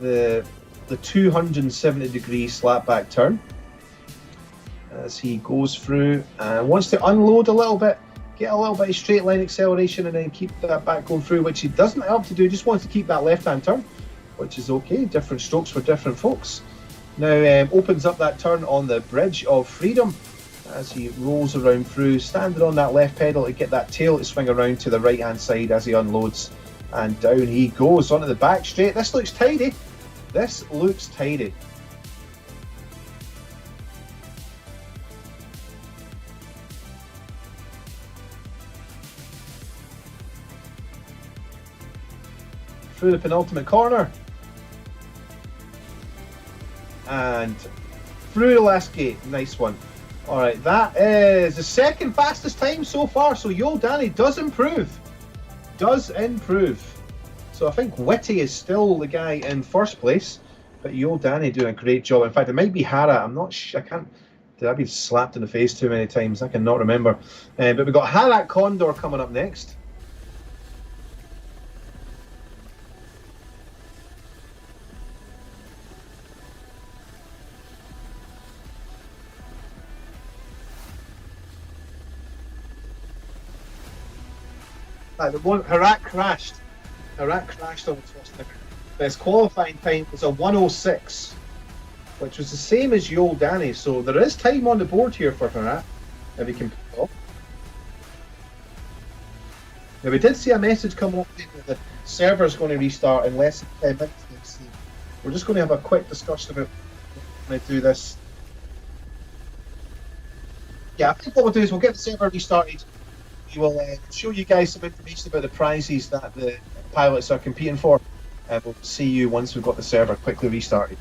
270-degree slapback turn as he goes through and wants to unload a little bit, get a little bit of straight line acceleration, and then keep that back going through, which he doesn't help to do. Just wants to keep that left-hand turn, which is okay. Different strokes for different folks. Now opens up that turn on the Bridge of Freedom as he rolls around through, standing on that left pedal to get that tail to swing around to the right-hand side as he unloads. And down he goes onto the back straight. This looks tidy. This looks tidy. Through the penultimate corner. And through the last gate. Nice one. Alright, that is the second fastest time so far. So Yo Danny does improve. So I think Witty is still the guy in first place, but Yo Danny doing a great job. In fact, it might be Hara. I'm not sure. I can't. Did I be slapped in the face too many times? I cannot remember. But we've got Harak Condor coming up next. The one Harak crashed. Harak crashed on the first nicker. But his qualifying time was a 106, which was the same as Yo Danny. So there is time on the board here for Harak, if he can pull it off. Now we did see a message come up that the server's going to restart in less than 10 minutes. We're just going to have a quick discussion about how to do this. Yeah, I think what we'll do is we'll get the server restarted. We will show you guys some information about the prizes that the pilots are competing for. We'll see you once we've got the server quickly restarted.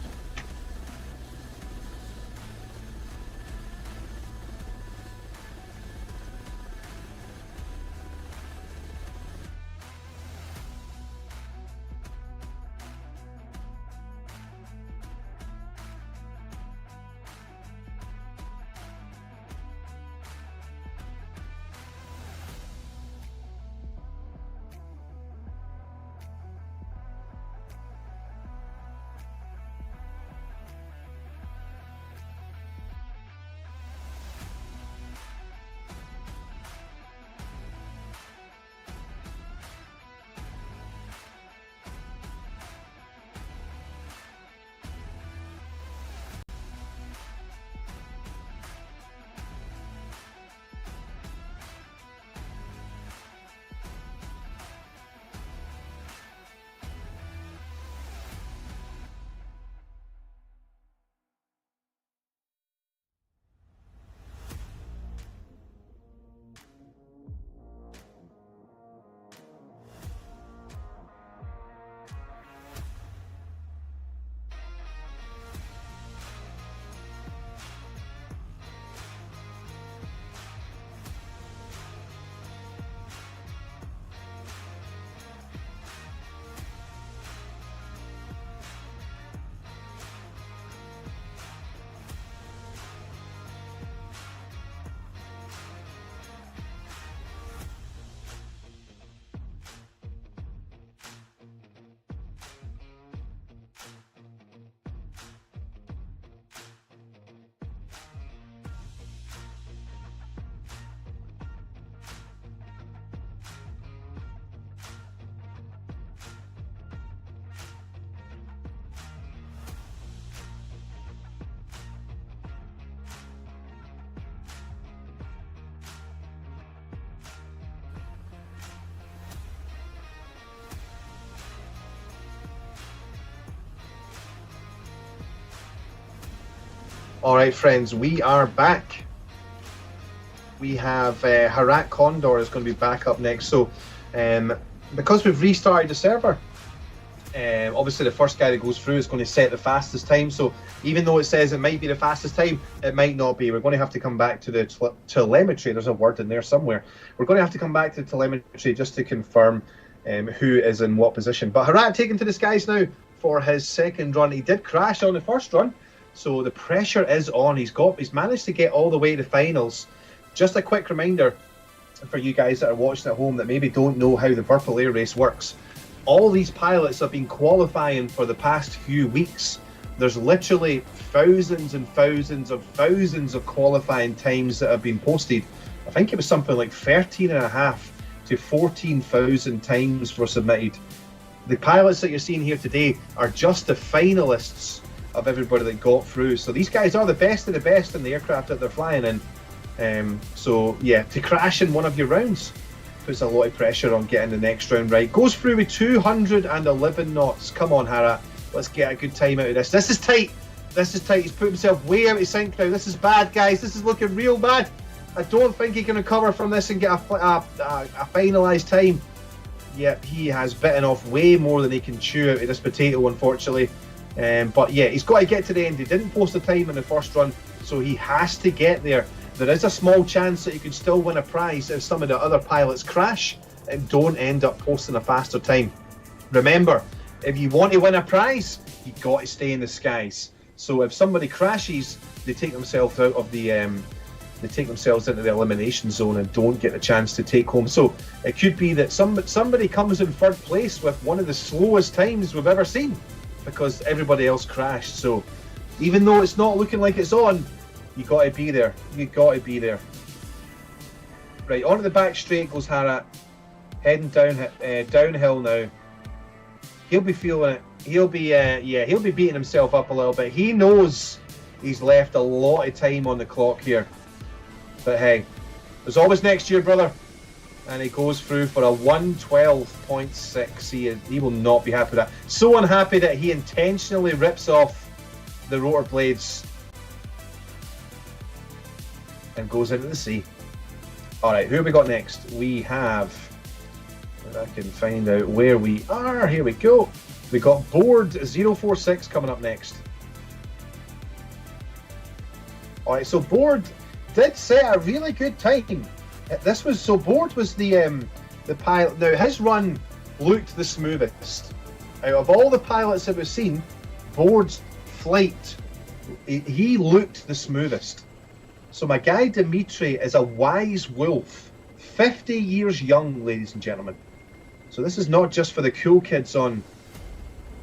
All right, friends, we are back. we have Harat Condor is going to be back up next. So because we've restarted the server, obviously the first guy that goes through is going to set the fastest time. So even though it says it might be the fastest time, it might not be. We're going to have to come back to the telemetry. There's a word in there somewhere. We're going to have to come back to the telemetry just to confirm who is in what position. But Harat taken to the skies now for his second run. He did crash on the first run, so the pressure is on. He's managed to get all the way to finals. Just a quick reminder for you guys that are watching at home that maybe don't know how the VIRPIL air race works. All these pilots have been qualifying for the past few weeks. There's literally thousands and thousands of qualifying times that have been posted. I think it was something like 13.5 to 14,000 times were submitted. The pilots that you're seeing here today are just the finalists of everybody that got through. So these guys are the best of the best in the aircraft that they're flying in. So yeah, to crash in one of your rounds puts a lot of pressure on getting the next round right. Goes through with 211 knots. Come on, Harat, let's get a good time out of this. This is tight. This is tight. He's put himself way out of sync now. This is bad, guys. This is looking real bad. I don't think he can recover from this and get a finalised time. Yep, he has bitten off way more than he can chew out of this potato, unfortunately. But yeah, he's got to get to the end. He didn't post a time in the first run, so he has to get there. There is a small chance that he could still win a prize if some of the other pilots crash and don't end up posting a faster time. Remember, if you want to win a prize, you've got to stay in the skies. So if somebody crashes, they take themselves out of the they take themselves into the elimination zone and don't get the chance to take home. So it could be that somebody comes in third place with one of the slowest times we've ever seen because everybody else crashed. So even though it's not looking like it's on, you got to be there. You got to be there. Right, onto the back straight goes Harat, heading downhill now. He'll be feeling it. He'll be he'll be beating himself up a little bit. He knows he's left a lot of time on the clock here. But hey, there's always next year, brother. And he goes through for a 112.6. He will not be happy with that. So unhappy that he intentionally rips off the rotor blades and goes into the sea. Alright, who have we got next? We have, I can find out where we are. Here we go. We got Board 046 coming up next. Alright, so Board did set a really good time. This was, so Board was the pilot. Now his run looked the smoothest. Out of all the pilots that we've seen, Board's flight, he looked the smoothest. So my guy Dimitri is a wise wolf, 50 years young, ladies and gentlemen. So this is not just for the cool kids on,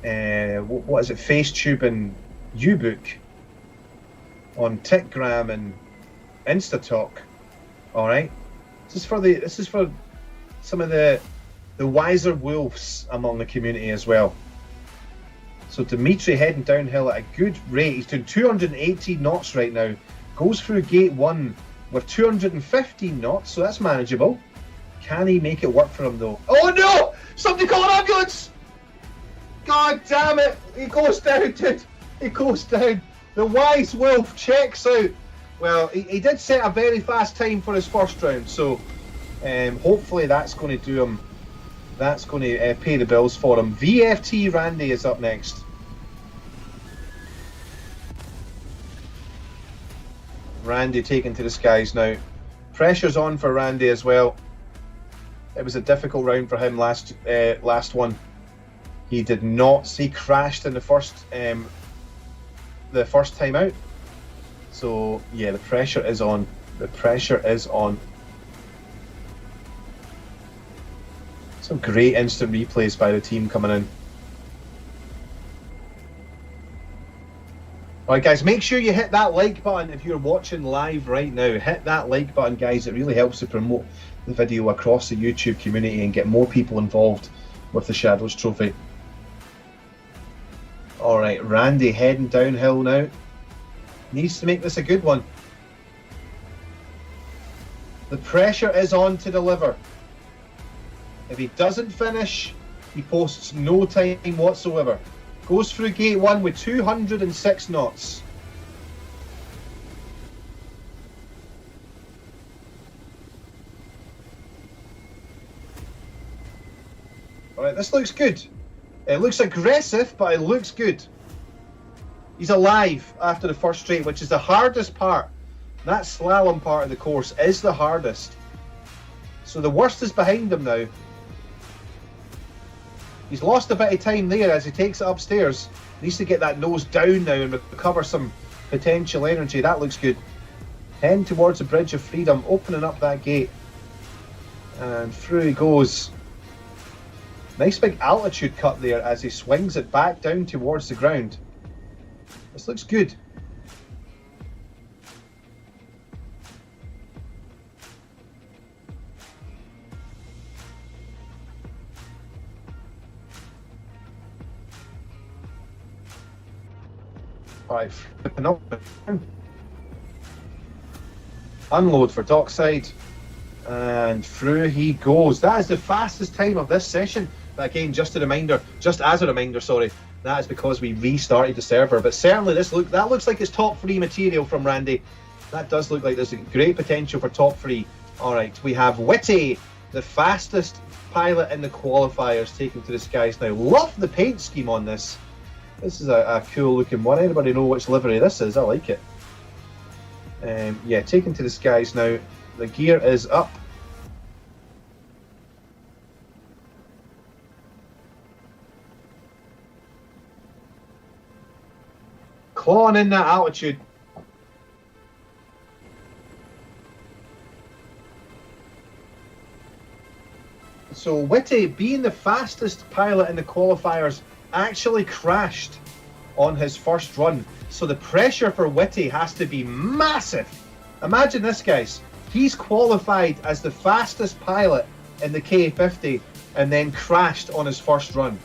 what is it, FaceTube and Ubook, on TikTok and InstaTalk. All right, this is for some of the wiser wolves among the community as well. So Dimitri heading downhill at a good rate. He's doing 280 knots right now. Goes through gate 1 with 215 knots, so that's manageable. Can he make it work for him though? Oh no! Somebody call an ambulance! God damn it! He goes down, dude. He goes down. The wise wolf checks out. Well, he did set a very fast time for his first round, so hopefully that's going to do him. That's going to pay the bills for him. VFT Randy is up next. Randy taken to the skies now. Pressure's on for Randy as well. It was a difficult round for him last one. He did not. He crashed in the first time out. So yeah, the pressure is on. The pressure is on. Some great instant replays by the team coming in. Alright guys, make sure you hit that like button if you're watching live right now. Hit that like button, guys. It really helps to promote the video across the YouTube community and get more people involved with the Shadows Trophy. Alright, Randy heading downhill now. Needs to make this a good one. The pressure is on to deliver. If he doesn't finish, he posts no time whatsoever. Goes through gate 1 with 206 knots. But this looks good. It looks aggressive, but it looks good. He's alive after the first straight, which is the hardest part. That slalom part of the course is the hardest. So the worst is behind him now. He's lost a bit of time there as he takes it upstairs. Needs to get that nose down now and recover some potential energy. That looks good. Heading towards the Bridge of Freedom, opening up that gate. And through he goes. Nice big altitude cut there as he swings it back down towards the ground. This looks good. Alright, flipping up. Unload for dockside. And through he goes. That is the fastest time of this session. But again, just as a reminder, sorry, that is because we restarted the server. But certainly that looks like it's top 3 material from Randy. That does look like there's a great potential for top 3. Alright, we have Witty, the fastest pilot in the qualifiers, taken to the skies now. Love the paint scheme on this. This is a cool looking one. Anybody know which livery this is? I like it. Yeah, taken to the skies now. The gear is up. Clawing in that altitude. So Witty, being the fastest pilot in the qualifiers, actually crashed on his first run. So the pressure for Witty has to be massive. Imagine this, guys. He's qualified as the fastest pilot in the K50 and then crashed on his first run.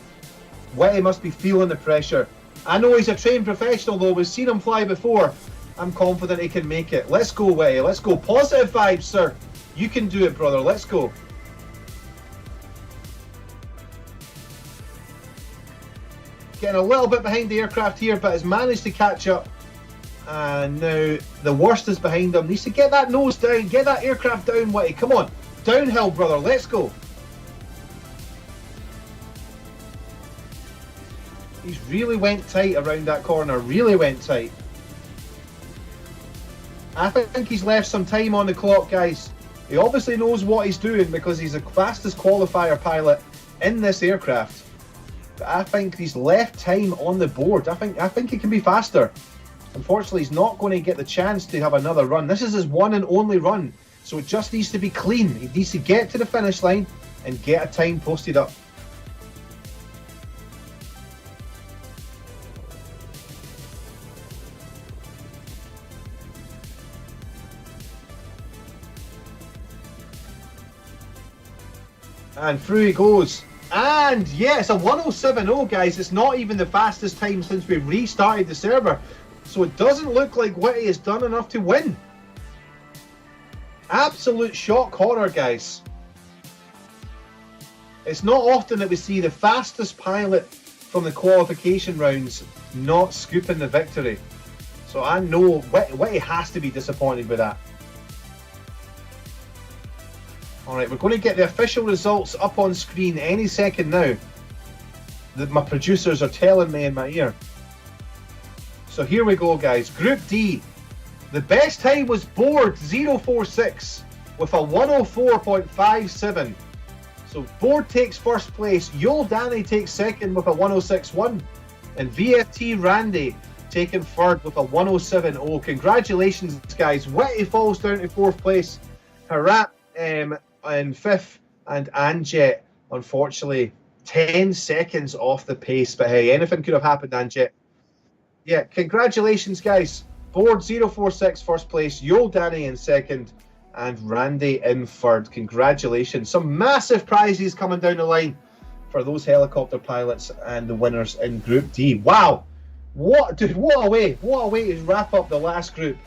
Witty must be feeling the pressure. I know he's a trained professional though, we've seen him fly before. I'm confident he can make it. Let's go, Witty, let's go. Positive vibes, sir. You can do it, brother, let's go. Getting a little bit behind the aircraft here, but has managed to catch up. And now the worst is behind him. Needs to get that nose down, get that aircraft down, Witty. Come on, downhill, brother, let's go. He's really went tight around that corner, really went tight. I think he's left some time on the clock, guys. He obviously knows what he's doing because he's the fastest qualifier pilot in this aircraft. But I think he's left time on the board. I think he can be faster. Unfortunately, he's not going to get the chance to have another run. This is his one and only run, so it just needs to be clean. He needs to get to the finish line and get a time posted up. And through he goes. And yeah, it's a 1070, guys. It's not even the fastest time since we restarted the server. So it doesn't look like Witty has done enough to win. Absolute shock horror, guys. It's not often that we see the fastest pilot from the qualification rounds not scooping the victory. So I know Witty has to be disappointed with that. Alright, we're going to get the official results up on screen any second now. My producers are telling me in my ear. So here we go, guys. Group D. The best time was Board 046 with a 104.57. So Board takes first place. Yul Danny takes second with a 106.1. And VFT Randy taking third with a 107.0. Congratulations, guys. Witty falls down to fourth place. Harap in fifth, and Anjet, unfortunately, 10 seconds off the pace. But hey, anything could have happened, Anjet. Yeah, congratulations, guys. Board 046 first place, Yul Danny in second, and Randy in third. Congratulations. Some massive prizes coming down the line for those helicopter pilots and the winners in Group D. Wow. What a way to wrap up the last group.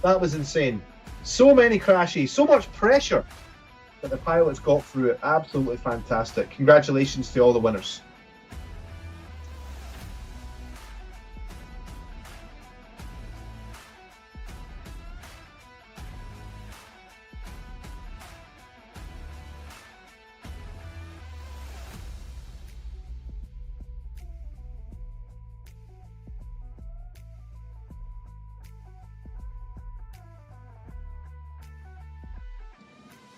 That was insane. So many crashes, so much pressure that the pilots got through it. Absolutely fantastic. Congratulations to all the winners.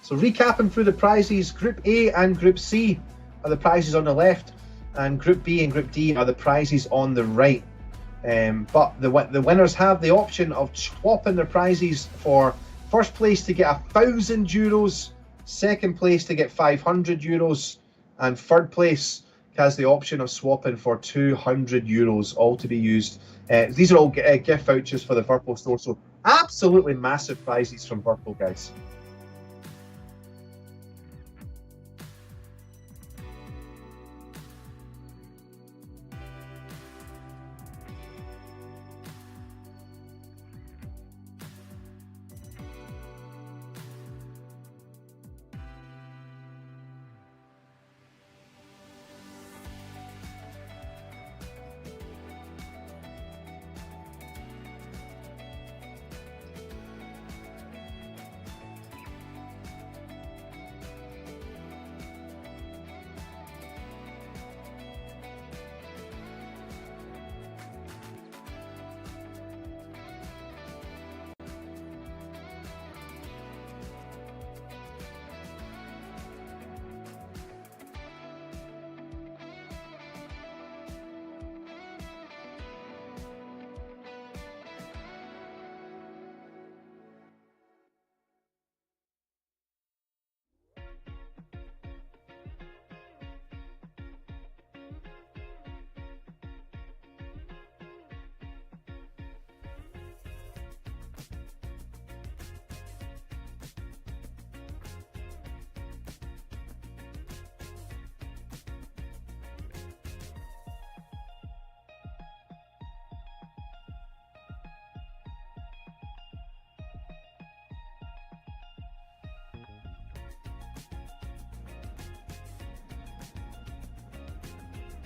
So recapping through the prizes, Group A and Group C are the prizes on the left, and Group B and Group D are the prizes on the right. But the winners have the option of swapping their prizes for first place to get €1,000, second place to get €500, and third place has the option of swapping for €200, all to be used. These are all gift vouchers for the VIRPIL store, so absolutely massive prizes from VIRPIL, guys.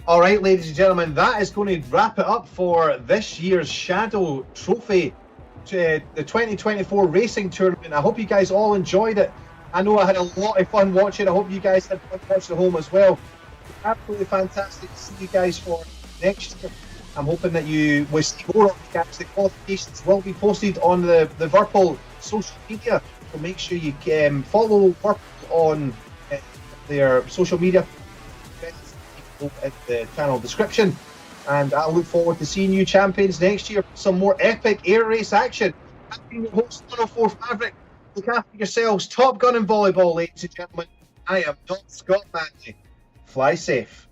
All right, ladies and gentlemen, that is going to wrap it up for this year's Shadow Trophy, the 2024 Racing Tournament. I hope you guys all enjoyed it. I know I had a lot of fun watching. I hope you guys had fun watching at home as well. Absolutely fantastic to see you guys for next year. I'm hoping that you will see more of the gaps. The qualifications will be posted on the VIRPIL social media, so make sure you follow VIRPIL on their social media at the channel description, and I look forward to seeing you champions next year for some more epic air race action. I've been your host, 104 Maverick. Look after yourselves. Top gun and volleyball, ladies and gentlemen. I am not Scott Manley. Fly safe.